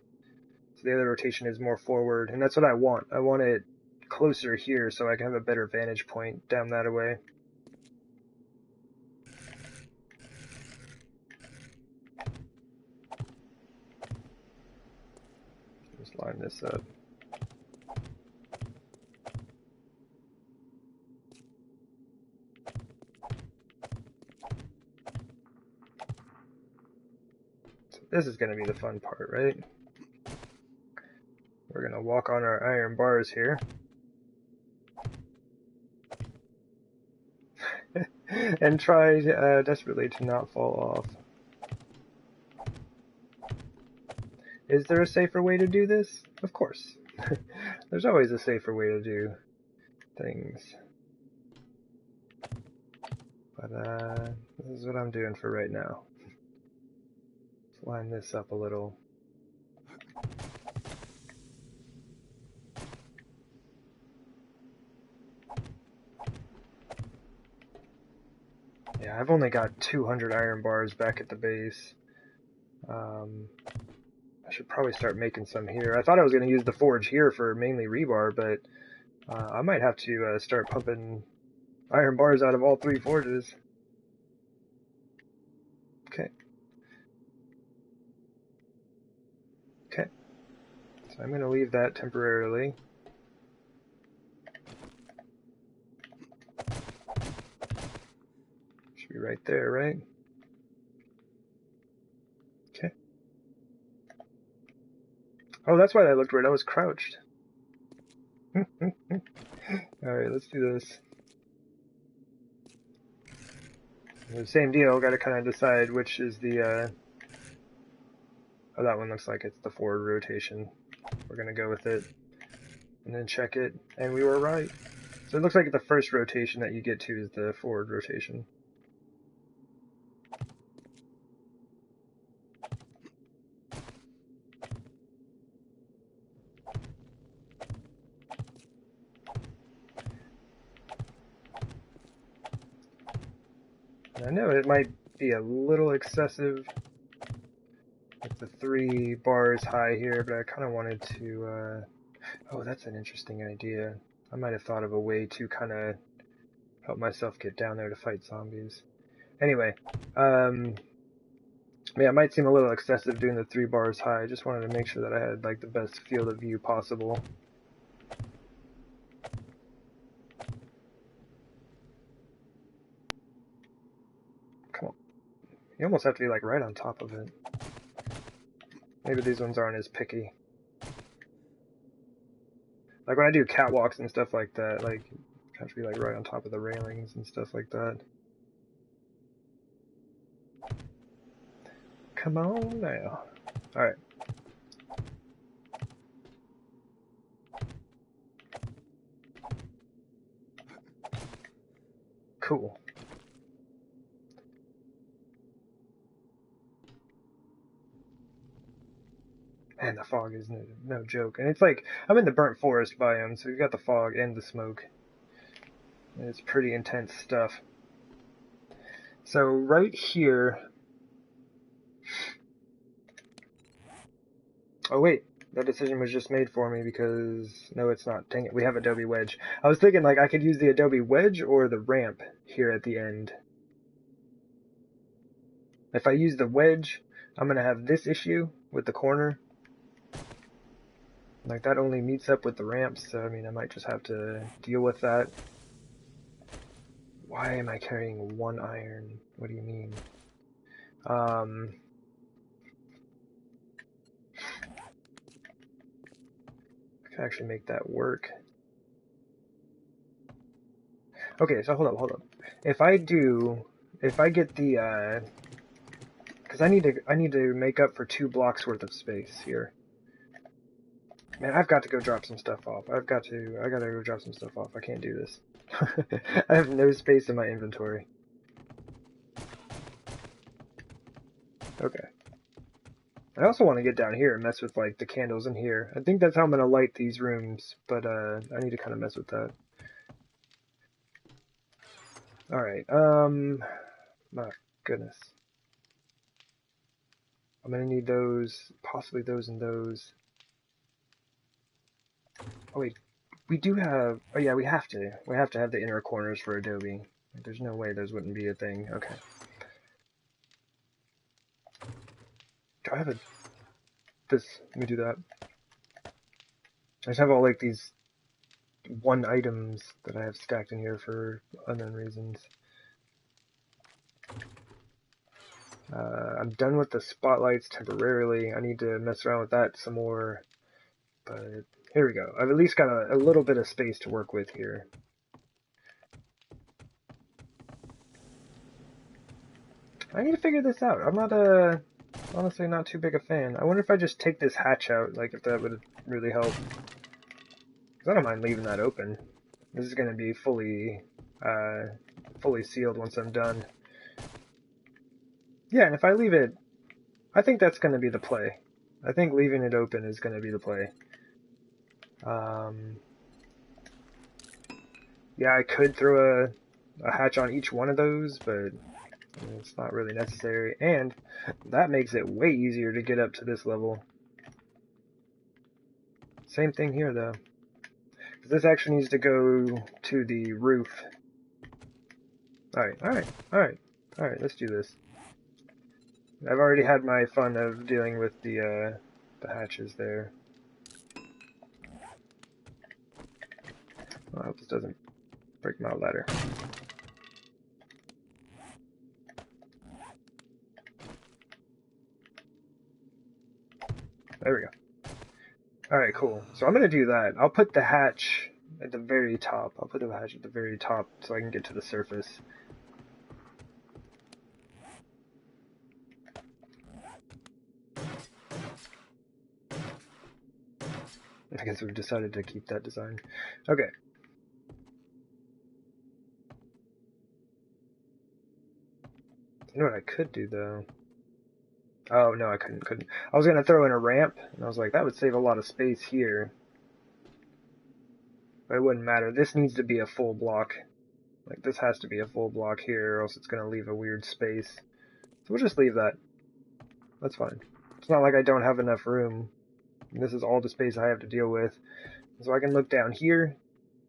So the other rotation is more forward, and that's what I want. I want it closer here so I can have a better vantage point down that way. Just line this up. So this is going to be the fun part, right? We're going to walk on our iron bars here. And try desperately to not fall off. Is there a safer way to do this? Of course. There's always a safer way to do things. But this is what I'm doing for right now. Let's line this up a little. Yeah, I've only got 200 iron bars back at the base. I should probably start making some here. I thought I was going to use the forge here for mainly rebar, but I might have to start pumping iron bars out of all 3 forges. Okay. Okay. So I'm going to leave that temporarily. Should be right there, right? Okay. Oh, that's why that looked weird. I was crouched. Alright, let's do this. The same deal, gotta kind of decide which is the, oh, that one looks like it's the forward rotation. We're gonna go with it. And then check it, and we were right. So it looks like the first rotation that you get to is the forward rotation. I know it might be a little excessive with the 3 bars high here, but I kind of wanted to, oh, that's an interesting idea. I might have thought of a way to kind of help myself get down there to fight zombies. Anyway, yeah, it might seem a little excessive doing the 3 bars high. I just wanted to make sure that I had like the best field of view possible. Come on. You almost have to be like right on top of it. Maybe these ones aren't as picky. Like when I do catwalks and stuff like that, like you have to be like right on top of the railings and stuff like that. Come on now. Alright. Cool. Man, the fog is no joke. And it's like, I'm in the burnt forest biome, so you've got the fog and the smoke. And it's pretty intense stuff. So right here... Oh wait, that decision was just made for me because... No, it's not. Dang it, we have Adobe Wedge. I was thinking like I could use the Adobe Wedge or the ramp here at the end. If I use the wedge, I'm going to have this issue with the corner. Like, that only meets up with the ramps, so I mean, I might just have to deal with that. Why am I carrying one iron? What do you mean? I could actually make that work. Okay, so hold up. If I get the, because I need to make up for 2 blocks worth of space here. Man, I've got to go drop some stuff off. I gotta go drop some stuff off. I can't do this. I have no space in my inventory. Okay. I also want to get down here and mess with, like, the candles in here. I think that's how I'm gonna light these rooms, but, I need to kind of mess with that. Alright, my goodness. I'm gonna need those, possibly those and those. Oh wait, we do have, oh yeah, we have to. We have to have the inner corners for Adobe. There's no way those wouldn't be a thing. Okay. Do I have this, let me do that. I just have all, like, these 1 items that I have stacked in here for unknown reasons. I'm done with the spotlights temporarily. I need to mess around with that some more. But here we go. I've at least got a little bit of space to work with here. I need to figure this out. I'm not honestly not too big a fan. I wonder if I just take this hatch out, like if that would really help. Because I don't mind leaving that open. This is going to be fully sealed once I'm done. Yeah, and if I leave it, I think that's going to be the play. I think leaving it open is going to be the play. Yeah, I could throw a hatch on each one of those, but it's not really necessary. And that makes it way easier to get up to this level. Same thing here, though. This actually needs to go to the roof. Alright, let's do this. I've already had my fun of dealing with the hatches there. I hope this doesn't break my ladder. There we go. Alright, cool. So I'm gonna do that. I'll put the hatch at the very top. I'll put the hatch at the very top so I can get to the surface. I guess we've decided to keep that design. Okay. You know what I could do, though? Oh, no, I couldn't. I was going to throw in a ramp, and I was like, that would save a lot of space here. But it wouldn't matter. This needs to be a full block. Like, this has to be a full block here, or else it's going to leave a weird space. So we'll just leave that. That's fine. It's not like I don't have enough room. This is all the space I have to deal with. So I can look down here,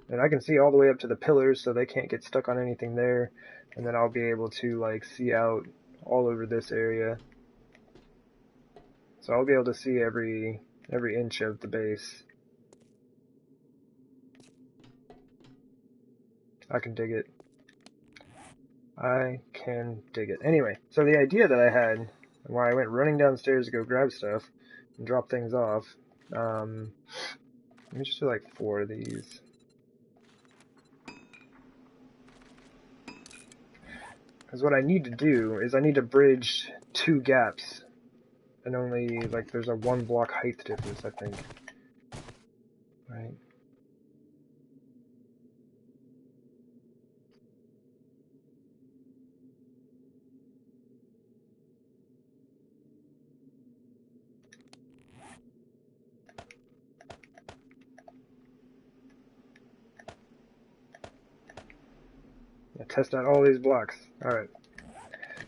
and I can see all the way up to the pillars, so they can't get stuck on anything there. And then I'll be able to, like, see out all over this area. So I'll be able to see every inch of the base. I can dig it. I can dig it. Anyway, so the idea that I had, and why I went running downstairs to go grab stuff and drop things off, let me just do like 4 of these. Because what I need to do is I need to bridge 2 gaps. And only, like, there's a 1 block height difference, I think. Right? Test out all these blocks. Alright.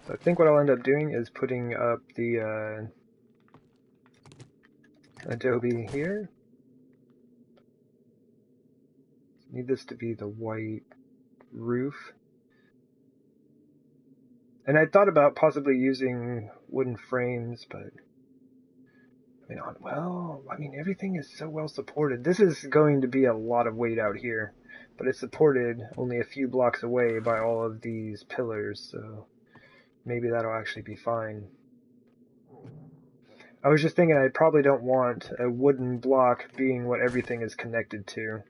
So I think what I'll end up doing is putting up the Adobe here. Need this to be the white roof. And I thought about possibly using wooden frames, but I mean, everything is so well supported. This is going to be a lot of weight out here, but it's supported only a few blocks away by all of these pillars, so maybe that'll actually be fine. I was just thinking I probably don't want a wooden block being what everything is connected to,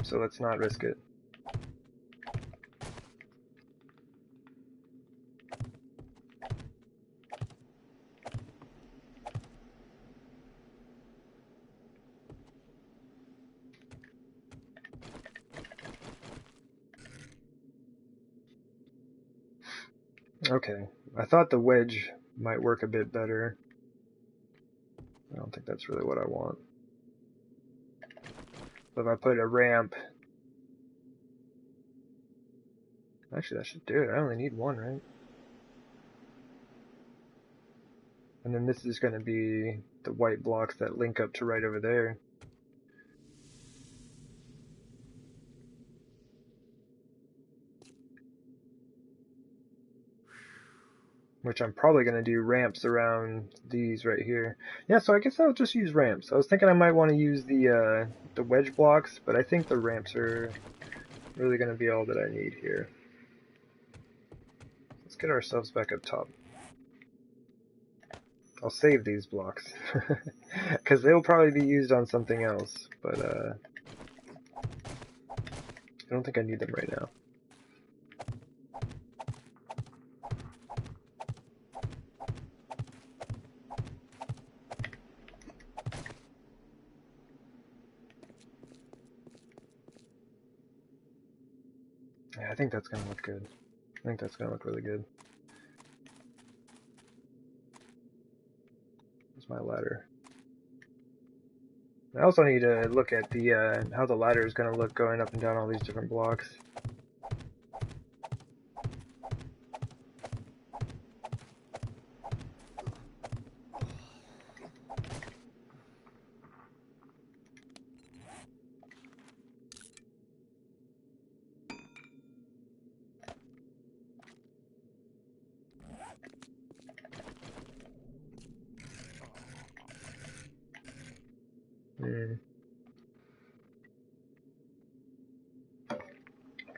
so let's not risk it. Okay, I thought the wedge might work a bit better. I don't think that's really what I want. But if I put a ramp... Actually, that should do it. I only need one, right? And then this is going to be the white blocks that link up to right over there. Which I'm probably going to do ramps around these right here. Yeah, so I guess I'll just use ramps. I was thinking I might want to use the wedge blocks, but I think the ramps are really going to be all that I need here. Let's get ourselves back up top. I'll save these blocks, because they'll probably be used on something else, but I don't think I need them right now. Yeah, I think that's going to look good. I think that's going to look really good. There's my ladder. I also need to look at the how the ladder is going to look going up and down all these different blocks.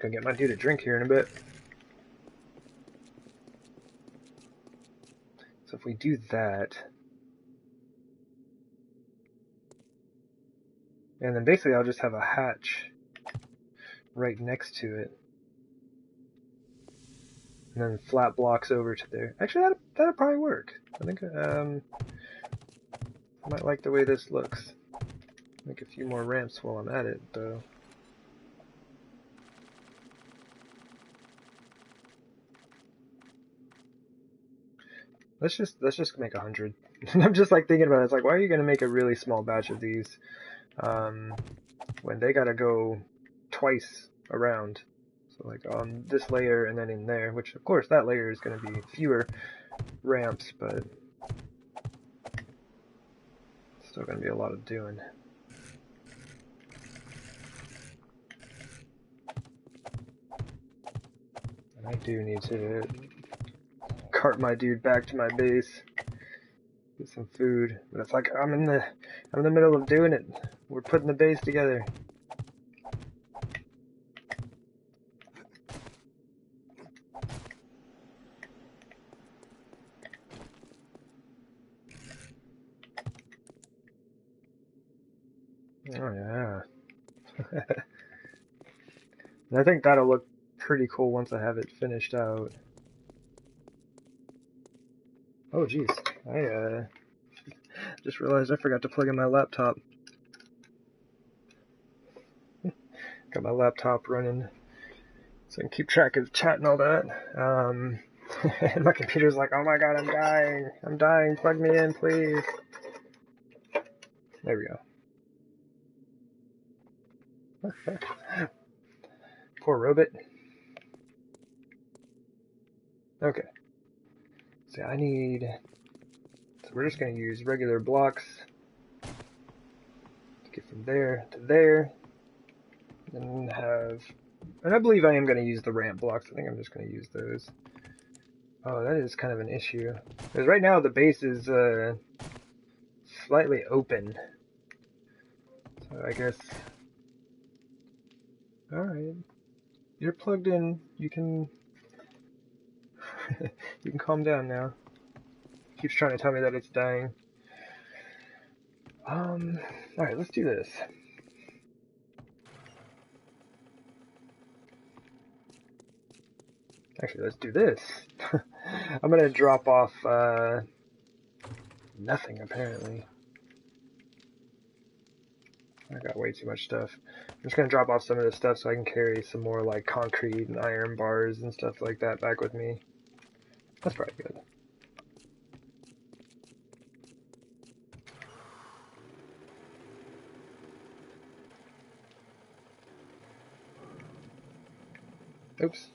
Gonna get my dude a drink here in a bit. So if we do that, and then basically I'll just have a hatch right next to it, and then flat blocks over to there. Actually, that'll probably work. I think I might like the way this looks. Make a few more ramps while I'm at it, though. Let's just make 100. I'm just like thinking about it. It's like, why are you gonna make a really small batch of these when they gotta go twice around? So like on this layer and then in there, which of course that layer is gonna be fewer ramps, but still gonna be a lot of doing. And I do need to cart my dude back to my base, get some food. But it's like I'm in the middle of doing it. We're putting the base together. Oh yeah. And I think that'll look pretty cool once I have it finished out. Oh geez, I just realized I forgot to plug in my laptop. Got my laptop running so I can keep track of chat and all that. And my computer's like, oh my god, I'm dying, plug me in, please. There we go. Poor Robot. Okay. So I need... So we're just going to use regular blocks to get from there to there. And have... And I believe I am going to use the ramp blocks. I think I'm just going to use those. Oh, that is kind of an issue. Because right now the base is slightly open. So I guess... Alright. You're plugged in. You can... you can calm down now. Keeps trying to tell me that it's dying. Alright, let's do this. Actually, let's do this. I'm gonna drop off, nothing, apparently. I got way too much stuff. I'm just gonna drop off some of this stuff so I can carry some more, like, concrete and iron bars and stuff like that back with me. That's probably good. Oops.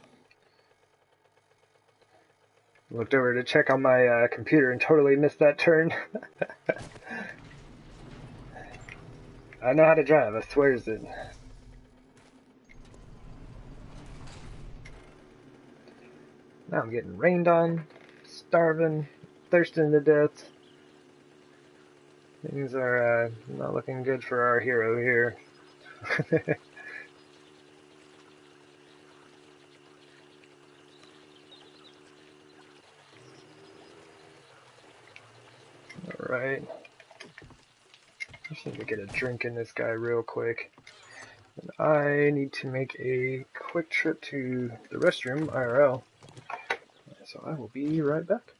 Looked over to check on my computer and totally missed that turn. I know how to drive, I swears it. Now I'm getting rained on, starving, thirsting to death. Things are not looking good for our hero here. Alright. Just need to get a drink in this guy real quick. And I need to make a quick trip to the restroom, IRL. So I will be right back.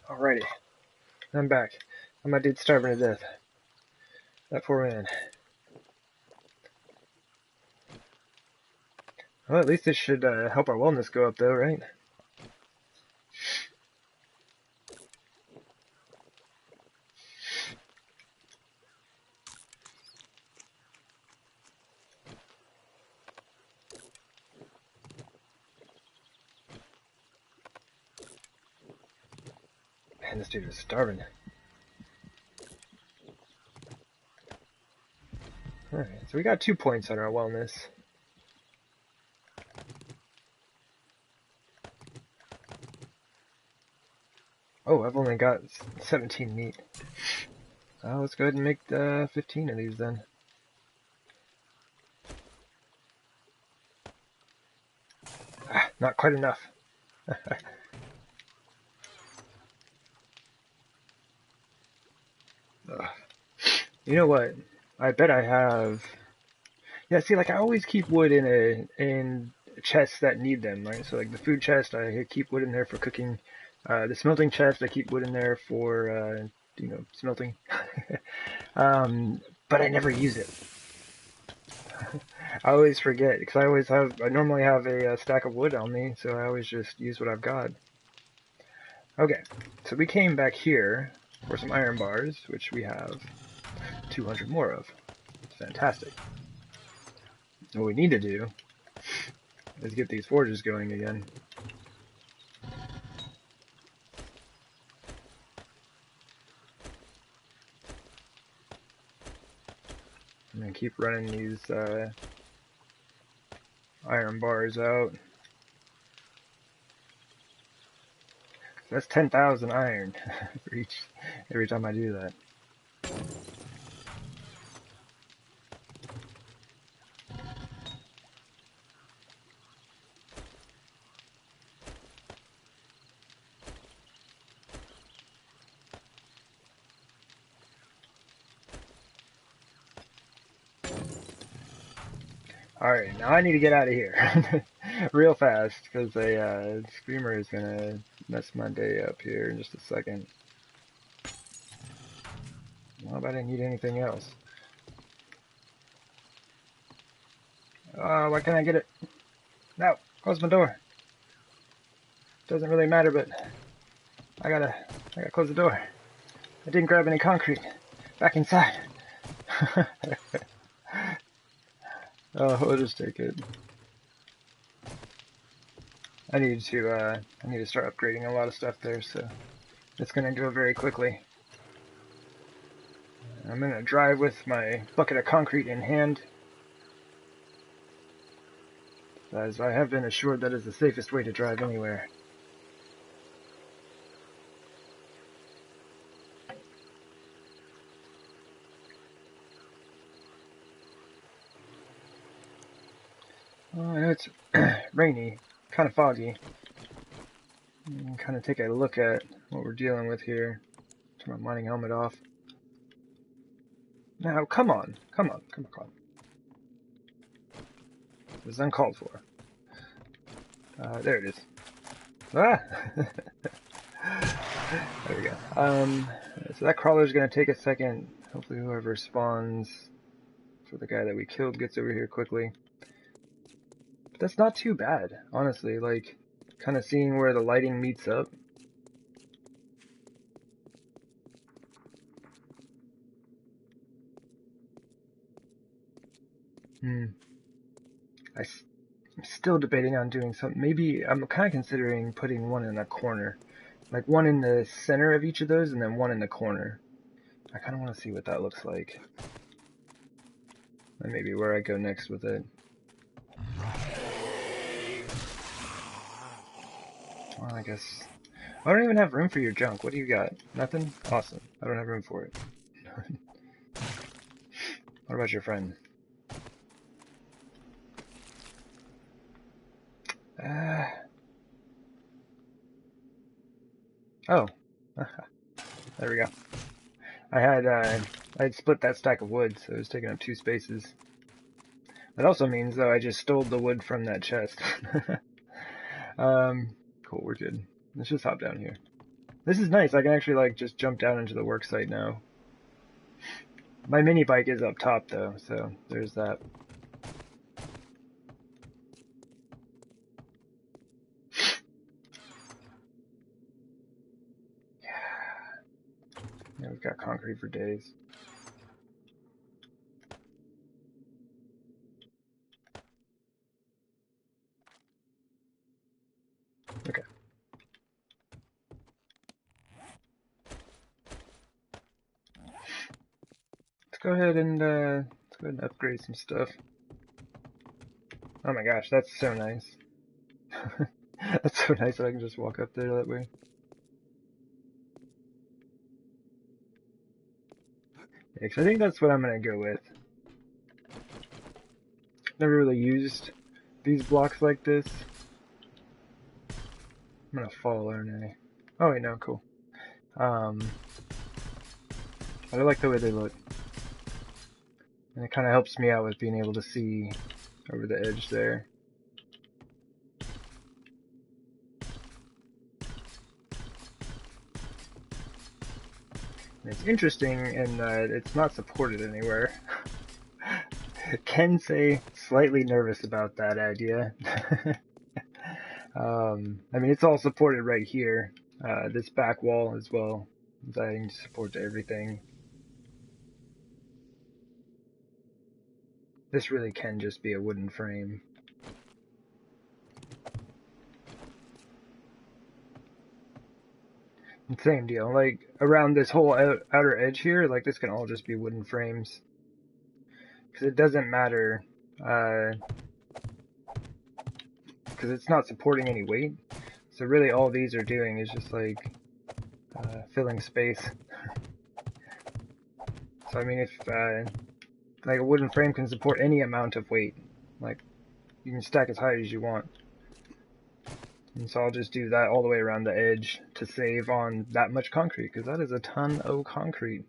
Alrighty, I'm back. My dude's starving to death. That poor man. Well, at least this should help our wellness go up, though, right? Man, this dude is starving. Alright, so we got 2 points on our wellness. Oh, I've only got 17 meat. Let's go ahead and make 15 of these then. Not quite enough. You know what? I bet I have. Yeah, see, like I always keep wood in chests that need them, right? So like the food chest, I keep wood in there for cooking. The smelting chest, I keep wood in there for smelting. But I never use it. I always forget because I normally have a stack of wood on me, so I always just use what I've got. Okay, so we came back here for some iron bars, which we have 200 more of. Fantastic. What we need to do is get these forges going again. I'm gonna keep running these iron bars out. That's 10,000 iron for every time I do that. Alright, now I need to get out of here real fast because a screamer is gonna mess my day up here in just a second. Well, I didn't need anything else. Why can't I get it? No, close my door. Doesn't really matter, but I gotta close the door. I didn't grab any concrete. Back inside. Oh, we'll just take it. I need to start upgrading a lot of stuff there, so it's gonna go very quickly. I'm gonna drive with my bucket of concrete in hand, as I have been assured that is the safest way to drive anywhere. Oh, I know it's rainy, kind of foggy. You can kind of take a look at what we're dealing with here. Turn my mining helmet off. Now, come on. This is uncalled for. There it is. Ah! There we go. So that crawler's gonna take a second. Hopefully whoever spawns for the guy that we killed gets over here quickly. But that's not too bad, honestly. Like, kind of seeing where the lighting meets up. I'm still debating on doing something. Maybe I'm kind of considering putting one in a corner. Like one in the center of each of those and then one in the corner. I kind of want to see what that looks like. And maybe where I go next with it. Well, I guess... I don't even have room for your junk. What do you got? Nothing? Awesome. I don't have room for it. What about your friend? Oh. There we go. I had split that stack of wood, so it was taking up 2 spaces. That also means, though, I just stole the wood from that chest. Cool, we're good. Let's just hop down here. This is nice. I can actually like just jump down into the work site now. My mini bike is up top though, so there's that. Yeah, we've got concrete for days. Okay. Let's go ahead and upgrade some stuff. Oh my gosh, that's so nice. That's so nice that I can just walk up there that way. Yeah, 'cause I think that's what I'm gonna go with. Never really used these blocks like this. I'm gonna fall, aren't I? Oh wait, no, cool. I like the way they look. And it kind of helps me out with being able to see over the edge there. And it's interesting in that it's not supported anywhere. Can say slightly nervous about that idea. I mean, it's all supported right here. This back wall as well is adding support to everything. This really can just be a wooden frame. Same deal, like around this whole outer edge here, like this can all just be wooden frames. Because it doesn't matter, because it's not supporting any weight. So really all these are doing is just like filling space. So I mean, if like a wooden frame can support any amount of weight, like you can stack as high as you want. And so I'll just do that all the way around the edge to save on that much concrete, because that is a ton of concrete.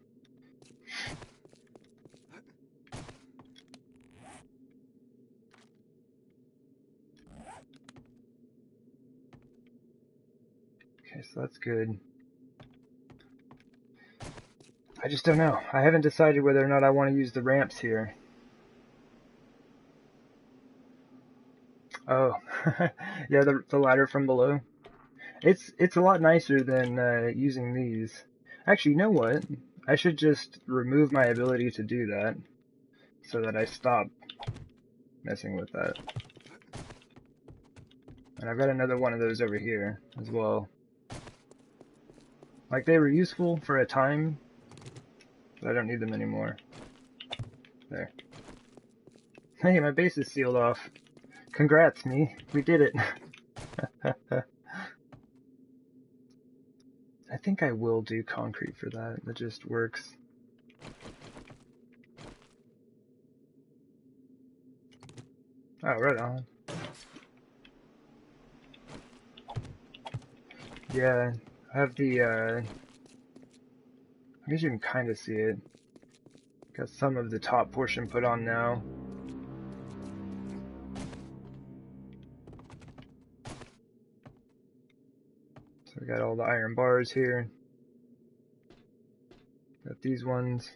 Okay, so that's good. I just don't know. I haven't decided whether or not I want to use the ramps here. Oh, yeah, the ladder from below. It's a lot nicer than using these. Actually, you know what? I should just remove my ability to do that so that I stop messing with that. And I've got another one of those over here as well. Like, they were useful for a time, but I don't need them anymore. There. Hey, my base is sealed off. Congrats, me. We did it. I think I will do concrete for that. That just works. Oh, right on. Yeah, I have the, I guess you can kind of see it. Got some of the top portion put on now. So we got all the iron bars here. Got these ones.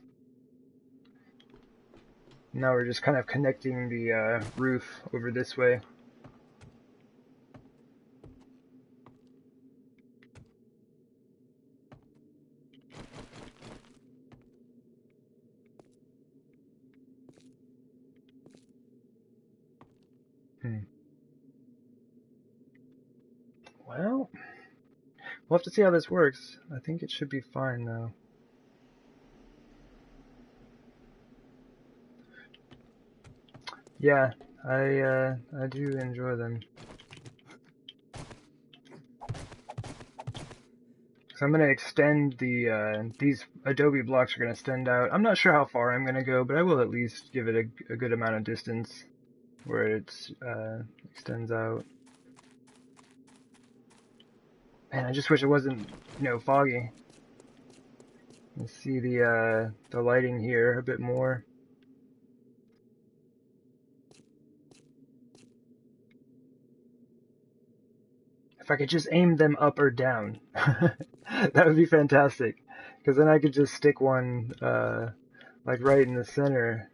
Now we're just kind of connecting the roof over this way. Well, we'll have to see how this works. I think it should be fine though. Yeah, I do enjoy them. So I'm gonna extend the these adobe blocks are gonna extend out. I'm not sure how far I'm gonna go, but I will at least give it a good amount of distance where it extends out. Man, I just wish it wasn't, foggy. You see the lighting here a bit more. I If I could just aim them up or down, that would be fantastic. Because then I could just stick one, like right in the center.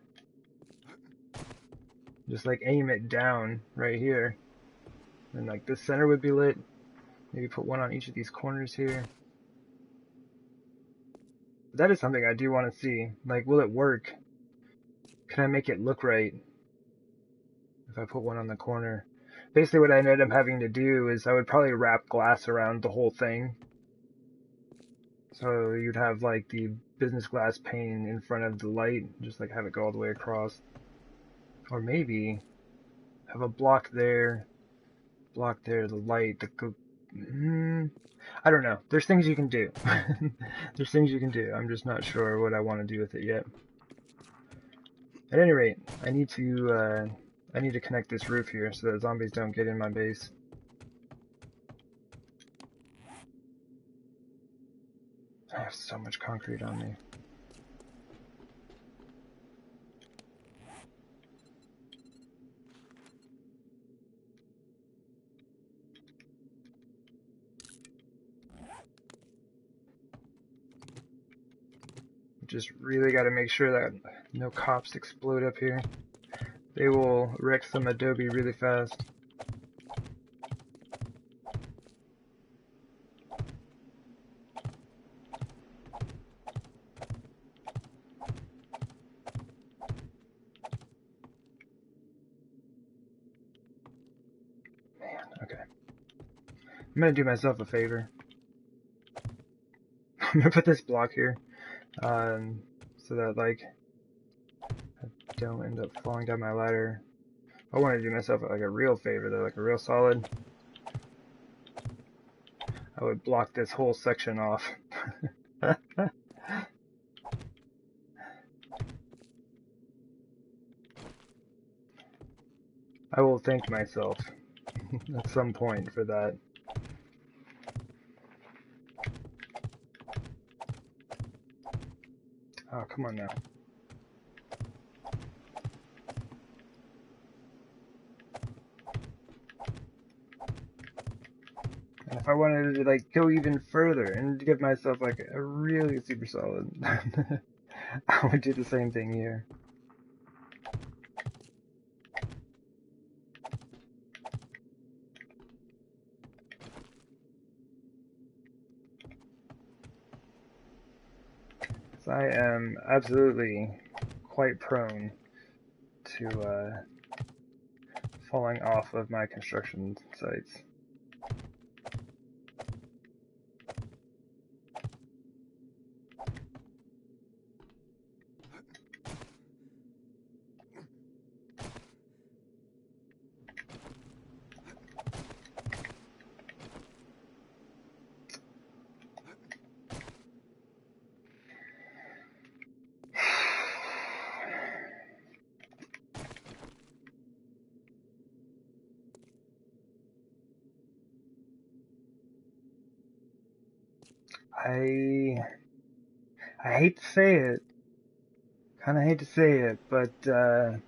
Just like aim it down right here. And like this center would be lit. Maybe put one on each of these corners here. That is something I do want to see. Like, will it work? Can I make it look right if I put one on the corner? Basically what I ended up having to do is I would probably wrap glass around the whole thing. So you'd have like the business glass pane in front of the light, just like have it go all the way across. Or maybe have a block there, the light, I don't know. There's things you can do. There's things you can do. I'm just not sure what I want to do with it yet. At any rate, I need to connect this roof here so that zombies don't get in my base. I have so much concrete on me. Just really got to make sure that no cops explode up here. They will wreck some adobe really fast. Man, okay. I'm gonna do myself a favor. I'm gonna put this block here, so that like I don't end up falling down my ladder. I want to do myself like a real favor though, like a real solid. I would block this whole section off. I will thank myself at some point for that. Oh, come on now. And if I wanted to like go even further and give myself like a really super solid, I would do the same thing here. So I am absolutely quite prone to falling off of my construction sites. I hate to say it, kind of hate to say it, but I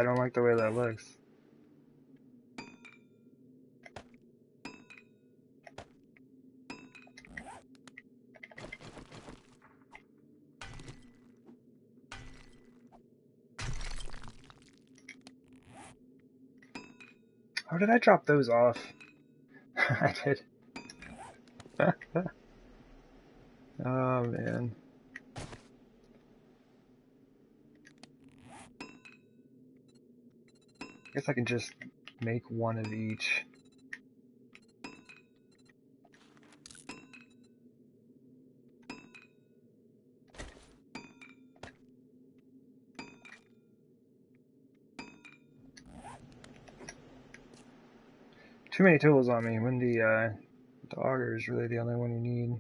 don't like the way that looks. How did I drop those off? I did. Oh man. I guess I can just make one of each. Too many tools on me when the auger is really the only one you need.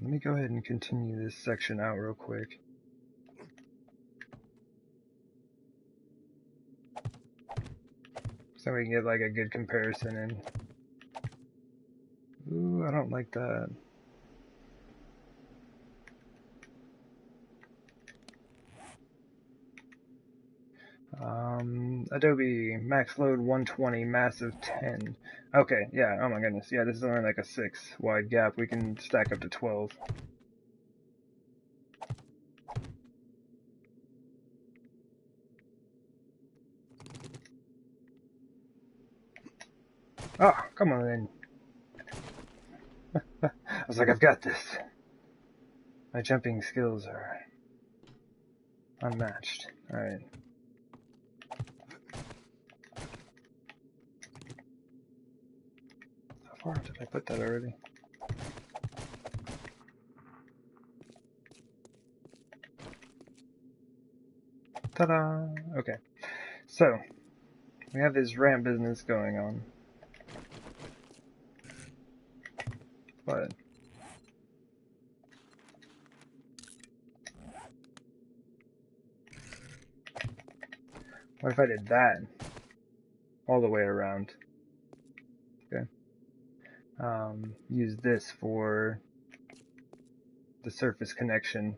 Let me go ahead and continue this section out real quick. So we can get like a good comparison in. Ooh, I don't like that. Adobe max load 120, massive 10. Okay, yeah, oh my goodness. Yeah, this is only like a 6 wide gap. We can stack up to 12. Oh, come on in. I was like, I've got this. My jumping skills are unmatched. Alright. How far did I put that already? Ta-da! Okay. So, we have this ramp business going on. But what if I did that all the way around? Okay. Use this for the surface connection.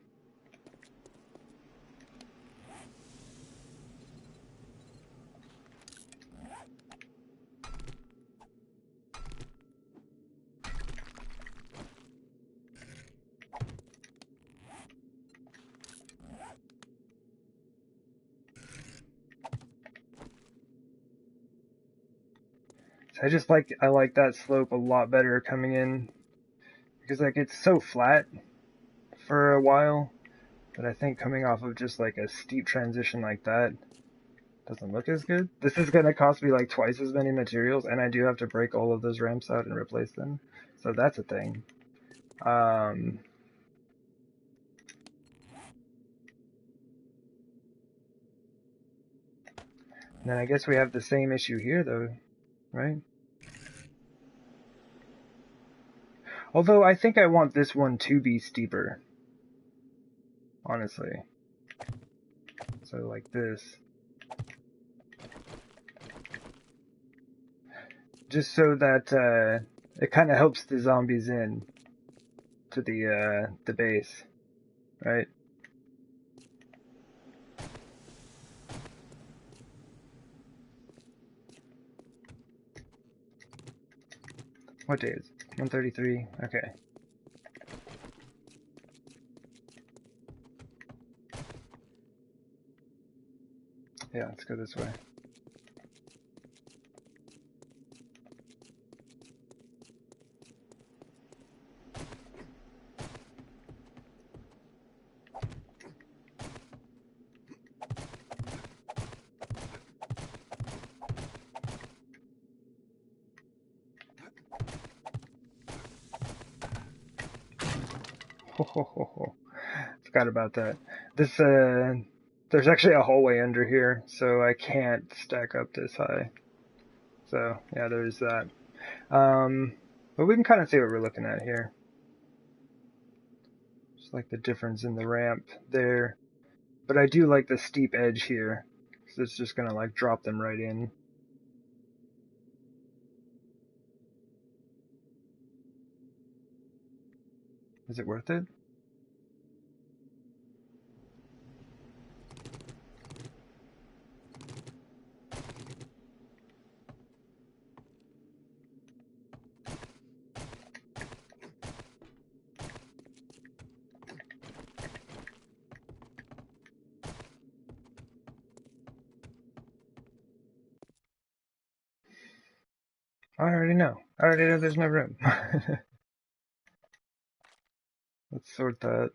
So I like that slope a lot better coming in because like it's so flat for a while, but I think coming off of just like a steep transition like that doesn't look as good. This is gonna cost me like twice as many materials, and I do have to break all of those ramps out and replace them, so that's a thing. And then I guess we have the same issue here though, right? Although I think I want this one to be steeper, honestly. So like this. Just so that it kind of helps the zombies in to the base, right? What day is it? 133. Okay. Yeah, let's go this way. Ho ho ho ho. Forgot about that. This there's actually a hallway under here, so I can't stack up this high. So yeah, there's that. But we can kind of see what we're looking at here. Just like the difference in the ramp there. But I do like the steep edge here, because it's just gonna like drop them right in. Is it worth it? I already know. I already know there's no room. Let's sort that.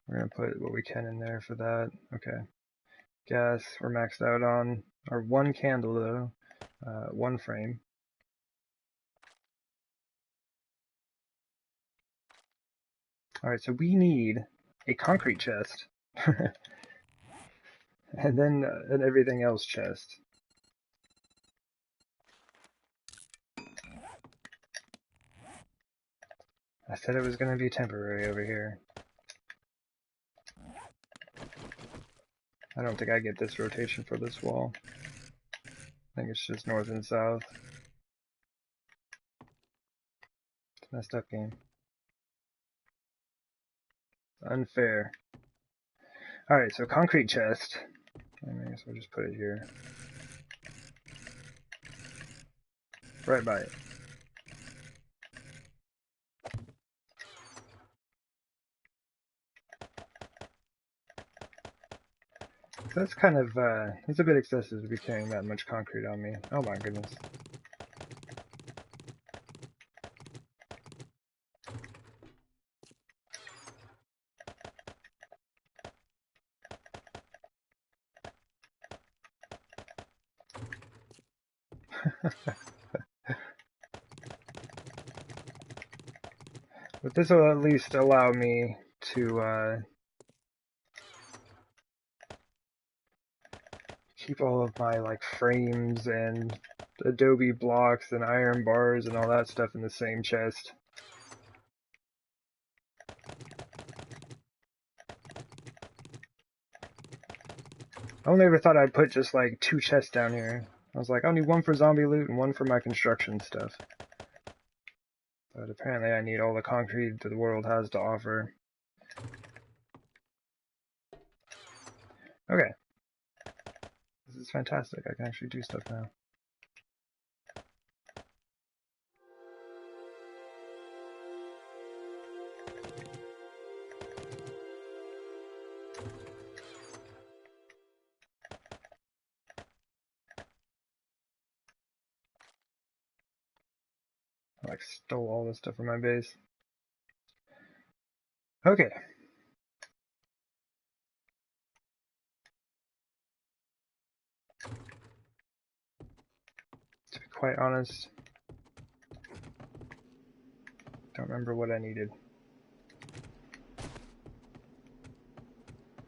We're gonna put what we can in there for that. Okay. Gas, we're maxed out on. Our one candle though. One frame. Alright, so we need a concrete chest. And then an everything else chest. I said it was going to be temporary over here. I don't think I get this rotation for this wall. I think it's just north and south. It's a messed up game. Unfair. Alright, so concrete chest. I guess I'll just put it here. Right by it. So that's kind of, it's a bit excessive to be carrying that much concrete on me. Oh my goodness. But this will at least allow me to keep all of my like frames and adobe blocks and iron bars and all that stuff in the same chest. I only ever thought I'd put just like 2 chests down here. I was like, I'll need one for zombie loot and one for my construction stuff. But apparently I need all the concrete that the world has to offer. Okay. This is fantastic. I can actually do stuff now. I like stole all this stuff from my base. Okay. To be quite honest, don't remember what I needed.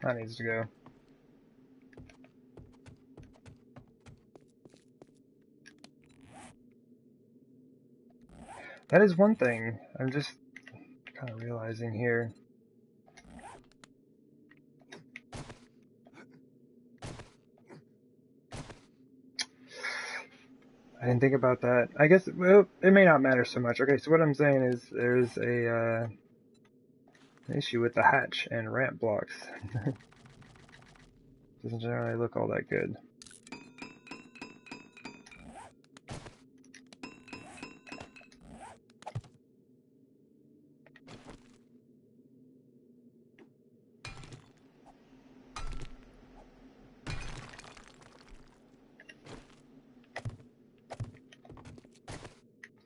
That needs to go. That is one thing I'm just kind of realizing here. I didn't think about that. I guess, well, it may not matter so much. Okay, so what I'm saying is there's a an issue with the hatch and ramp blocks. Doesn't generally look all that good.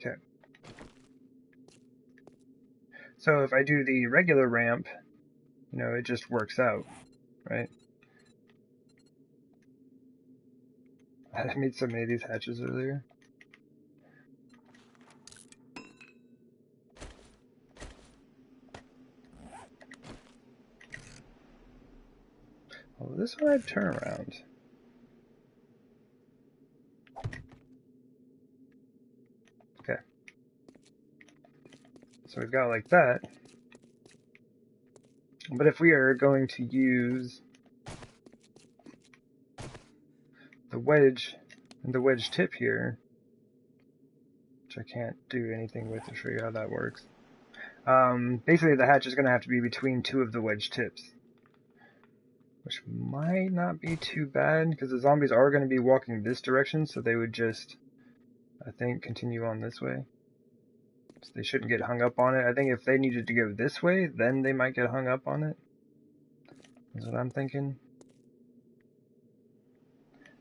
Okay. So if I do the regular ramp, you know, it just works out, right? I made so many of these hatches earlier. Well, this one I'd turn around. Okay. So we've got like that. But if we are going to use the wedge and the wedge tip here, which I can't do anything with to show you how that works. Basically the hatch is going to have to be between 2 of the wedge tips. Which might not be too bad, because the zombies are going to be walking this direction, so they would just, I think, continue on this way. So they shouldn't get hung up on it. I think if they needed to go this way, then they might get hung up on it. That's what I'm thinking.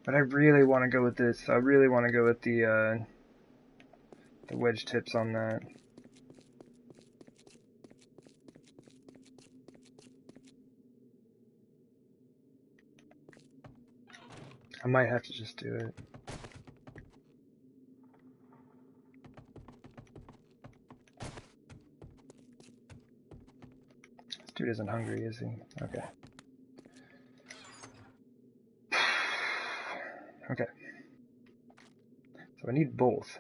But I really want to go with this. I really want to go with the wedge tips on that. I might have to just do it. This dude isn't hungry, is he? Okay. Okay. So I need both.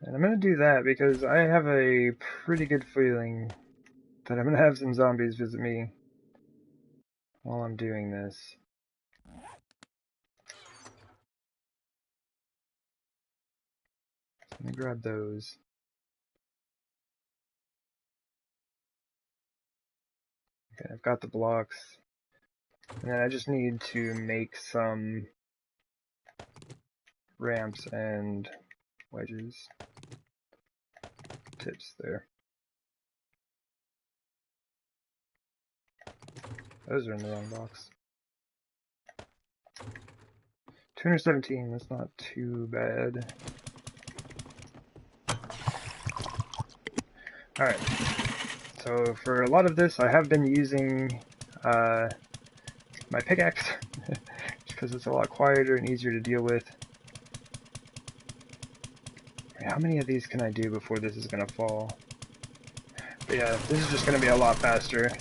And I'm going to do that because I have a pretty good feeling that I'm going to have some zombies visit me while I'm doing this. Let me grab those. Okay, I've got the blocks. And then I just need to make some ramps and wedges. Tips there. Those are in the wrong box. 217, that's not too bad. Alright, so for a lot of this I have been using my pickaxe, because it's a lot quieter and easier to deal with. How many of these can I do before this is going to fall? But yeah, this is just going to be a lot faster.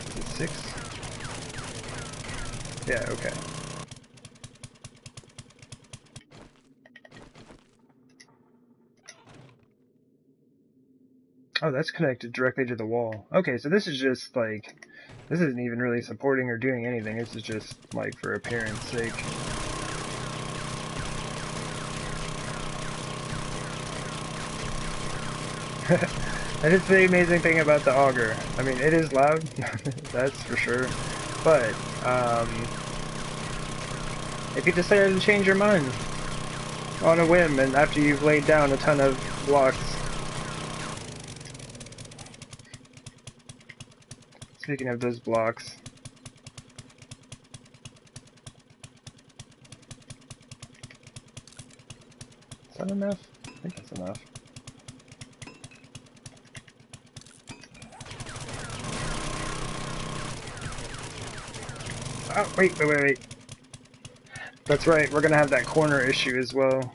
Is it 6? Yeah, okay. Oh, that's connected directly to the wall. Okay, so this is just like, this isn't even really supporting or doing anything. This is just like for appearance sake. That is the amazing thing about the auger. I mean, it is loud, that's for sure. But, if you decide to change your mind on a whim and after you've laid down a ton of blocks. Speaking of those blocks. Is that enough? I think that's enough. Oh, wait. That's right, we're gonna have that corner issue as well.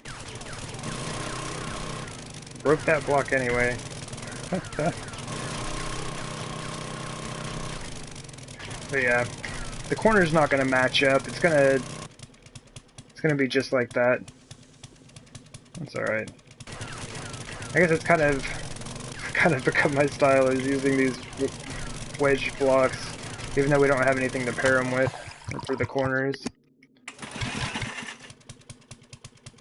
Broke that block anyway. But yeah, the corner's not gonna match up. It's gonna be just like that. That's alright. I guess it's kind of become my style, is using these wedge blocks, even though we don't have anything to pair them with for the corners.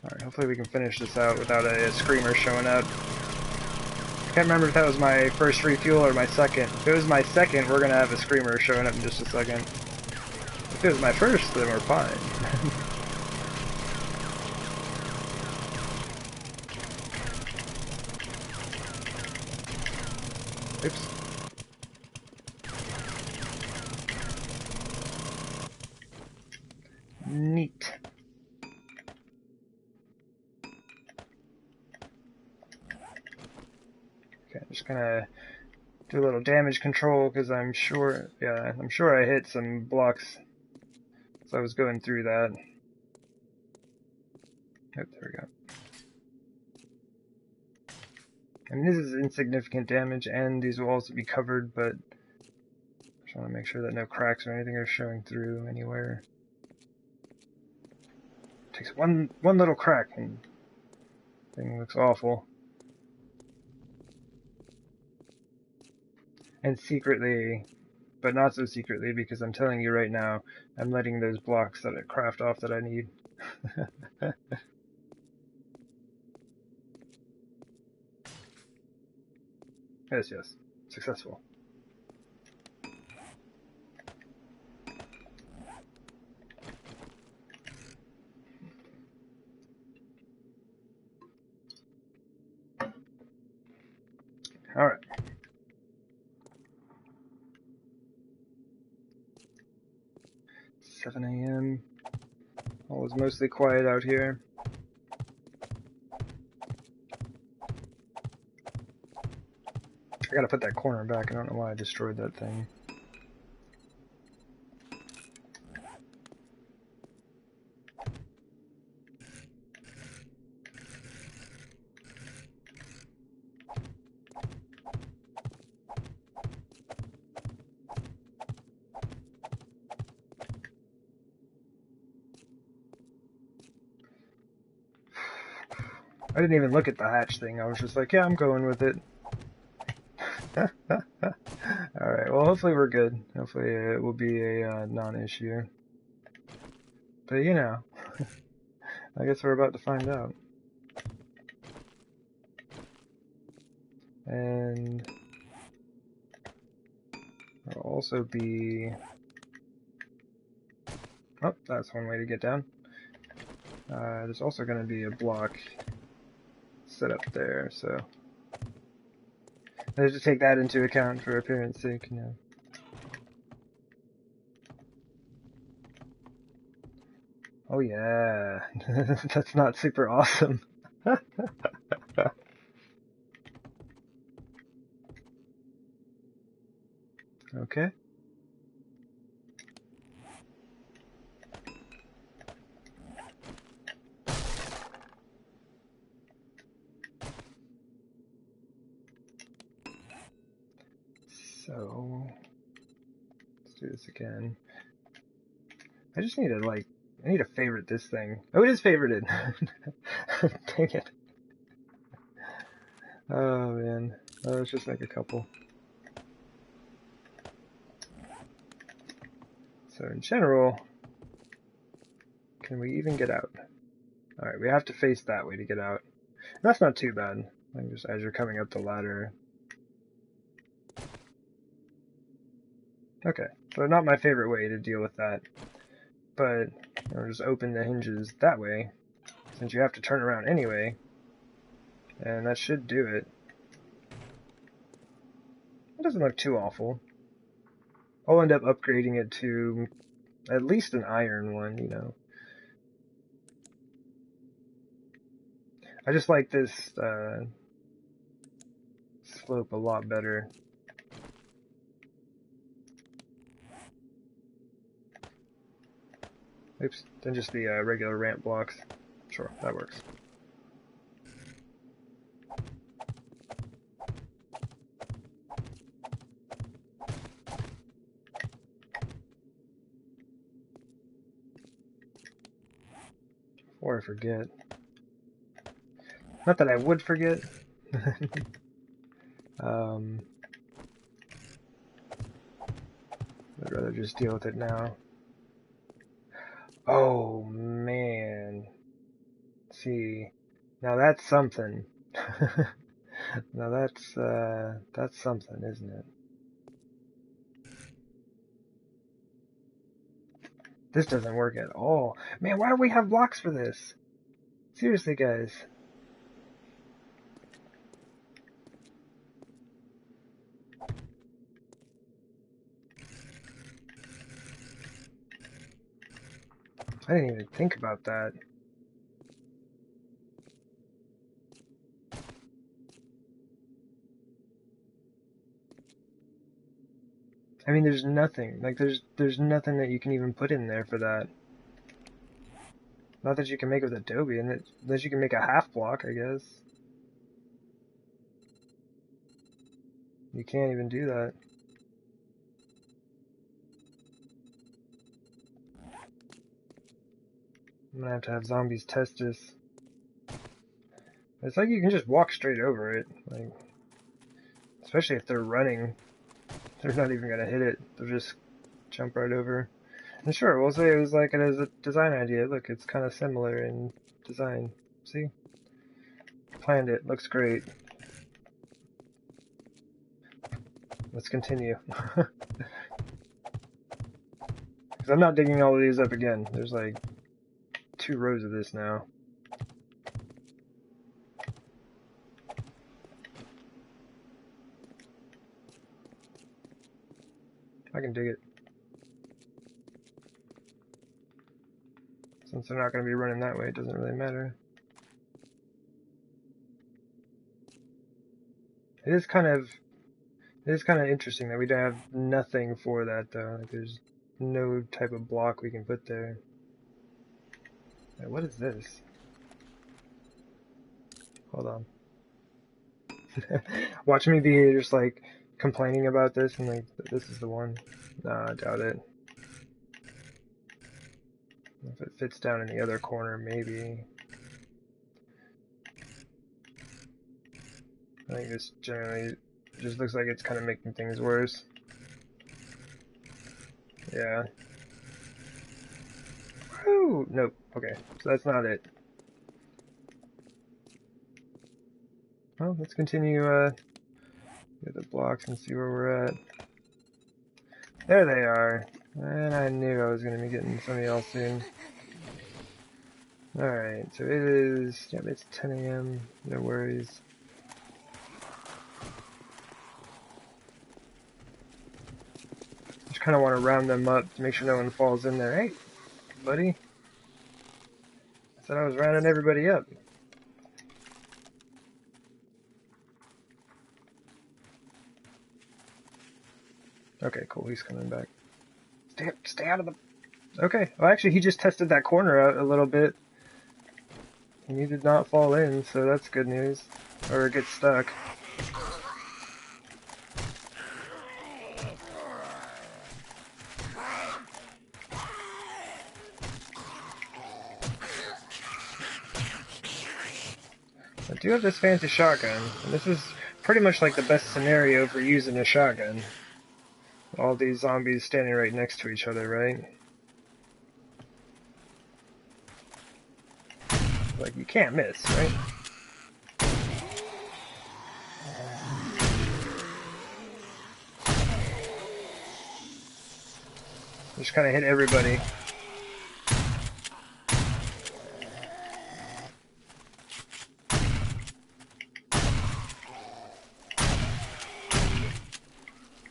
Alright, hopefully we can finish this out without a screamer showing up. I can't remember if that was my first refuel or my second. If it was my second, we're gonna have a screamer showing up in just a second. If it was my first, then we're fine. Oops. Neat. Okay, I'm just gonna do a little damage control because I'm sure I hit some blocks as I was going through that. Yep, there we go. I mean, this is insignificant damage, and these will also be covered, but I just want to make sure that no cracks or anything are showing through anywhere. It takes one little crack and thing looks awful. And secretly, but not so secretly, because I'm telling you right now, I'm letting those blocks that I craft off that I need. Yes. Successful. Alright. $7 a.m. All is mostly quiet out here. I gotta put that corner back. I don't know why I destroyed that thing. I didn't even look at the hatch thing. I was just like, yeah, I'm going with it. Alright, well, hopefully we're good. Hopefully it will be a non-issue. But you know, I guess we're about to find out. And there'll also be... Oh, that's one way to get down. There's also going to be a block set up there, so I have to take that into account for appearance sake, you know. Oh yeah, that's not super awesome. Okay. So, let's do this again. I just need to, like, I need to favorite this thing. Oh, it is favorited! Dang it. Oh, man. Oh, let's just make a couple. So, in general, can we even get out? Alright, we have to face that way to get out. That's not too bad. Like, just as you're coming up the ladder. Okay, so not my favorite way to deal with that. But, you know, just open the hinges that way, since you have to turn around anyway. And that should do it. It doesn't look too awful. I'll end up upgrading it to at least an iron one, you know. I just like this slope a lot better. Oops, than just the regular ramp blocks. Sure, that works. Before I forget. Not that I would forget. I'd rather just deal with it now. Oh, man. See, now that's something. Now that's something, isn't it? This doesn't work at all. Man, why do we have blocks for this? Seriously, guys. I didn't even think about that. I mean, there's nothing. Like, there's nothing that you can even put in there for that. Not that you can make with Adobe, and unless you can make a half block, I guess. You can't even do that. I'm gonna have to have zombies test this. It's like you can just walk straight over it. Like, especially if they're running. They're not even gonna hit it. They'll just jump right over. And sure, we'll say it was like it as a design idea. Look, it's kind of similar in design. See? Planned it. Looks great. Let's continue. Because I'm not digging all of these up again. There's like 2 rows of this now. I can dig it. Since they're not going to be running that way, it doesn't really matter. It is kind of interesting that we don't have nothing for that though. Like, there's no type of block we can put there. Wait, what is this? Hold on. Watch me be just like complaining about this and like, this is the one. Nah, I doubt it. If it fits down in the other corner, maybe. I think this generally just looks like it's kind of making things worse. Yeah. Woo! Nope. Okay, so that's not it. Well, let's continue with the blocks and see where we're at. There they are. And I knew I was going to be getting somebody else soon. Alright, so it is... Yep, it's 10 a.m. No worries. Just kind of want to round them up to make sure no one falls in there. Hey, buddy. I said I was rounding everybody up. Okay, cool. He's coming back. Stay out of the... Okay. Well, actually, he just tested that corner out a little bit. And he did not fall in, so that's good news. Or get stuck. I do have this fancy shotgun, and this is pretty much like the best scenario for using a shotgun. All these zombies standing right next to each other, right? Like, you can't miss, right? Just kind of hit everybody.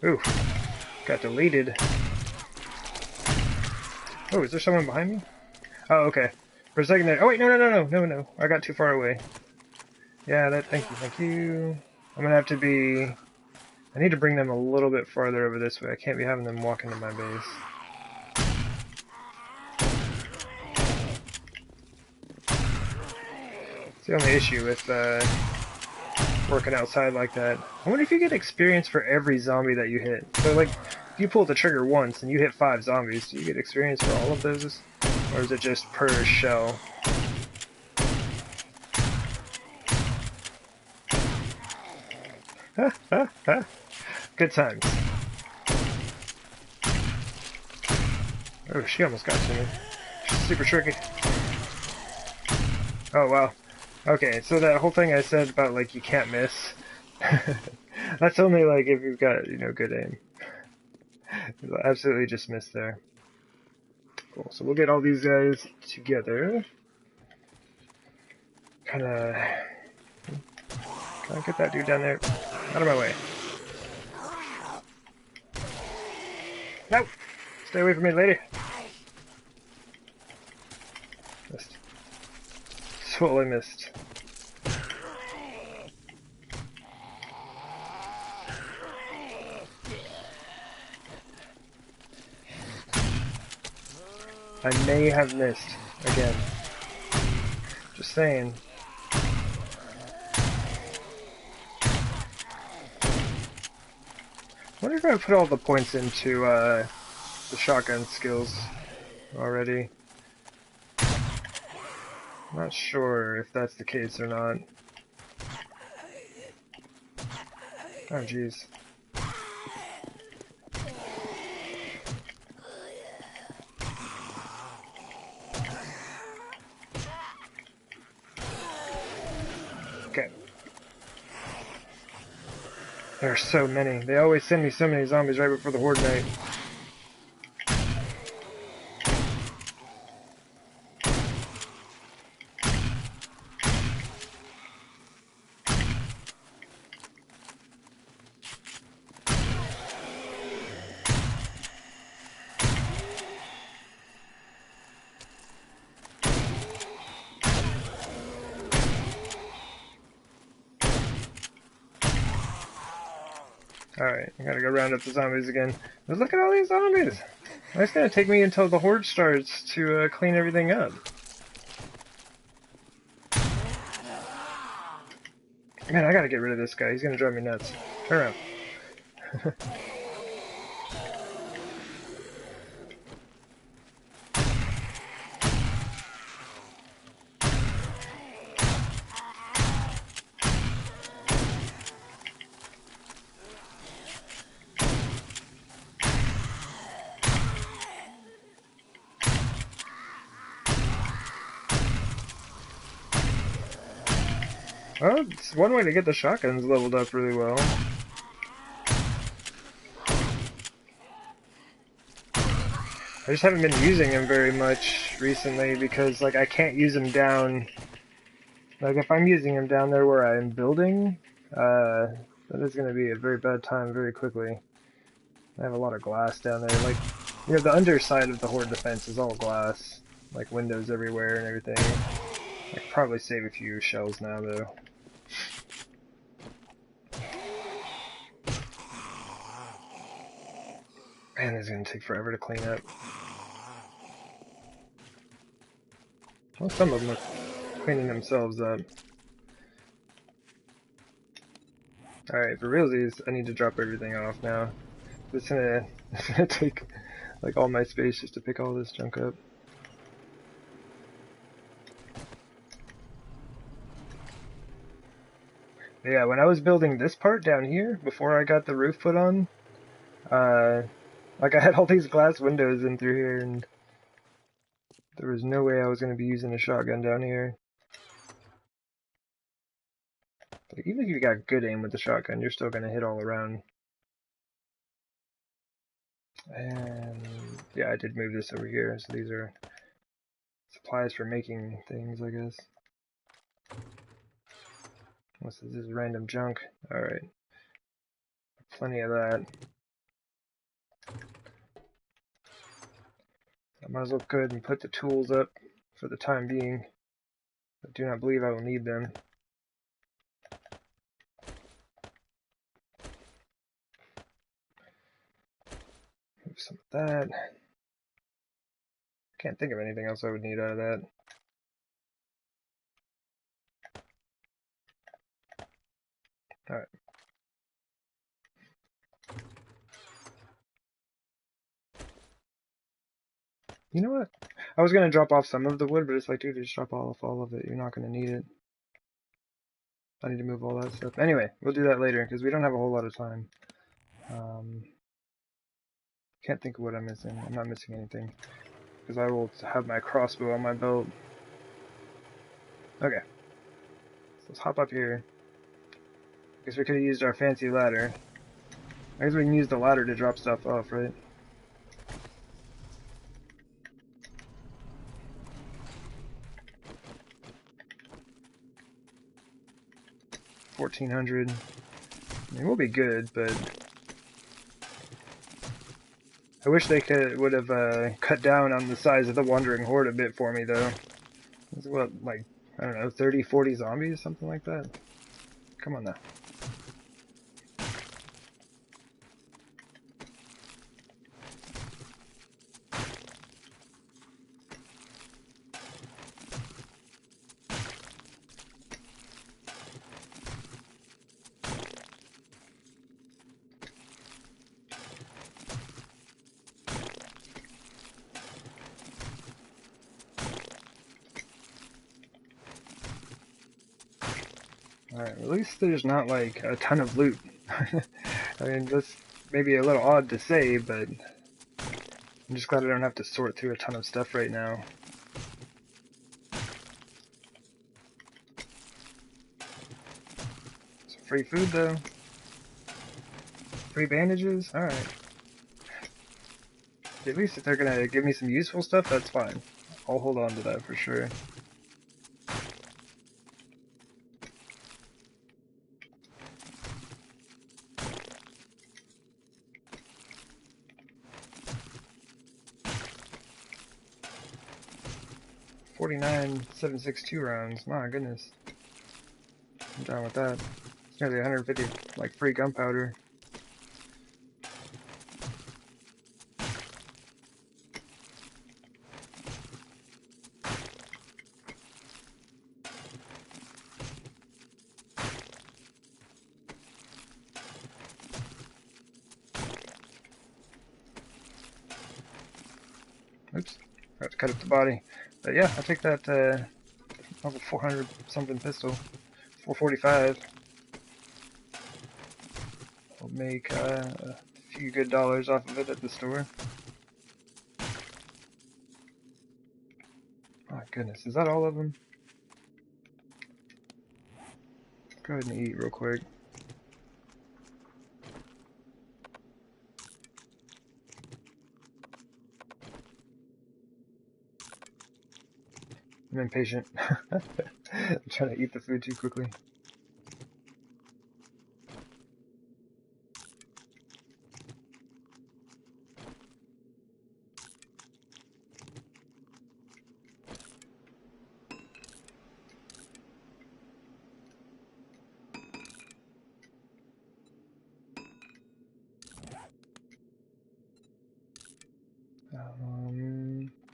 Ooh, got deleted. Oh, is there someone behind me? Oh, okay. For a second there. Oh wait, no. I got too far away. Yeah, thank you. I'm gonna have to be... I need to bring them a little bit farther over this way. I can't be having them walk into my base. It's the only issue with working outside like that. I wonder if you get experience for every zombie that you hit. So like, if you pull the trigger once and you hit 5 zombies, do you get experience for all of those? Or is it just per shell? Good times. Oh, she almost got to me. She's super tricky. Oh, wow. Okay, so that whole thing I said about, like, you can't miss, that's only, like, if you've got, you know, good aim. You'll absolutely just miss there. Cool, so we'll get all these guys together. Kinda get that dude down there. Out of my way. No! Stay away from me, lady. Missed. Totally missed. I may have missed again. Just saying. I wonder if I put all the points into the shotgun skills already. I'm not sure if that's the case or not. Oh jeez. Okay. There are so many. They always send me so many zombies right before the Horde night. Alright, I gotta go round up the zombies again. But look at all these zombies! It's gonna take me until the Horde starts to clean everything up. Man, I gotta get rid of this guy. He's gonna drive me nuts. Turn around. Well, it's one way to get the shotguns leveled up really well. I just haven't been using them very much recently because, like, I can't use them down. Like, if I'm using them down there where I'm building, that is going to be a very bad time very quickly. I have a lot of glass down there. Like, you know, the underside of the Horde defense is all glass. Like, windows everywhere and everything. I could probably save a few shells now, though. Man, this is going to take forever to clean up. Well, some of them are cleaning themselves up. Alright, for realsies, I need to drop everything off now. It's gonna take, like, all my space just to pick all this junk up. But yeah, when I was building this part down here, before I got the roof put on, like, I had all these glass windows in through here, and there was no way I was going to be using a shotgun down here. Like, even if you got good aim with the shotgun, you're still going to hit all around. And yeah, I did move this over here, so these are supplies for making things, I guess. What's this? This is random junk. Alright. Plenty of that. I might as well go ahead and put the tools up for the time being. I do not believe I will need them. Move some of that. Can't think of anything else I would need out of that. Alright. You know what? I was gonna drop off some of the wood, but it's like, dude, just drop off all of it. You're not gonna need it. I need to move all that stuff. Anyway, we'll do that later, because we don't have a whole lot of time. Can't think of what I'm missing. I'm not missing anything. Because I will have my crossbow on my belt. Okay. So let's hop up here. I guess we could have used our fancy ladder. I guess we can use the ladder to drop stuff off, right? $1,400. I mean, we'll be good, but I wish they would have cut down on the size of the Wandering Horde a bit for me, though. It's what, like, I don't know, 30, 40 zombies, something like that? Come on now. Alright, at least there's not, like, a ton of loot. I mean, that's maybe a little odd to say, but I'm just glad I don't have to sort through a ton of stuff right now. Some free food, though. Free bandages? Alright. At least if they're gonna give me some useful stuff, that's fine. I'll hold on to that for sure. .49.762 rounds. My goodness. I'm down with that. It's nearly 150, like, free gunpowder. Oops. I have to cut up the body. But yeah, I'll take that level 400 something pistol. 445. I'll make a few good dollars off of it at the store. My goodness, is that all of them? go ahead and eat real quick. I'm impatient. I'm trying to eat the food too quickly.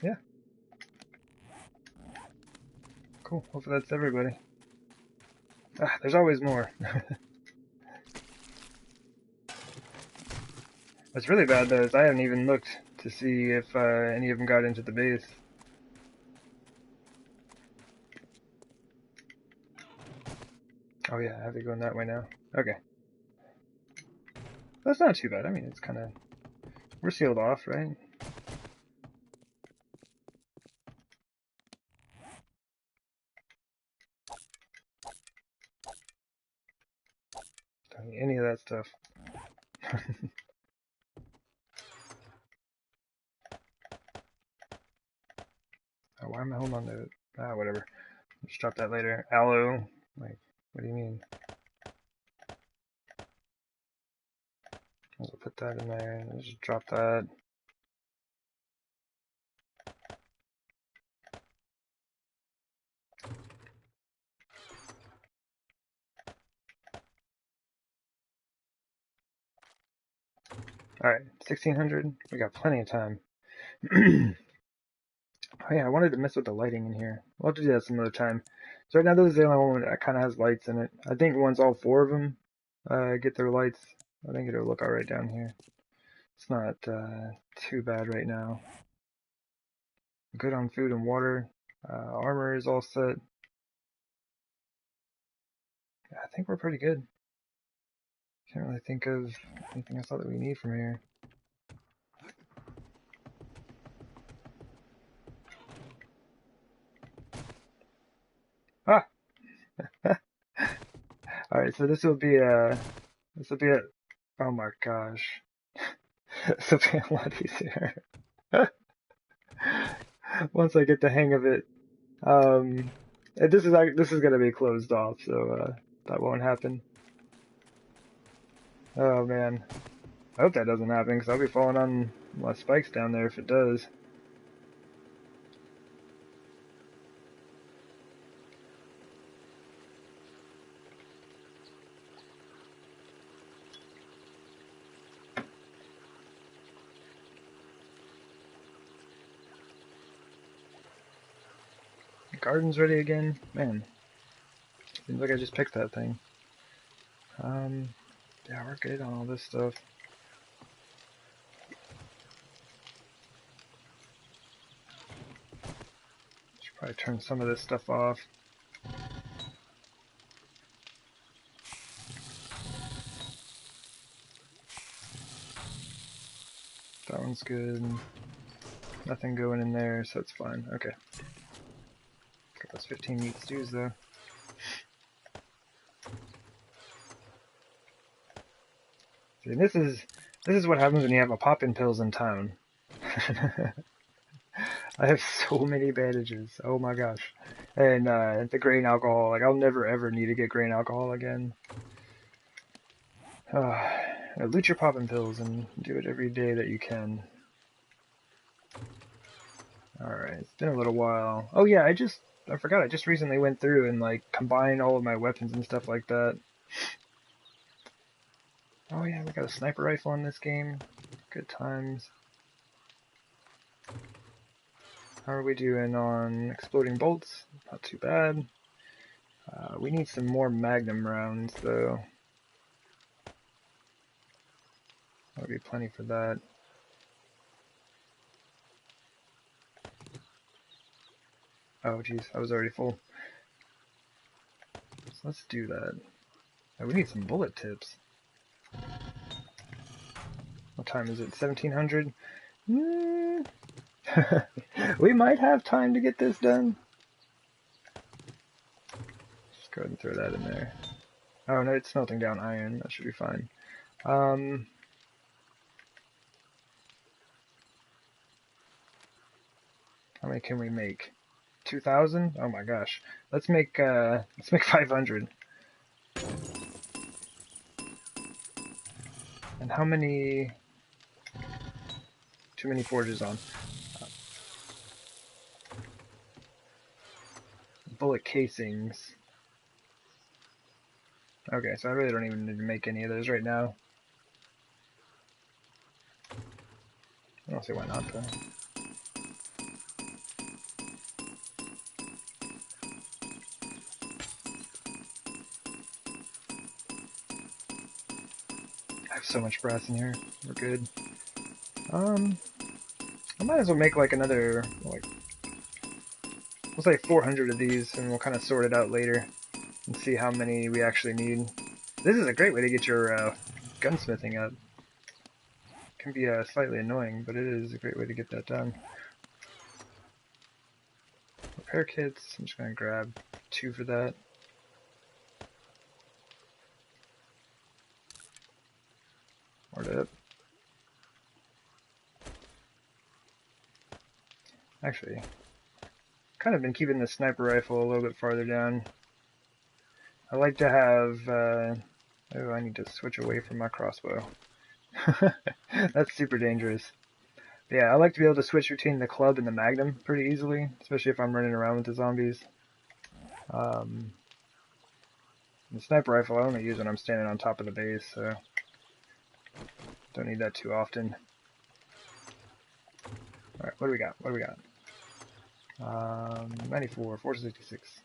Yeah. Cool. Hopefully that's everybody. Ah, there's always more. What's really bad though is I haven't even looked to see if any of them got into the base. Oh yeah, I have to go in that way now. Okay. That's not too bad. I mean, it's kind of... We're sealed off, right? Don't need any of that stuff. Oh, why am I holding on to it? Ah, whatever. Just drop that later. Aloe. Like, what do you mean? I'll put that in there. Let's just drop that. Alright, 1600. We got plenty of time. Oh yeah, I wanted to mess with the lighting in here. We'll have to do that some other time. So right now this is the only one that kind of has lights in it. I think once all 4 of them get their lights, I think it'll look alright down here. It's not too bad right now. Good on food and water. Armor is all set. Yeah, I think we're pretty good. Can't really think of anything else that we need from here. Ah! Alright, so this will be a... Oh my gosh. This will be a lot easier. Once I get the hang of it. This is gonna be closed off, so that won't happen. Oh man. I hope that doesn't happen, because I'll be falling on my spikes down there if it does. Garden's ready again? Man. Seems like I just picked that thing. Yeah, we're good on all this stuff. Should probably turn some of this stuff off. That one's good. Nothing going in there, so it's fine. Okay. Got those 15 meat stews though. See, this is what happens when you have a pop-in pills in town. I have so many bandages. Oh my gosh. And the grain alcohol, like I'll never ever need to get grain alcohol again. Loot your poppin' pills and do it every day that you can. Alright, it's been a little while. Oh yeah, I forgot, I just recently went through and like combined all of my weapons and stuff like that. Oh yeah, we got a sniper rifle in this game. Good times. How are we doing on exploding bolts? Not too bad. We need some more magnum rounds though. That'll be plenty for that. Oh geez, I was already full. So let's do that. Oh, we need some bullet tips. What time is it? 1700? We might have time to get this done. Just go ahead and throw that in there. Oh no, it's melting down iron. That should be fine. How many can we make? 2,000? Oh my gosh. Let's make 500. And how many? Too many forges on. Bullet casings. Okay, so I really don't even need to make any of those right now. I don't see why not though. I have so much brass in here. We're good. I might as well make like another, like, we'll say 400 of these, and we'll kind of sort it out later and see how many we actually need. This is a great way to get your gunsmithing up. It can be slightly annoying, but it is a great way to get that done. Repair kits, I'm just going to grab 2 for that. Horde up. Actually, kind of been keeping the sniper rifle a little bit farther down. I like to have, oh, I need to switch away from my crossbow. That's super dangerous. But yeah, I like to be able to switch between the club and the magnum pretty easily, especially if I'm running around with the zombies. The sniper rifle I only use when I'm standing on top of the base, so don't need that too often. Alright, what do we got? What do we got? 94, 466.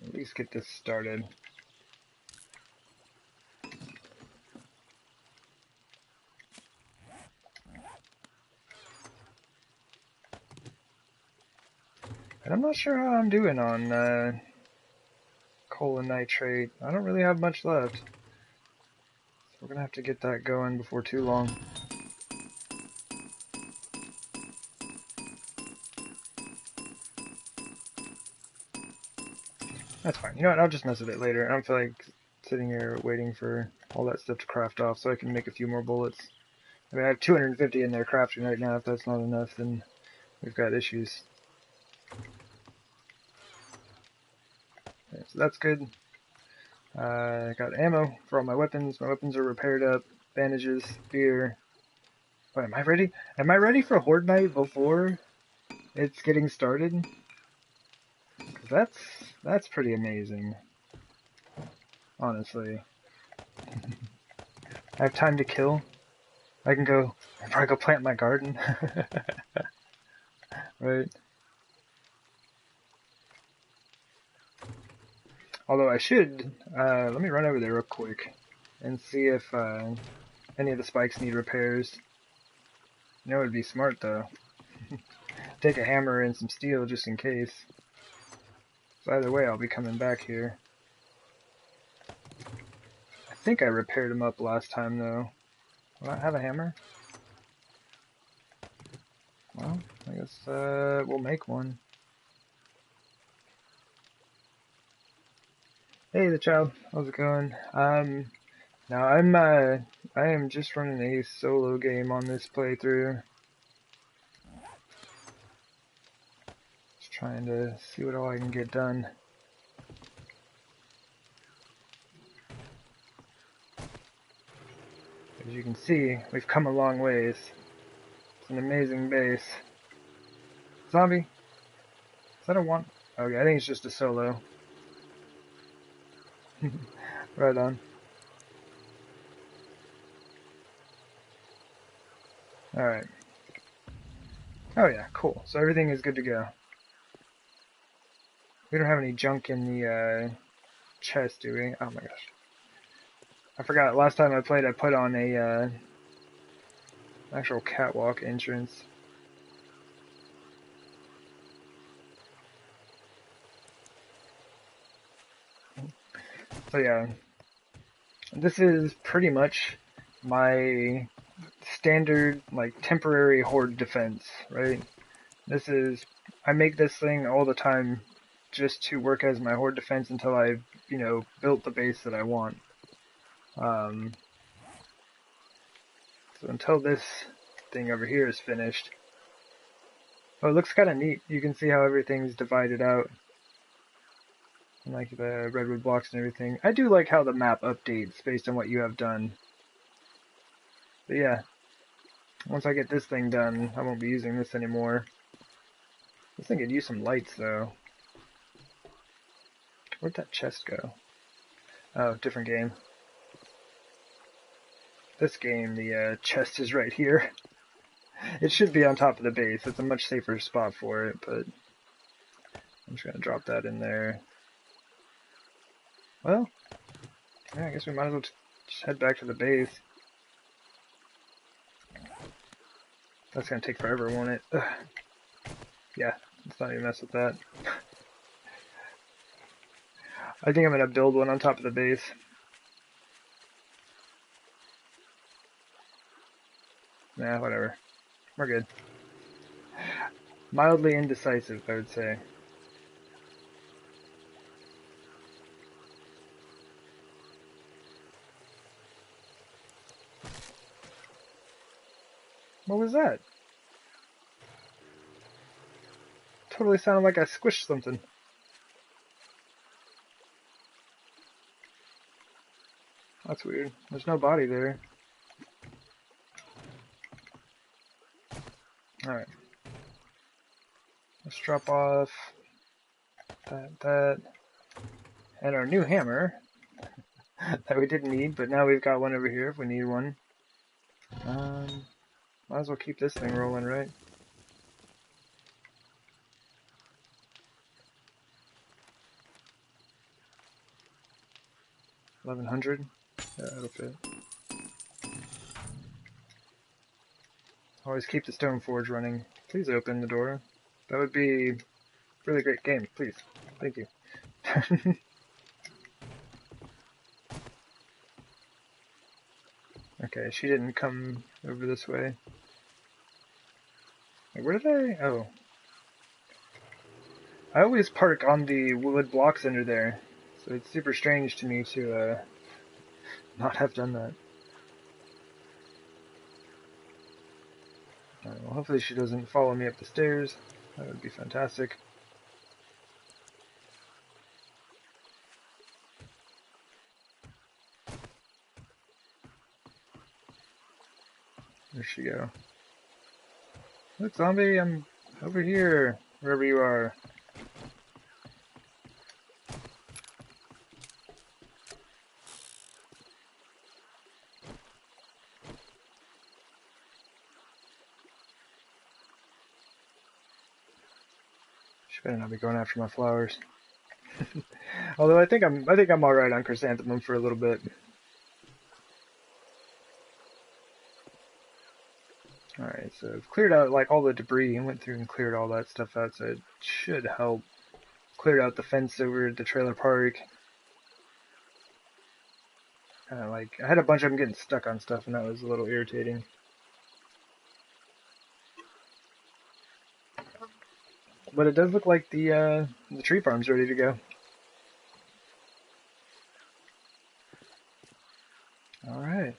At least get this started. And I'm not sure how I'm doing on coal and nitrate. I don't really have much left. So we're gonna have to get that going before too long. That's fine. You know what? I'll just mess with it later. I don't feel like sitting here waiting for all that stuff to craft off so I can make a few more bullets. I mean, I have 250 in there crafting right now. If that's not enough, then we've got issues. Okay, so that's good. I got ammo for all my weapons. My weapons are repaired up. Bandages, beer. Wait, am I ready? Am I ready for Horde Night before it's getting started? 'Cause that's pretty amazing. Honestly. I have time to kill. I can go, before I go plant my garden. Right? Although I should, let me run over there real quick and see if any of the spikes need repairs. You know, it would be smart though. Take a hammer and some steel just in case. So either way, I'll be coming back here. I think I repaired them up last time though. Will I have a hammer? Well, I guess we'll make one. Hey, the child. How's it going? Now I am just running a solo game on this playthrough. Just trying to see what all I can get done. As you can see, we've come a long ways. It's an amazing base. Zombie? Is that a one? Okay, I think it's just a solo. Right on. Alright. Oh yeah, cool. So everything is good to go. We don't have any junk in the chest, do we? Oh my gosh. I forgot, last time I played I put on a actual catwalk entrance. So yeah, this is pretty much my standard, like, temporary horde defense, right? This is, I make this thing all the time just to work as my horde defense until I've, built the base that I want. So until this thing over here is finished. Oh, it looks kind of neat. You can see how everything's divided out. Like the redwood blocks and everything. I do like how the map updates based on what you have done. But yeah, once I get this thing done, I won't be using this anymore. This thing could use some lights, though. Where'd that chest go? Oh, different game. This game, the chest is right here. It should be on top of the base. It's a much safer spot for it, but I'm just gonna drop that in there. Well, yeah, I guess we might as well just head back to the base. That's gonna take forever, won't it? Ugh. Yeah, let's not even mess with that. I think I'm gonna build one on top of the base. Nah, whatever. We're good. Mildly indecisive, I would say. What was that? Totally sounded like I squished something. That's weird. There's no body there. Alright. Let's drop off that, and our new hammer that we didn't need, but now we've got one over here if we need one. Might as well keep this thing rolling, right? $1,100? Yeah, that'll fit. Always keep the stone forge running. Please open the door. That would be a really great game, please. Thank you. Okay, she didn't come over this way. Wait, where did I? Oh. I always park on the wood blocks under there, so it's super strange to me to not have done that. Well, hopefully she doesn't follow me up the stairs. That would be fantastic. Where'd she go? Look, zombie, I'm over here, wherever you are. She better not be going after my flowers. Although I think I'm all right on chrysanthemum for a little bit. All right, so I've cleared out like all the debris and went through and cleared all that stuff out, so it should help. Cleared out the fence over the trailer park. I had a bunch of them getting stuck on stuff, and that was a little irritating. But it does look like the tree farm's ready to go. All right,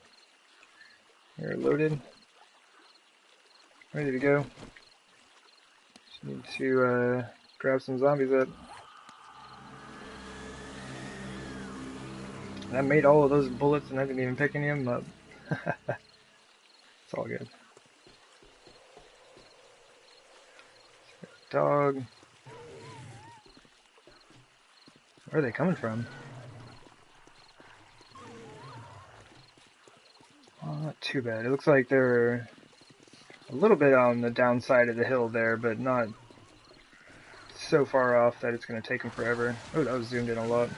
we're loaded, ready to go. Just need to grab some zombies up. And I made all of those bullets, and I didn't even pick any of them up. It's all good. Dog. Where are they coming from? Oh, not too bad. It looks like they're a little bit on the downside of the hill there, but not so far off that it's going to take them forever. Oh, that was zoomed in a lot.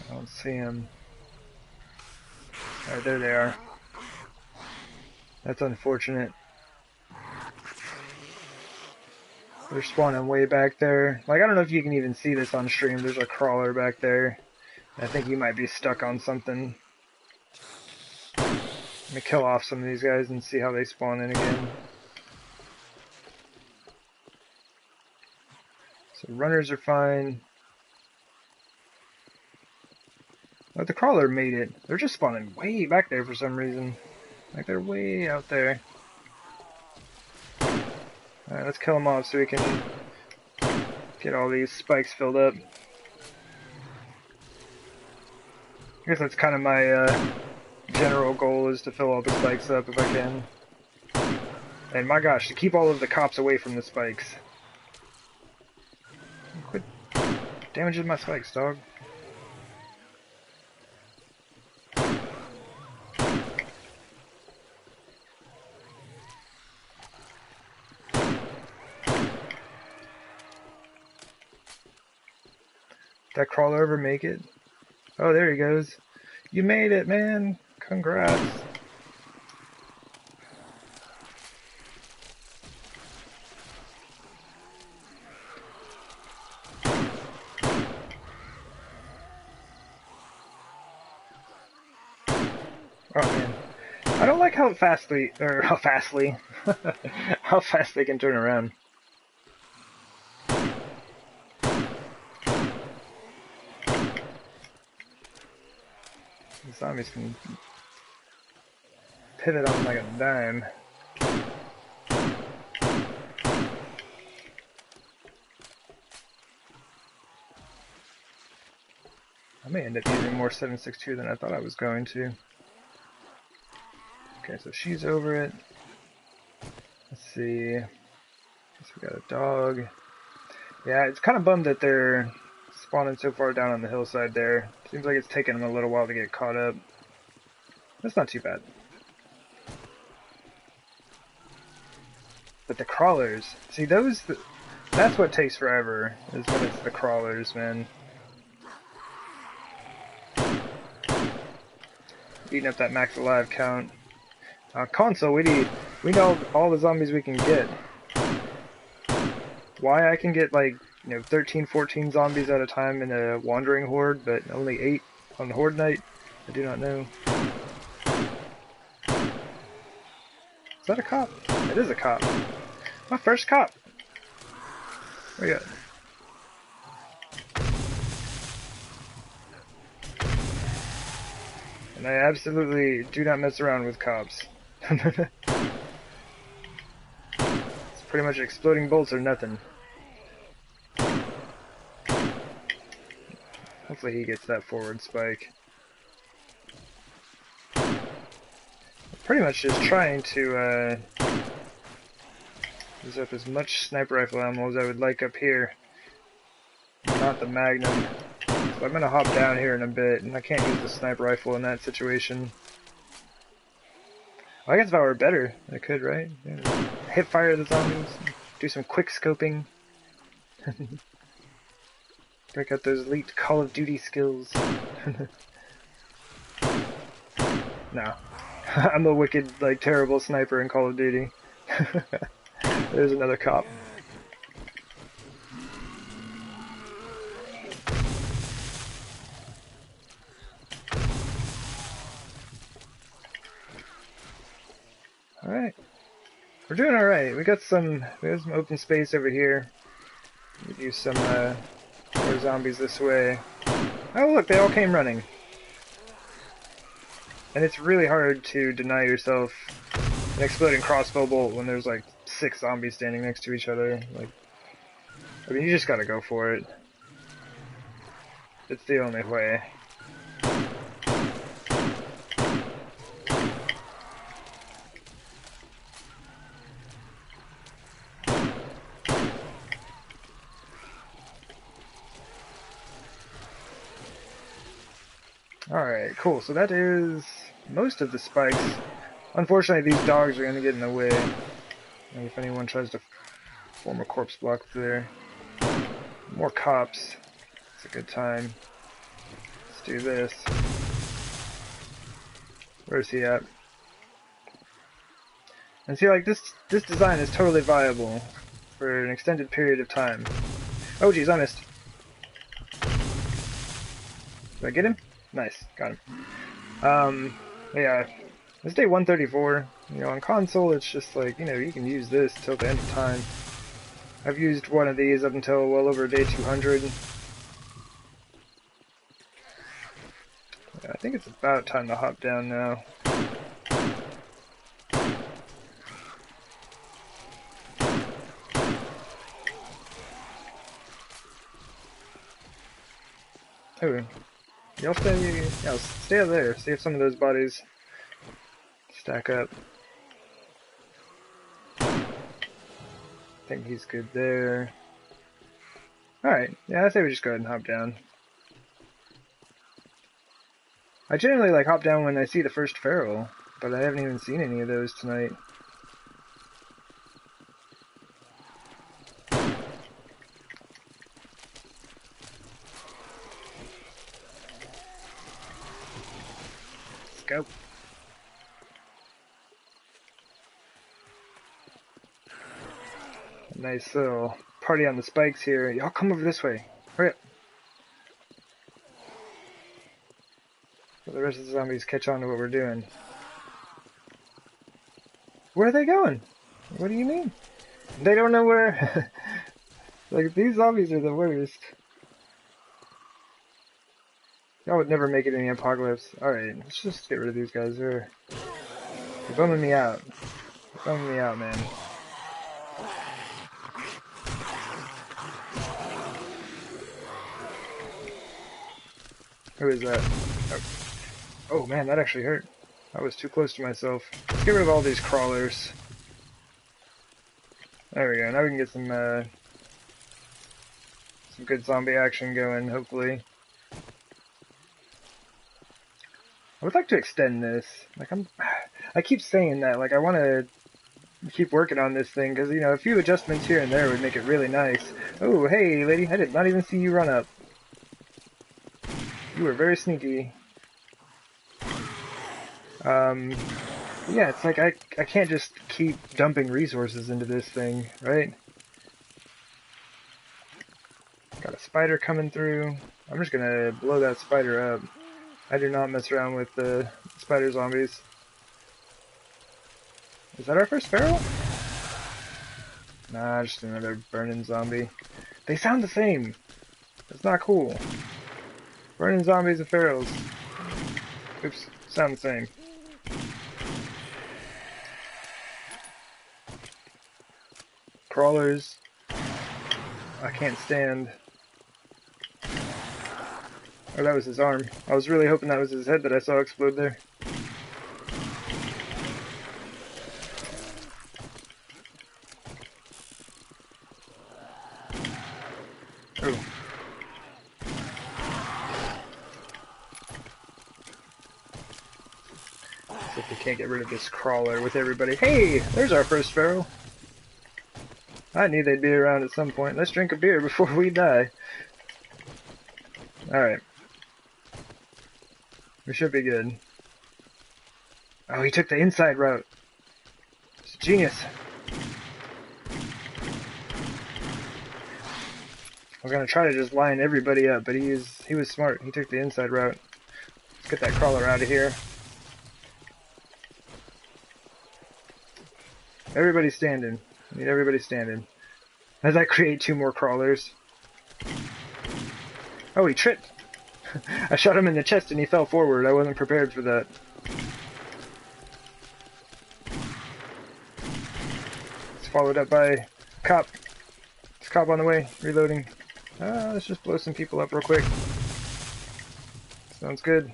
I don't see him. Alright, there they are. That's unfortunate. They're spawning way back there. Like, I don't know if you can even see this on stream. There's a crawler back there. I think you might be stuck on something. Let me kill off some of these guys and see how they spawn in again. So runners are fine. But the crawler made it. They're just spawning way back there for some reason. Like, they're way out there. Alright, let's kill them off so we can get all these spikes filled up. I guess that's kind of my general goal, is to fill all the spikes up if I can. And my gosh, to keep all of the cops away from the spikes. Quit damaging my spikes, dog. Did that crawler ever make it? Oh, there he goes. You made it, man. Congrats. Oh man, I don't like how fast they can turn around. The zombies can pivot on like a dime. I may end up using more 7.62 than I thought I was going to. Okay, so she's over it. Let's see. Guess we got a dog. Yeah, it's kind of bummed that they're spawning so far down on the hillside there. Seems like it's taking them a little while to get caught up. That's not too bad. But the crawlers, see those, that's what takes forever, is when it's the crawlers, man. Eating up that max alive count. Console, we know all the zombies we can get. Why I can get like, 13, 14 zombies at a time in a wandering horde, but only 8 on the horde night, I do not know. Is that a cop? It is a cop. My first cop. Where you at? And I absolutely do not mess around with cops. It's pretty much exploding bolts or nothing. Hopefully he gets that forward spike. Pretty much just trying to use up as much sniper rifle ammo as I would like up here. Not the Magnum. So I'm gonna hop down here in a bit, and I can't use the sniper rifle in that situation. Well, I guess if I were better, I could, right? Yeah. Hip fire the zombies, do some quick scoping. Break out those elite Call of Duty skills. No. I'm a wicked, terrible sniper in Call of Duty. There's another cop. Alright. We're doing alright. We got some open space over here. We use some more zombies this way. Oh look, they all came running. And it's really hard to deny yourself an exploding crossbow bolt when there's 6 zombies standing next to each other. I mean, you just gotta go for it. It's the only way. Alright, cool. So that is most of the spikes. Unfortunately, these dogs are going to get in the way. And if anyone tries to form a corpse block there. More cops. It's a good time. Let's do this. Where's he at? And see, like, this design is totally viable for an extended period of time. Oh, geez, I missed. Did I get him? Nice, got him. Yeah, it's day 134. You know, on console, it's just like, you know, you can use this till the end of time. I've used one of these up until well over day 200. Yeah, I think it's about time to hop down now. Oh, y'all stay, yeah, stay up there. See if some of those bodies stack up. I think he's good there. Alright, yeah, I say we just go ahead and hop down. I generally like hop down when I see the first feral, but I haven't even seen any of those tonight. Let's go. Nice little party on the spikes here. Y'all come over this way. Hurry up. So the rest of the zombies catch on to what we're doing. Where are they going? What do you mean? They don't know where... Like, these zombies are the worst. Y'all would never make it in the apocalypse. Alright, let's just get rid of these guys. They're bumming me out. They're bumming me out, man. Who is that? Oh man, that actually hurt. I was too close to myself. Let's get rid of all these crawlers. There we go. Now we can get some good zombie action going, hopefully. I would like to extend this. Like I keep saying that. Like I want to keep working on this thing because you know a few adjustments here and there would make it really nice. Oh hey lady, I did not even see you run up. You were very sneaky. Yeah, it's like I can't just keep dumping resources into this thing, right? Got a spider coming through. I'm just gonna blow that spider up. I do not mess around with the spider zombies. Is that our first feral? Nah, just another burning zombie. They sound the same. That's not cool. Burning zombies and ferals. Oops, sound the same. Crawlers. I can't stand. Oh, that was his arm. I was really hoping that was his head that I saw explode there. Oh. See if we can't get rid of this crawler with everybody. Hey! There's our first feral. I knew they'd be around at some point. Let's drink a beer before we die. Alright. We should be good. Oh, he took the inside route. It's genius. I was gonna try to just line everybody up, but he was smart. He took the inside route. Let's get that crawler out of here. Everybody's standing. I need everybody standing. As I create 2 more crawlers. Oh, he tripped. I shot him in the chest and he fell forward. I wasn't prepared for that. It's followed up by cop. It's cop on the way. Reloading. Let's just blow some people up real quick. Sounds good.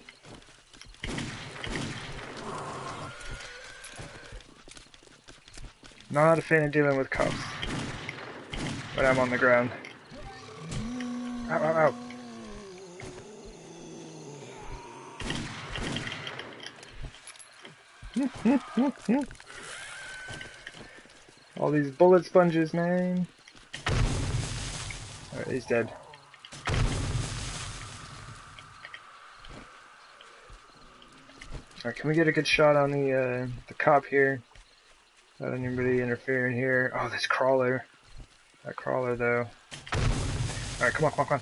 Not a fan of dealing with cops when I'm on the ground. Ow, ow, ow. All these bullet sponges, man. Alright, he's dead. Alright, can we get a good shot on the cop here? Not anybody interfering here. Oh, this crawler. That crawler, though. Alright, come on, come on, come on.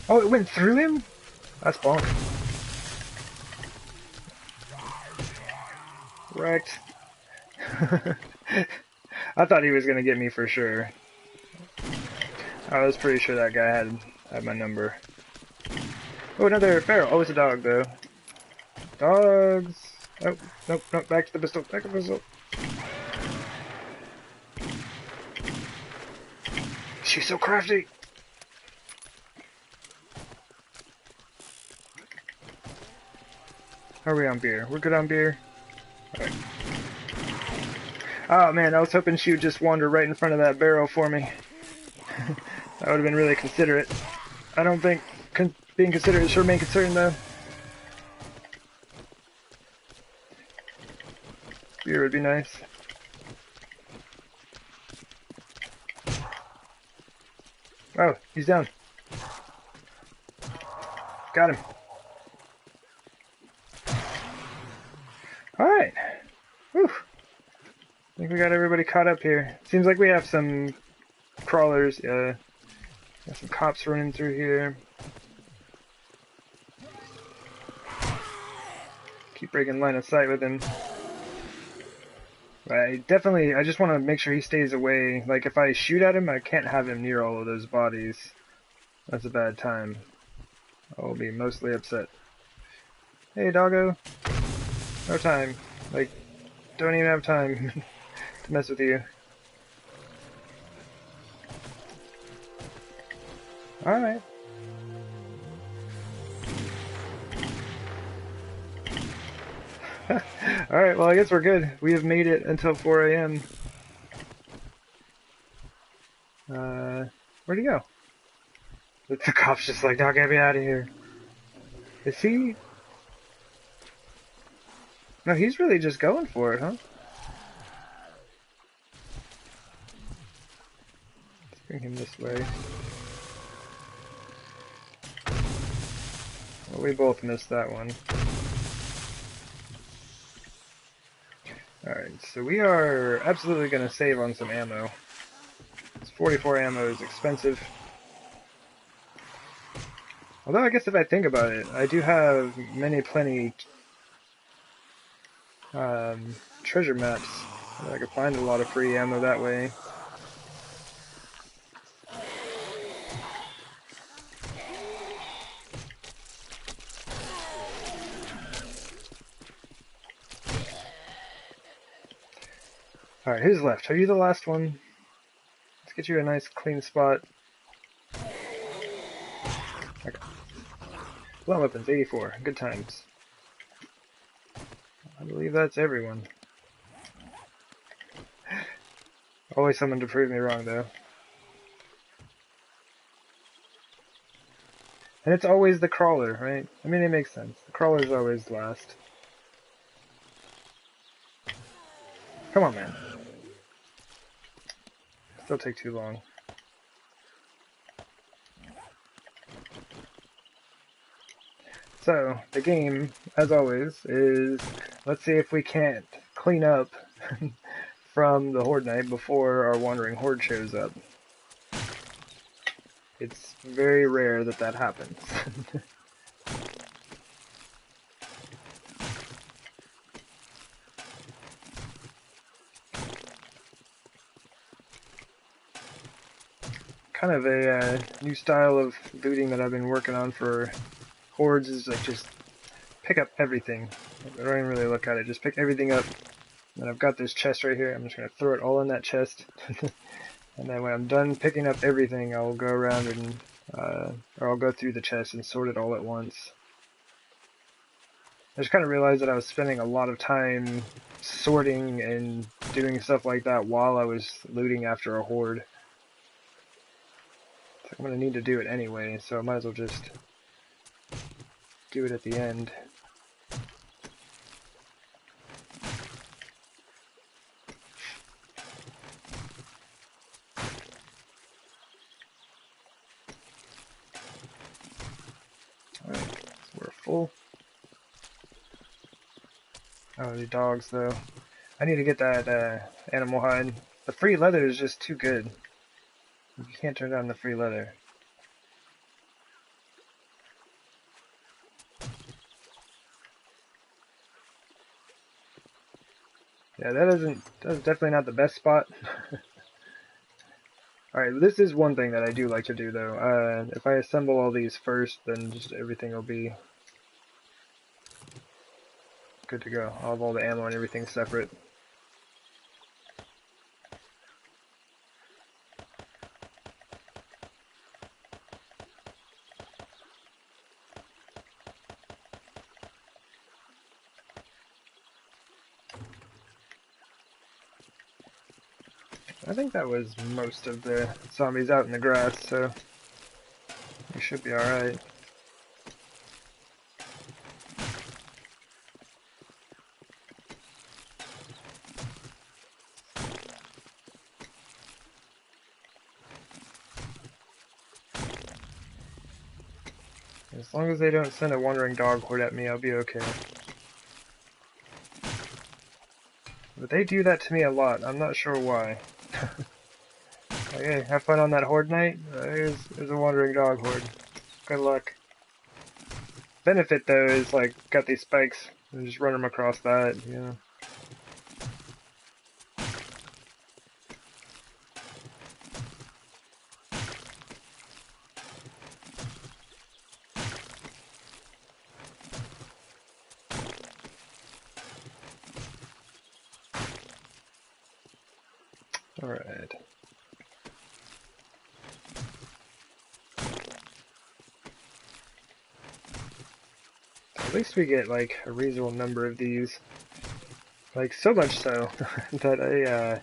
Oh, it went through him? That's bonk. Wrecked. I thought he was going to get me for sure. I was pretty sure that guy had my number. Oh, another feral. Oh, it's a dog, though. Dogs. Oh, nope, nope, back to the pistol, back to the pistol. She's so crafty. How are we on beer? We're good on beer? Alright. Oh man, I was hoping she would just wander right in front of that barrel for me. That would have been really considerate. I don't think being considerate is her main concern, though. Beer would be nice. Oh, he's down. Got him. Alright. Whew. I think we got everybody caught up here. Seems like we have some crawlers. Got some cops running through here. Keep breaking line of sight with him. I just want to make sure he stays away. Like, if I shoot at him, I can't have him near all of those bodies. That's a bad time. I'll be mostly upset. Hey, doggo. No time. Like, don't even have time to mess with you. Alright. Alright, well I guess we're good. We have made it until 4 a.m. Where'd he go? The cop's just like, now get me out of here. Is he? No, he's really just going for it, huh? Let's bring him this way. Well, we both missed that one. Alright, so we are absolutely going to save on some ammo. This 44 ammo is expensive. Although I guess if I think about it, I do have plenty treasure maps. I could find a lot of free ammo that way. Alright, who's left? Are you the last one? Let's get you a nice clean spot. Okay. Blow weapons, 84. Good times. I believe that's everyone. Always someone to prove me wrong, though. And it's always the crawler, right? I mean, it makes sense. The crawler's always last. Come on, man. Still take too long. So, the game, as always, is let's see if we can't clean up from the Horde Night before our Wandering Horde shows up. It's very rare that that happens. Kind of a new style of looting that I've been working on for Hordes is like just pick up everything. I don't even really look at it, just pick everything up. And I've got this chest right here, I'm just going to throw it all in that chest. And then when I'm done picking up everything, I'll go around and, or I'll go through the chest and sort it all at once. I just kind of realized that I was spending a lot of time sorting and doing stuff like that while I was looting after a horde. I'm going to need to do it anyway, so I might as well just do it at the end. Alright, so we're full. Oh, the dogs, though. I need to get that animal hide. The free leather is just too good. You can't turn down the free leather. Yeah, that's definitely not the best spot. Alright, this is one thing that I do like to do, though. If I assemble all these first, then just everything will be good to go. I'll have all the ammo and everything separate. I think that was most of the zombies out in the grass, so we should be alright. As long as they don't send a wandering dog horde at me, I'll be okay. But they do that to me a lot. I'm not sure why. Like, hey, have fun on that horde night? There's a wandering dog horde. Good luck. Benefit, though, is, like, got these spikes, and just run them across that, you know. Alright. At least we get, like, a reasonable number of these. Like, so much so that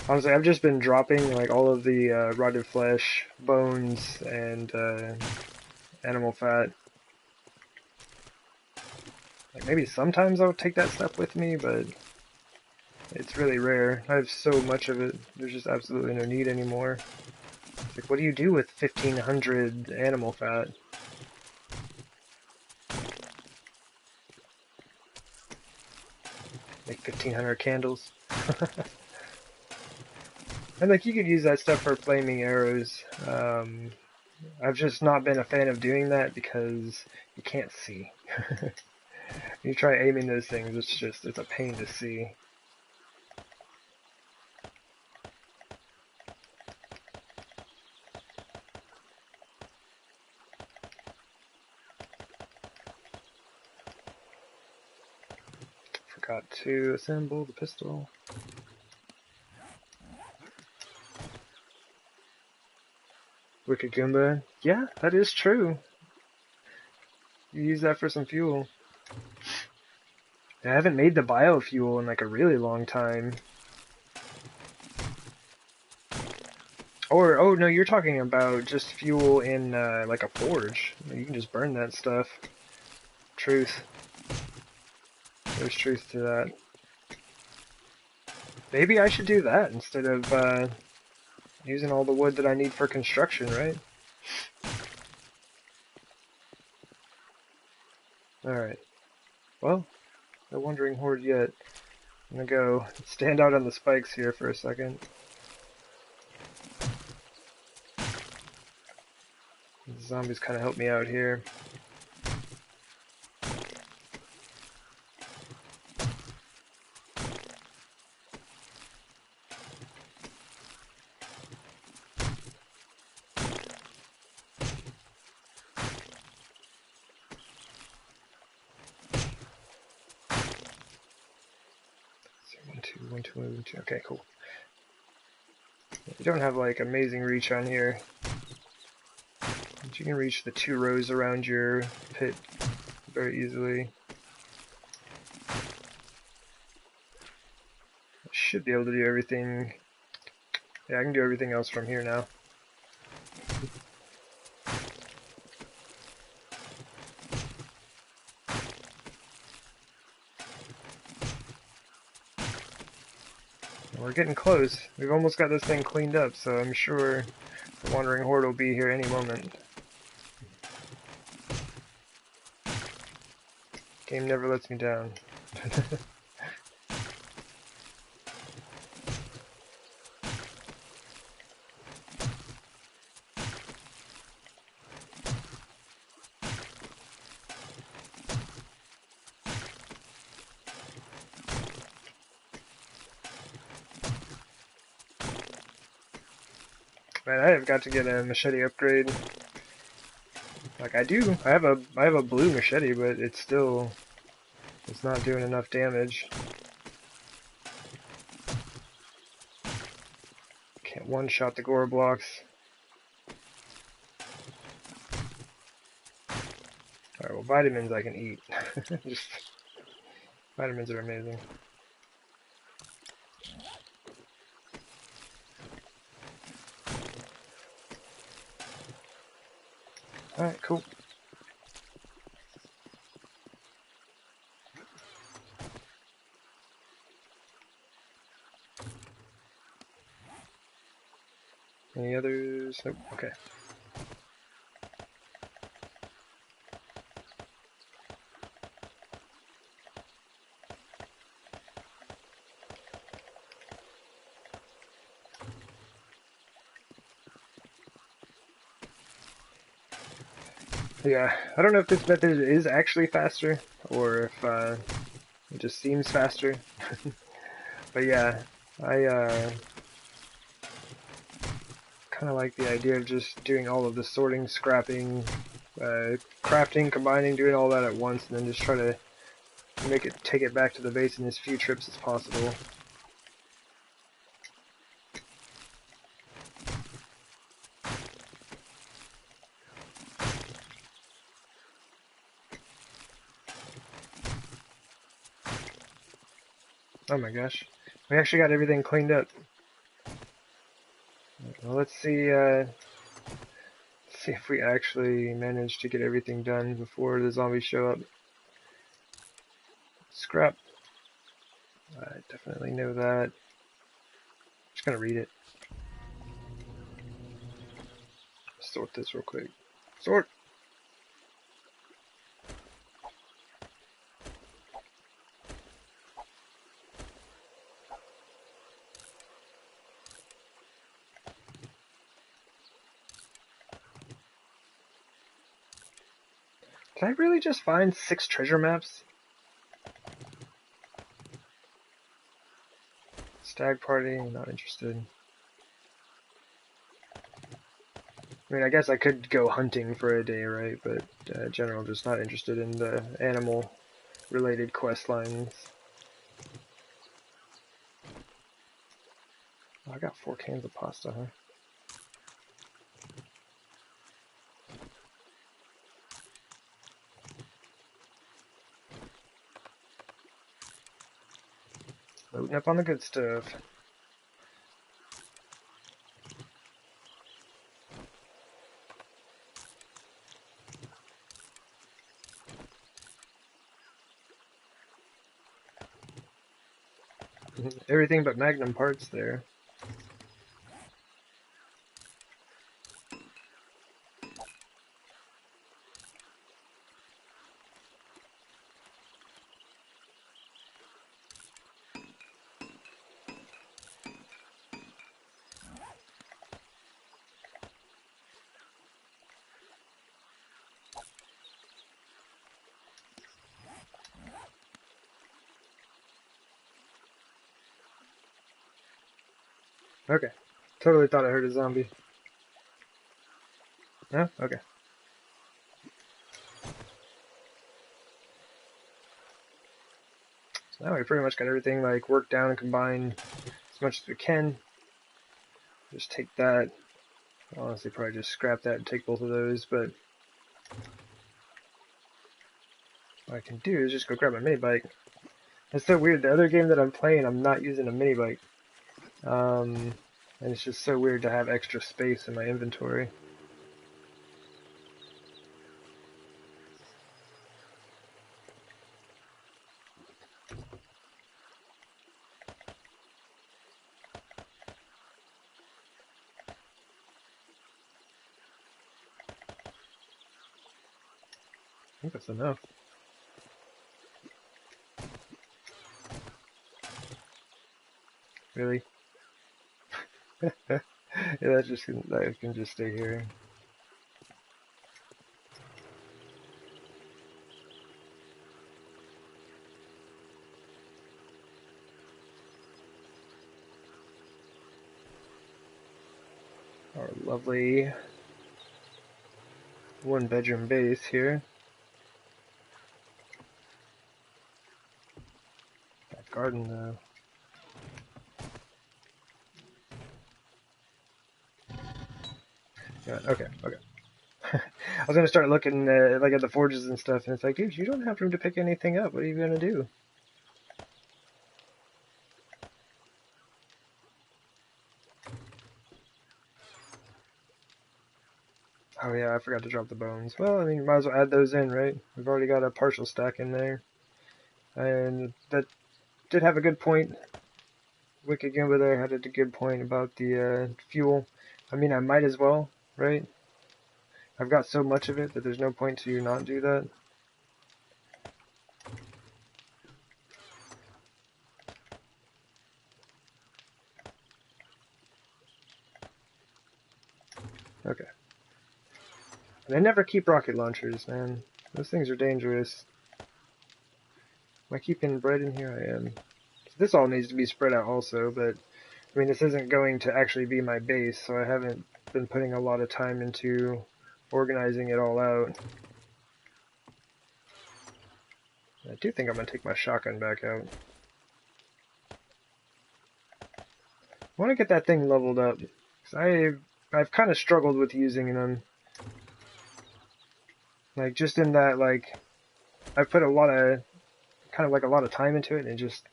honestly, I've just been dropping, like, all of the rotted flesh, bones, and animal fat. Like, maybe sometimes I'll take that stuff with me, but it's really rare. I have so much of it, there's just absolutely no need anymore. It's like, what do you do with 1,500 animal fat? Make 1,500 candles. And like, you could use that stuff for flaming arrows. I've just not been a fan of doing that because you can't see. You try aiming those things, it's a pain to see. Forgot to assemble the pistol. Wicked Goomba. Yeah, that is true. You use that for some fuel. I haven't made the biofuel in like a really long time. Or, oh no, you're talking about just fuel in like a forge. You can just burn that stuff. Truth. There's truth to that. Maybe I should do that instead of using all the wood that I need for construction, right? Alright. Well, no wandering horde yet. I'm gonna go stand out on the spikes here for a second. The zombies kind of help me out here. One, two. Okay, cool. You don't have like amazing reach on here, but you can reach the 2 rows around your pit very easily. I should be able to do everything. Yeah, I can do everything else from here now. We're getting close. We've almost got this thing cleaned up, so I'm sure the Wandering Horde will be here any moment. Game never lets me down. Man, I have got to get a machete upgrade. Like I do, I have a blue machete, but it's not doing enough damage. Can't one-shot the gore blocks. Alright, well, vitamins I can eat. Just vitamins are amazing. Alright, cool. Any others? Nope. Okay. Yeah, I don't know if this method is actually faster, or if it just seems faster. But yeah, I kind of like the idea of just doing all of the sorting, scrapping, crafting, combining, doing all that at once, and then just try to take it back to the base in as few trips as possible. Oh my gosh, we actually got everything cleaned up. Well, let's see if we actually manage to get everything done before the zombies show up. Scrap. I definitely know that. Just gonna read it. Sort this real quick. Sort! Did I really just find 6 treasure maps? Stag party, not interested. I mean, I guess I could go hunting for a day, right? But general, just not interested in the animal-related quest lines. Oh, I got 4 cans of pasta, huh? Loading up on the good stuff. Everything but magnum parts there. Okay. Totally thought I heard a zombie. No? Okay. So now we pretty much got everything like worked down and combined as much as we can. Just take that. I'll honestly probably just scrap that and take both of those, but what I can do is just go grab my mini bike. It's so weird. The other game that I'm playing, I'm not using a mini bike. And it's just so weird to have extra space in my inventory. I think that's enough. Really? Yeah, that can just stay here. Our lovely one-bedroom base here. That garden, though. Yeah, okay. I was gonna start looking like at the forges and stuff, and it's like, dude, you don't have room to pick anything up. What are you gonna do? Oh yeah, I forgot to drop the bones. Well, I mean, might as well add those in, right? We've already got a partial stack in there, and that did have a good point. Wicked Gimba there had a good point about the fuel. I mean, I might as well, right? I've got so much of it that there's no point to not do that. Okay. And I never keep rocket launchers, man. Those things are dangerous. Am I keeping bread in here? I am. This all needs to be spread out also, but I mean, this isn't going to actually be my base, so I haven't been putting a lot of time into organizing it all out. I do think I'm going to take my shotgun back out. I want to get that thing leveled up, because I've kind of struggled with using them. Like, just in that, like, I put a lot of time into it, and it just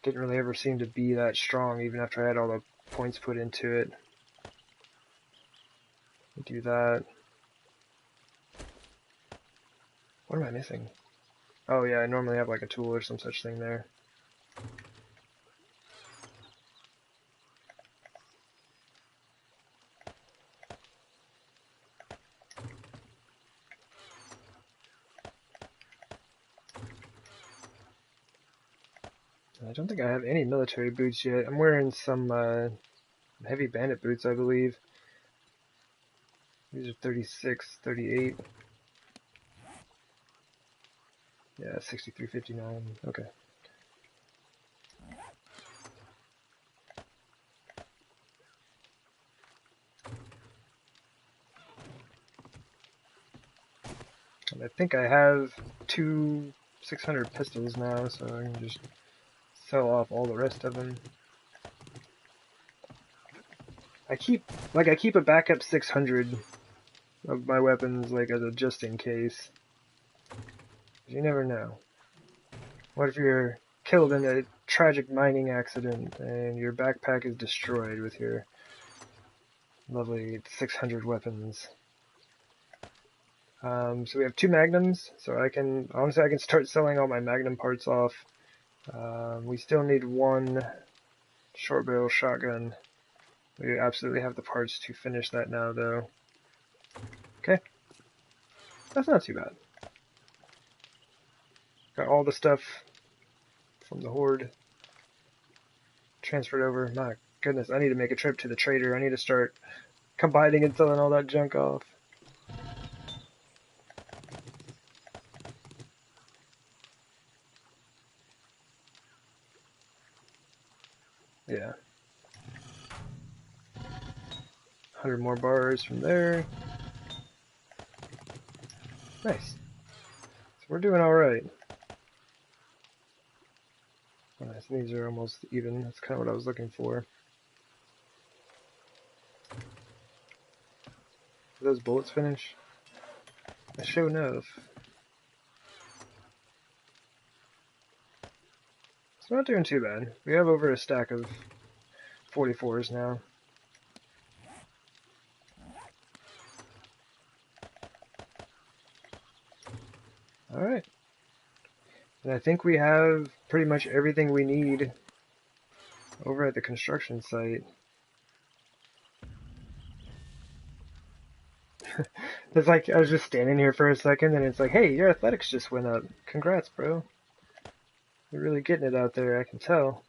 didn't really ever seem to be that strong, even after I had all the points put into it. Do that. What am I missing? Oh yeah, I normally have like a tool or some such thing there. I don't think I have any military boots yet. I'm wearing some heavy bandit boots, I believe. These are 36, 38. Yeah, 63.59. Okay. And I think I have 2 600 pistols now, so I can just sell off all the rest of them. I keep a backup 600 of my weapons, like, as a just in case. You never know. What if you're killed in a tragic mining accident and your backpack is destroyed with your lovely 600 weapons? So we have 2 magnums, so I can start selling all my magnum parts off. We still need 1 short barrel shotgun. We absolutely have the parts to finish that now, though. Okay. That's not too bad. Got all the stuff from the Horde transferred over. My goodness, I need to make a trip to the trader. I need to start combining and selling all that junk off. Yeah. 100 more bars from there. Nice. So we're doing alright. Nice, these are almost even. That's kind of what I was looking for. Did those bullets finish? I sure enough. It's not doing too bad. We have over a stack of 44s now. Alright. And I think we have pretty much everything we need over at the construction site. It's like, I was just standing here for a second and it's like, hey, your athletics just went up. Congrats, bro. You're really getting it out there, I can tell.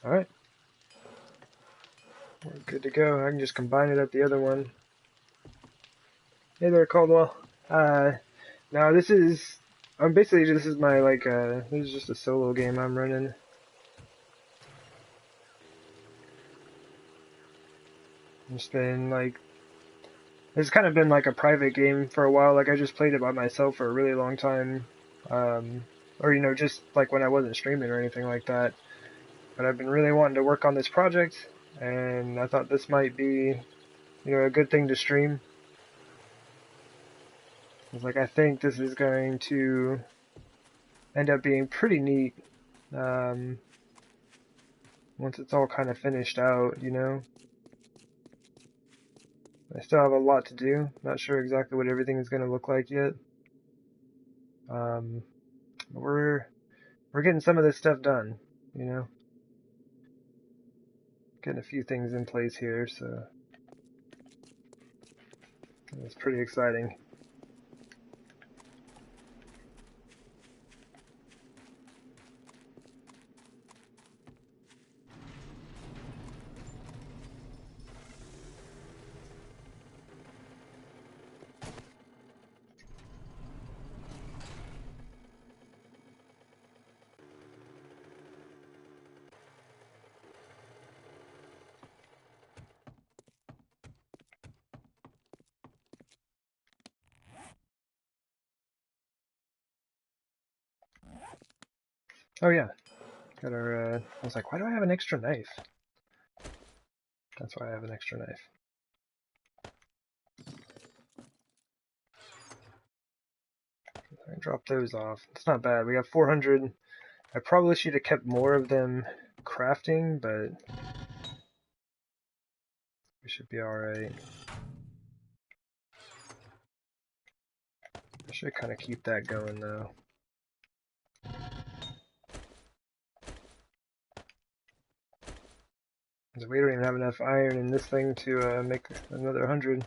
Alright. We're good to go. I can just combine it at the other one. Hey there, Caldwell. Now this is, this is my, this is just a solo game I'm running. It's been, it's kind of been like a private game for a while. Like, I just played it by myself for a really long time. Or, just, when I wasn't streaming or anything like that. But I've been really wanting to work on this project, and I thought this might be, a good thing to stream. It's I think this is going to end up being pretty neat, once it's all kind of finished out, I still have a lot to do. Not sure exactly what everything is going to look like yet. We're getting some of this stuff done, Getting a few things in place here, so it's pretty exciting. Oh yeah, got our, I was like, why do I have an extra knife? That's why I have an extra knife. I can drop those off. It's not bad. We have 400. I probably should have kept more of them crafting, but we should be alright. I should kind of keep that going though. We don't even have enough iron in this thing to make another 100.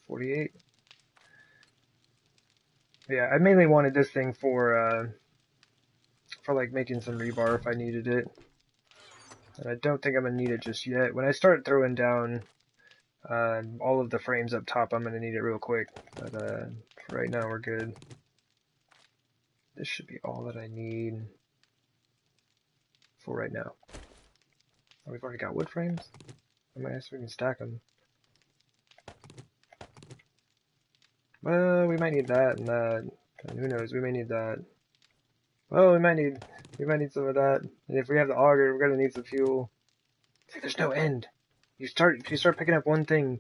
$48. Yeah, I mainly wanted this thing for making some rebar if I needed it. And I don't think I'm gonna need it just yet. When I start throwing down all of the frames up top, I'm gonna need it real quick. But for right now, we're good. This should be all that I need for right now. Oh, we've already got wood frames? I guess we can stack them. Well, we might need that and that. And who knows, we may need that. Well, we might need some of that. And if we have the auger, we're gonna need some fuel. See, there's no end. You start picking up one thing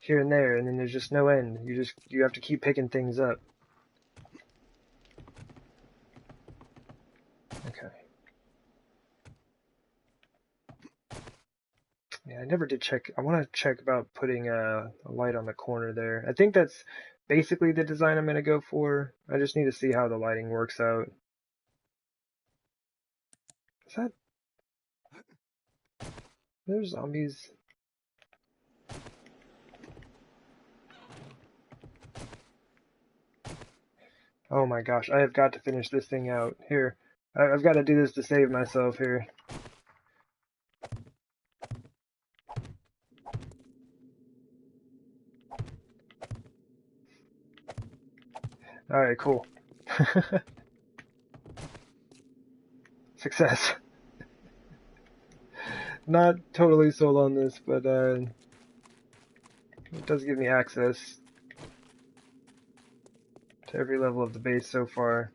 here and there, and then there's just no end. You have to keep picking things up. Okay. Yeah, I never did check. I want to check about putting a light on the corner there. I think that's basically the design I'm going to go for. I just need to see how the lighting works out. Is that... There's zombies. Oh my gosh, I have got to finish this thing out. Here, I've got to do this to save myself here. Alright, cool. Success. Not totally sold on this, but it does give me access to every level of the base so far.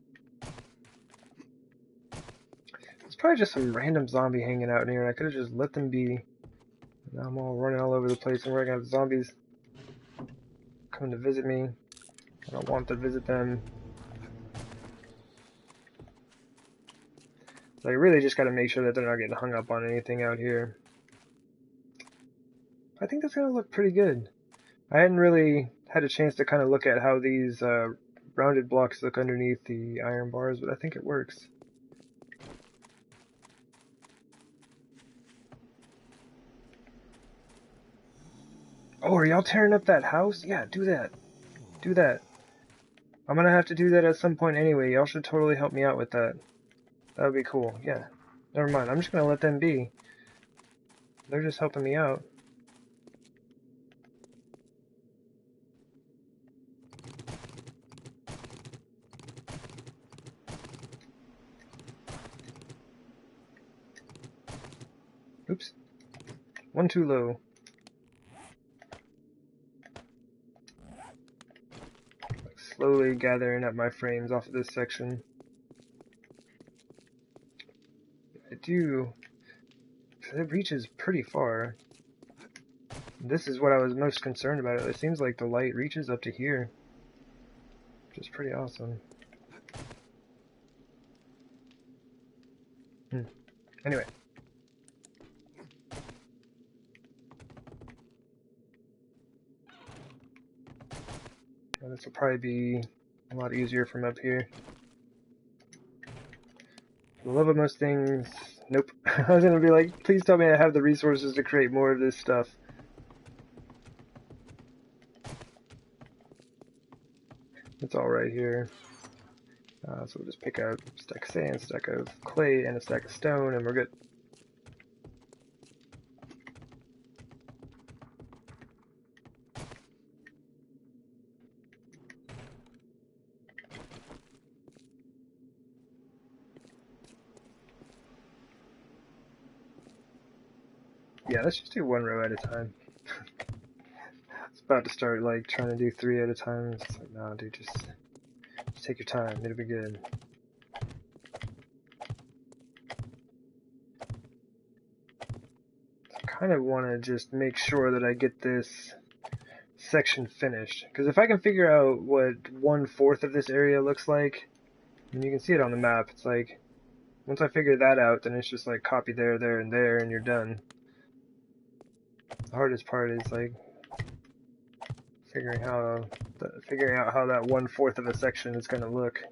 It's probably just some random zombie hanging out in here. I could have just let them be. Now I'm all running all over the place, and we're gonna have zombies coming to visit me. I don't want to visit them. So I really just gotta make sure that they're not getting hung up on anything out here. I think that's gonna look pretty good. I hadn't really had a chance to kind of look at how these rounded blocks look underneath the iron bars, but I think it works. Oh, are y'all tearing up that house? Yeah, do that. Do that. I'm gonna have to do that at some point anyway. Y'all should totally help me out with that. That would be cool. Yeah. Never mind. I'm just gonna let them be. They're just helping me out. Oops. One too low. Like slowly gathering up my frames off of this section. I do. It reaches pretty far. This is what I was most concerned about. It seems like the light reaches up to here, which is pretty awesome. Anyway. Well, this will probably be a lot easier from up here. For the love of most things, nope. I was gonna be like, please tell me I have the resources to create more of this stuff. It's all right here. So we'll just pick out a stack of sand, a stack of clay, and a stack of stone, and we're good. Yeah, let's just do one row at a time. It's about to start like trying to do 3 at a time. It's like, no, dude, just take your time. It'll be good. I kind of want to just make sure that I get this section finished, because if I can figure out what 1/4 of this area looks like, and you can see it on the map, it's like once I figure that out, then it's just like copy there, there, and there, and you're done. The hardest part is like figuring out how that 1/4 of a section is going to look.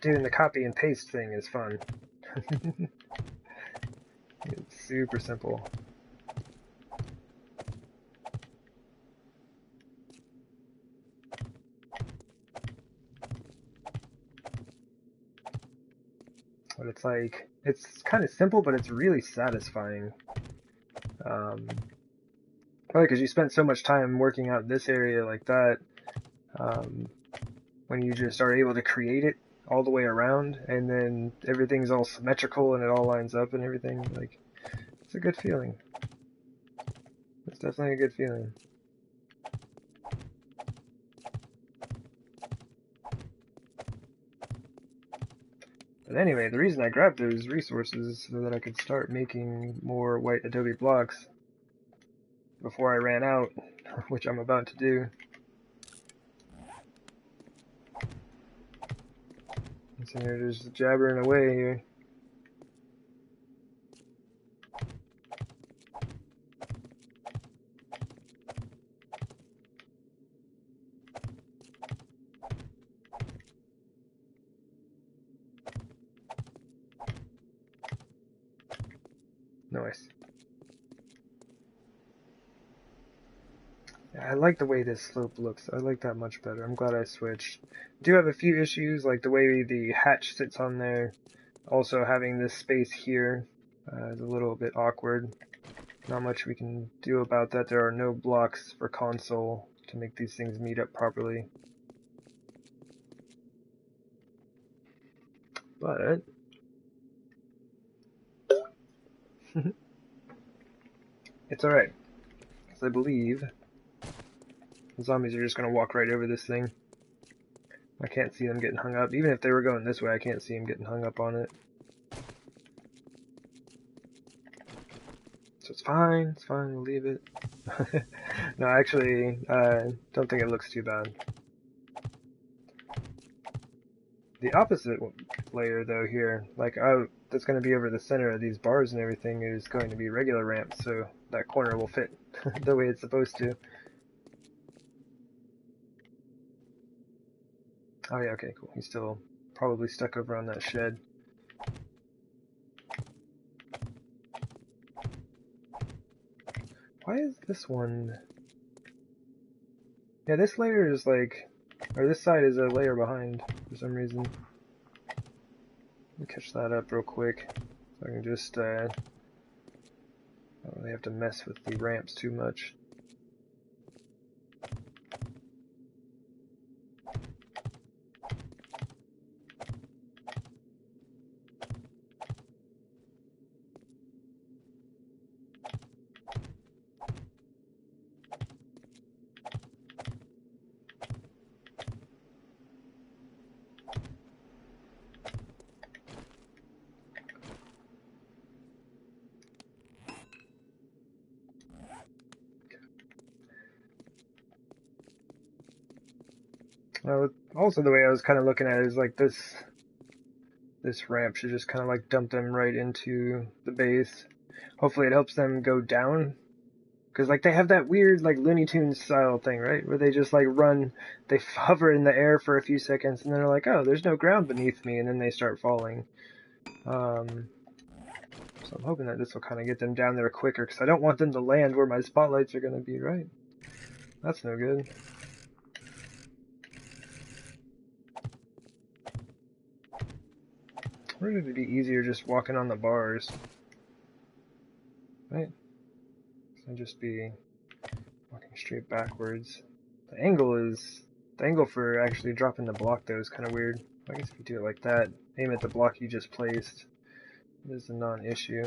Doing the copy and paste thing is fun. It's super simple. But it's like, it's kind of simple, but it's really satisfying. Probably because you spent so much time working out this area like that, when you just are able to create it all the way around, and then everything's all symmetrical and it all lines up and everything, like, it's a good feeling. It's definitely a good feeling. But anyway, the reason I grabbed those resources is so that I could start making more white adobe blocks before I ran out, which I'm about to do. So they're just jabbering away here. Nice. I like the way this slope looks. I like that much better. I'm glad I switched. Do have a few issues, like the way the hatch sits on there. Also having this space here is a little bit awkward. Not much we can do about that. There are no blocks for console to make these things meet up properly. But it's alright. Because I believe the zombies are just going to walk right over this thing. I can't see them getting hung up. Even if they were going this way, I can't see them getting hung up on it. So it's fine, we'll leave it. No, actually, I don't think it looks too bad. The opposite layer, though, here, like, that's going to be over the center of these bars and everything, is going to be regular ramps, so that corner will fit the way it's supposed to. Oh yeah, okay, cool. He's still probably stuck over on that shed. Why is this one... Yeah, this layer is like... Or this side is a layer behind for some reason. Let me catch that up real quick. So I can just, I don't really have to mess with the ramps too much. Also the way I was kind of looking at it is like this ramp should just kind of like dump them right into the base. Hopefully it helps them go down. Because like they have that weird like Looney Tunes style thing, right? Where they just like run, they hover in the air for a few seconds and then they're like, oh, there's no ground beneath me, and then they start falling. So I'm hoping that this will kind of get them down there quicker, because I don't want them to land where my spotlights are going to be, right? That's no good. Or would it be easier just walking on the bars? Right? So I'd just be walking straight backwards. The angle for actually dropping the block though is kind of weird. I guess if you do it like that, aim at the block you just placed, it is a non-issue.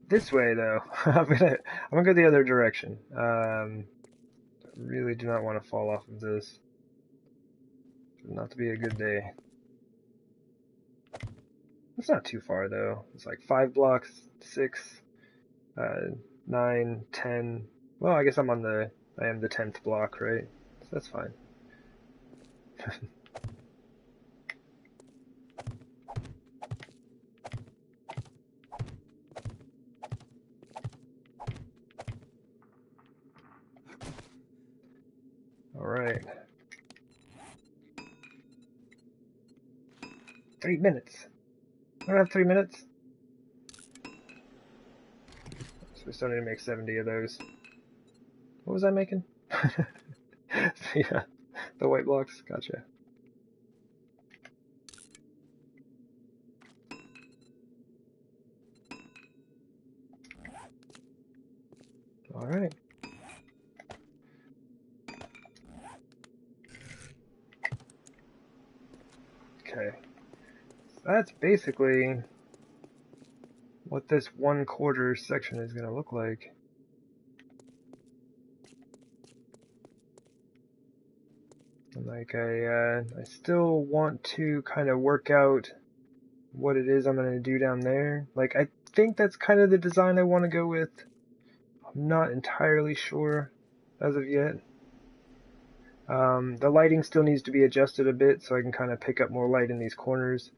This way, though, I'm gonna go the other direction. Really do not want to fall off of this. Not to be a good day. It's not too far though. It's like 5 blocks, 6, 9, 10. Well, I guess I am the 10th block, right? So that's fine. Alright. 3 minutes. I don't have 3 minutes. So we still need to make 70 of those. What was I making? Yeah, the white blocks. Gotcha. Alright. Okay. So that's basically what this 1/4 section is going to look like. And like I still want to kind of work out what it is I'm going to do down there. Like I think that's kind of the design I want to go with. I'm not entirely sure as of yet. The lighting still needs to be adjusted a bit so I can kind of pick up more light in these corners.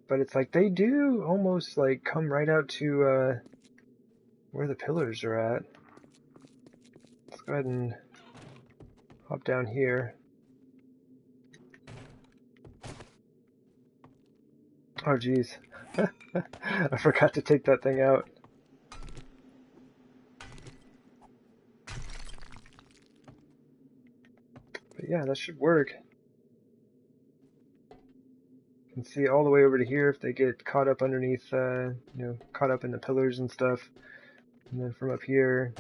But it's like they do almost like come right out to where the pillars are at. Let's go ahead and hop down here. Oh geez, I forgot to take that thing out. But yeah, that should work. You can see all the way over to here if they get caught up underneath, caught up in the pillars and stuff. And then from up here,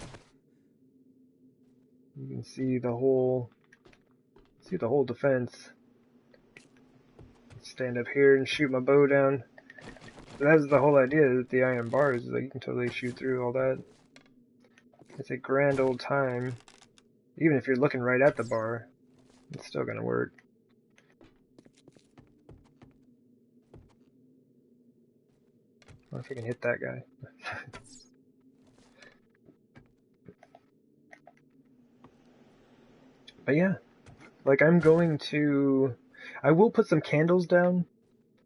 you can see the whole defense. Stand up here and shoot my bow down. So that's the whole idea with the iron bars, is that you can totally shoot through all that. It's a grand old time. Even if you're looking right at the bar, it's still gonna work. I wonder if I can hit that guy. But yeah, like I will put some candles down.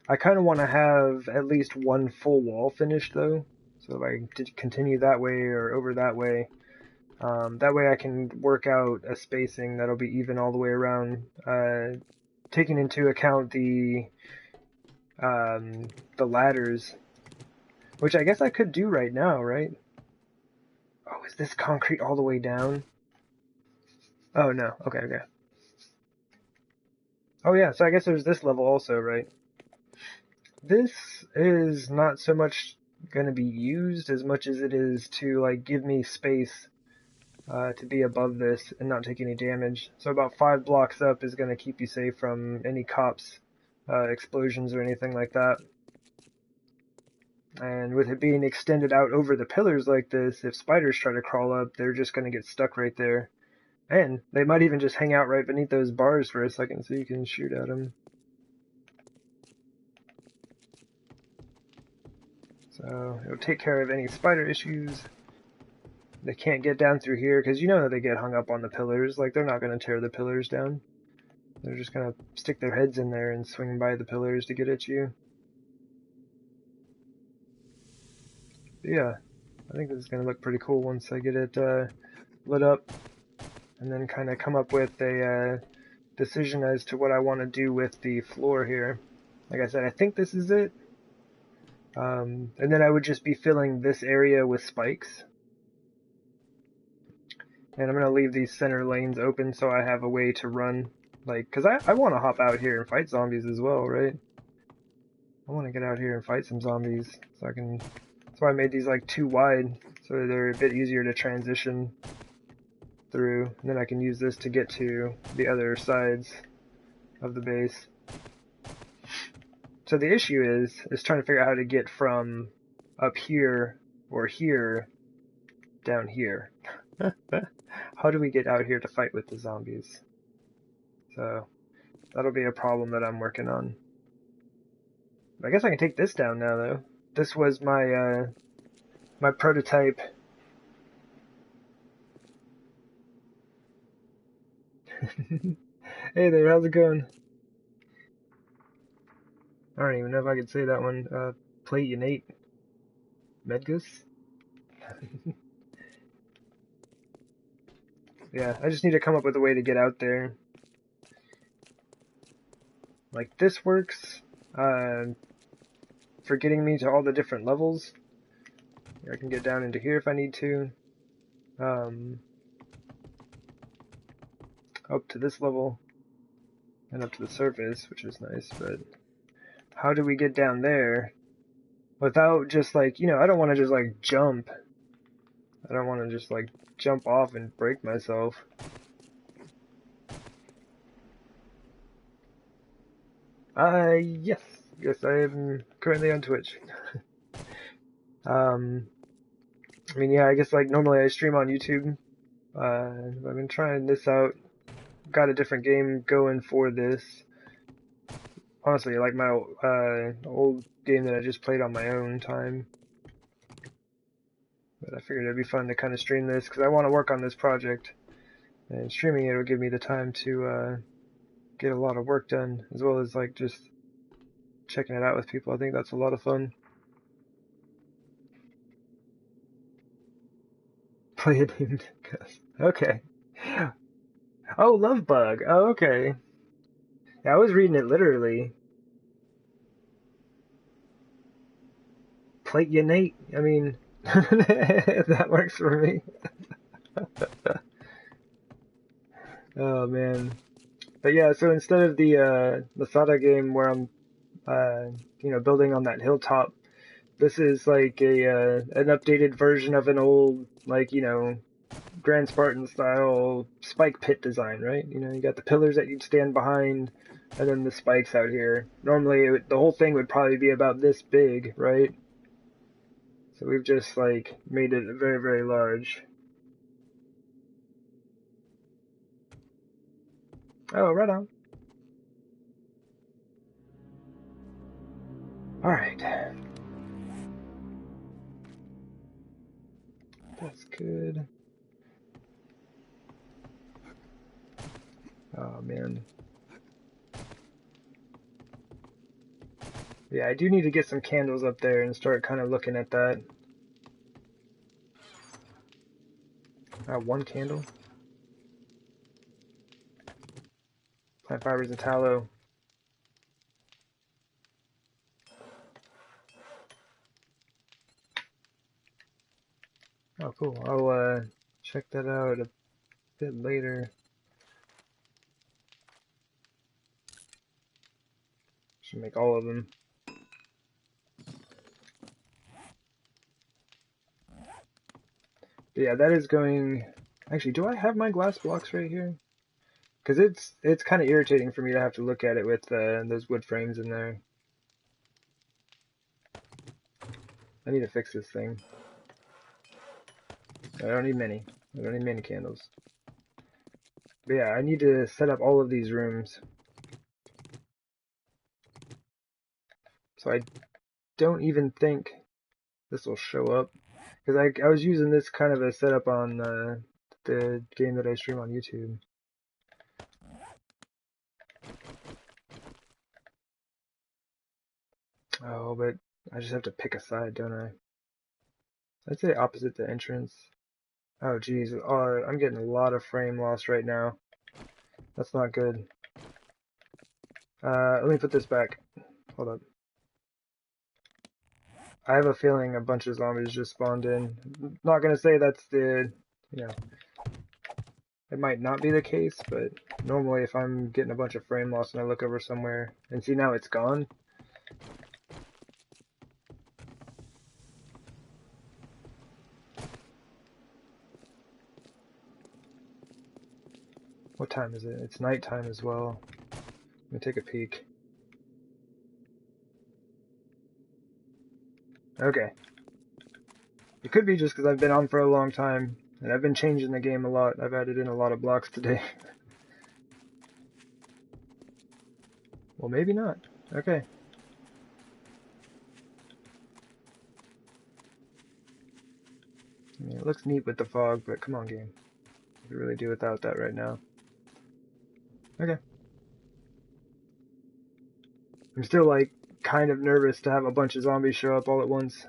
I kind of want to have at least one full wall finished though. So if I continue that way or over that way, That way I can work out a spacing that'll be even all the way around, taking into account the ladders, which I guess I could do right now, right? Oh, is this concrete all the way down? Oh, no. Okay, okay. Oh, yeah, so I guess there's this level also, right? This is not so much going to be used as much as it is to, like, give me space to be above this and not take any damage. So about 5 blocks up is going to keep you safe from any cops, explosions or anything like that. And with it being extended out over the pillars like this, if spiders try to crawl up, they're just going to get stuck right there. And they might even just hang out right beneath those bars for a second so you can shoot at them. So it'll take care of any spider issues. They can't get down through here because you know that they get hung up on the pillars. Like, they're not going to tear the pillars down. They're just going to stick their heads in there and swing by the pillars to get at you. But yeah, I think this is going to look pretty cool once I get it lit up. And then kind of come up with a decision as to what I want to do with the floor here. Like I said, I think this is it. And then I would just be filling this area with spikes. And I'm going to leave these center lanes open so I have a way to run. Like, because I want to hop out here and fight zombies as well, right? I want to get out here and fight some zombies. So I can... That's why I made these like too wide, so they're a bit easier to transition through. And then I can use this to get to the other sides of the base. So the issue is trying to figure out how to get from up here or here down here. How do we get out here to fight with the zombies? So that'll be a problem that I'm working on. I guess I can take this down now, though. This was my my prototype. Hey there, how's it going? I don't even know if I could say that one. Plate Unate. Medgus? Yeah, I just need to come up with a way to get out there. Like, this works for getting me to all the different levels. I can get down into here if I need to. Up to this level. And up to the surface, which is nice, but how do we get down there without just like, you know, I don't want to just like jump. I don't want to just like jump off and break myself. Yes. Yes, I am currently on Twitch. I mean, yeah, I guess like normally I stream on YouTube. I've been trying this out. Got a different game going for this. Honestly, like my old game that I just played on my own time. But I figured it'd be fun to kind of stream this because I want to work on this project. And streaming it will give me the time to get a lot of work done, as well as like just checking it out with people. I think that's a lot of fun. Play a named Gus. Okay. Oh, Love Bug. Oh, okay. Yeah, I was reading it literally. Plate Unate. I mean, that works for me. Oh man. But yeah, so instead of the Masada game where I'm you know, building on that hilltop, this is like a an updated version of an old, like, you know, Grand Spartan style spike pit design, right? You know, you got the pillars that you'd stand behind, and then the spikes out here. Normally, the whole thing would probably be about this big, right? So we've just like made it very, very large. Oh, right on. Alright. That's good. Oh, man. Yeah, I do need to get some candles up there and start kind of looking at that. One candle. Plant fibers and tallow. Oh, cool. I'll check that out a bit later. Should make all of them. But yeah, that is going... Actually, do I have my glass blocks right here? Because it's kind of irritating for me to have to look at it with those wood frames in there. I need to fix this thing. I don't need many. I don't need many candles. But yeah, I need to set up all of these rooms. So I don't even think this will show up. Because I was using this kind of a setup on the game that I stream on YouTube. Oh, but I just have to pick a side, don't I? I'd say opposite the entrance. Oh, geez. Oh, I'm getting a lot of frame loss right now. That's not good. Let me put this back. Hold up. I have a feeling a bunch of zombies just spawned in. Not gonna say that's the, you know, it might not be the case, but normally if I'm getting a bunch of frame loss and I look over somewhere and see now it's gone. What time is it? It's nighttime as well. Let me take a peek. Okay. It could be just because I've been on for a long time, and I've been changing the game a lot. I've added in a lot of blocks today. Well, maybe not. Okay. I mean, it looks neat with the fog, but come on, game. I could really do without that right now. Okay. I'm still, like, kind of nervous to have a bunch of zombies show up all at once.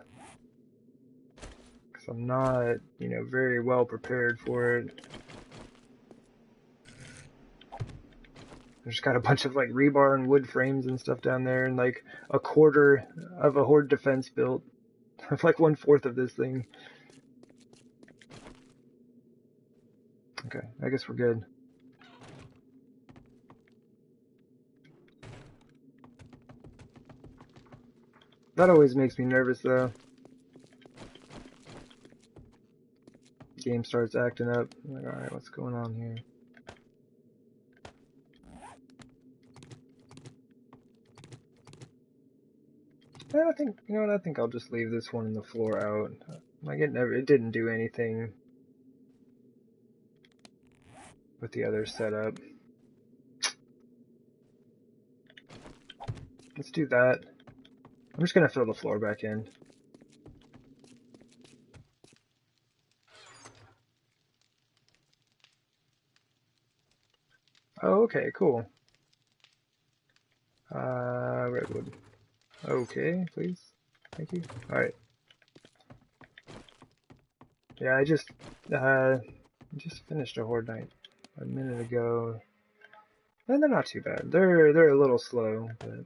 Because I'm not, you know, very well prepared for it. There's just got a bunch of, like, rebar and wood frames and stuff down there, and, like, a quarter of a Horde defense built. Like, 1/4 of this thing. Okay, I guess we're good. That always makes me nervous, though. Game starts acting up. I'm like, alright, what's going on here? I think, you know what, I think I'll just leave this one in the floor out. Like, it didn't do anything with the other setup. Let's do that. I'm just gonna fill the floor back in. Oh, okay, cool. Redwood. Okay, please. Thank you. Alright. Yeah, I just finished a Horde night a minute ago. And they're not too bad. They're a little slow, but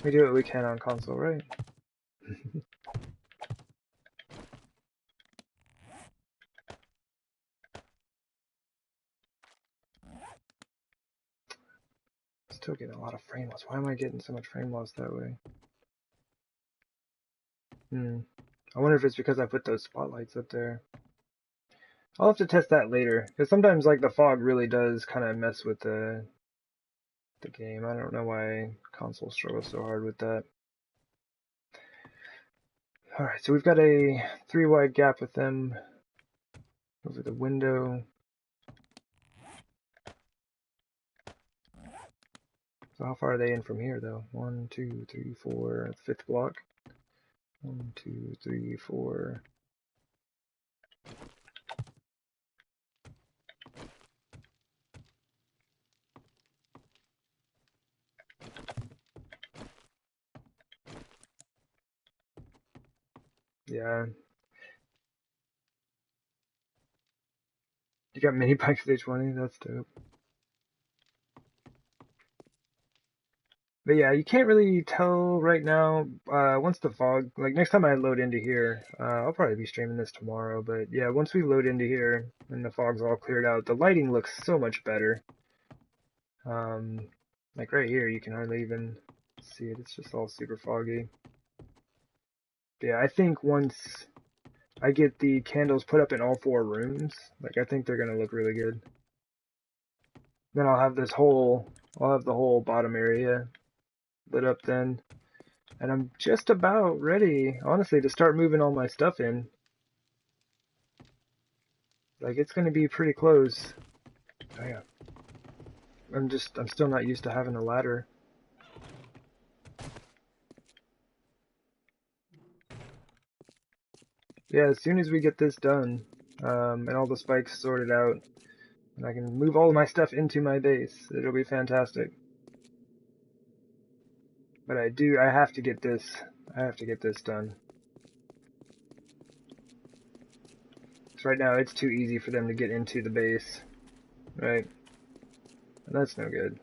we do what we can on console, right? Still getting a lot of frame loss. Why am I getting so much frame loss that way? I wonder if it's because I put those spotlights up there. I'll have to test that later, because sometimes like the fog really does kind of mess with the game. I don't know why console struggles so hard with that. Alright, so we've got a 3 wide gap with them over the window. So how far are they in from here, though? 1, 2, 3, 4, 5th block. 1, 2, 3, 4. Yeah. You got mini bikes with H20? That's dope. But yeah, you can't really tell right now, once the fog, like next time I load into here, I'll probably be streaming this tomorrow, but yeah, once we load into here and the fog's all cleared out, the lighting looks so much better. Like right here, you can hardly even see it, it's just all super foggy. But yeah, I think once I get the candles put up in all 4 rooms, like I think they're gonna look really good. Then I'll have the whole bottom area lit up then. And I'm just about ready, honestly, to start moving all my stuff in. Like, it's gonna be pretty close. Oh yeah. I'm still not used to having a ladder. Yeah, as soon as we get this done, and all the spikes sorted out, and I can move all of my stuff into my base, it'll be fantastic. But I have to get this done. So right now, it's too easy for them to get into the base, right? And that's no good.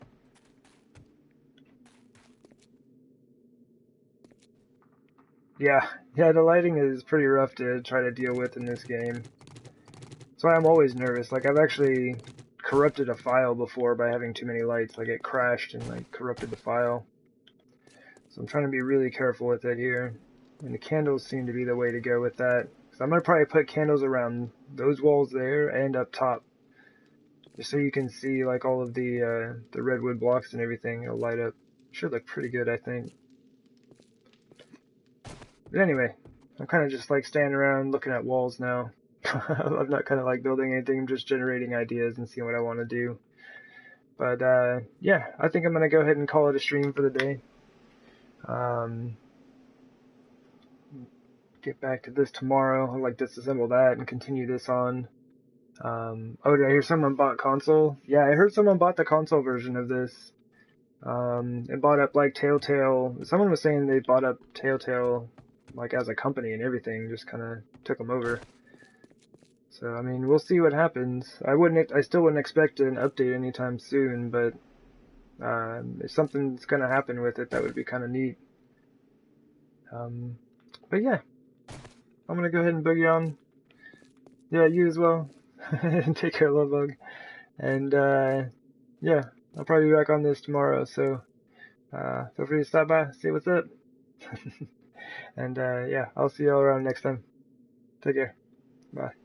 Yeah, the lighting is pretty rough to try to deal with in this game. That's why I'm always nervous. Like, I've actually corrupted a file before by having too many lights. Like, it crashed and, like, corrupted the file. So I'm trying to be really careful with it here. And the candles seem to be the way to go with that. So I'm going to probably put candles around those walls there and up top. Just so you can see, like, all of the redwood blocks and everything. It'll light up. Should look pretty good, I think. But anyway, I'm kind of just, like, standing around looking at walls now. I'm not kind of, like, building anything. I'm just generating ideas and seeing what I want to do. But, yeah, I think I'm going to go ahead and call it a stream for the day. Get back to this tomorrow. I'll, like, disassemble that and continue this on. Oh, did I hear someone bought console? Yeah, I heard someone bought the console version of this. And bought up, like, Telltale. Someone was saying they bought up Telltale, like, as a company and everything. Just kind of took them over. So, I mean, we'll see what happens. I still wouldn't expect an update anytime soon, but if something's gonna happen with it, that would be kind of neat. But yeah, I'm gonna go ahead and boogie on. Yeah, you as well. Take care, love bug. And yeah, I'll probably be back on this tomorrow, so feel free to stop by, see what's up. And yeah, I'll see you all around next time. Take care. Bye.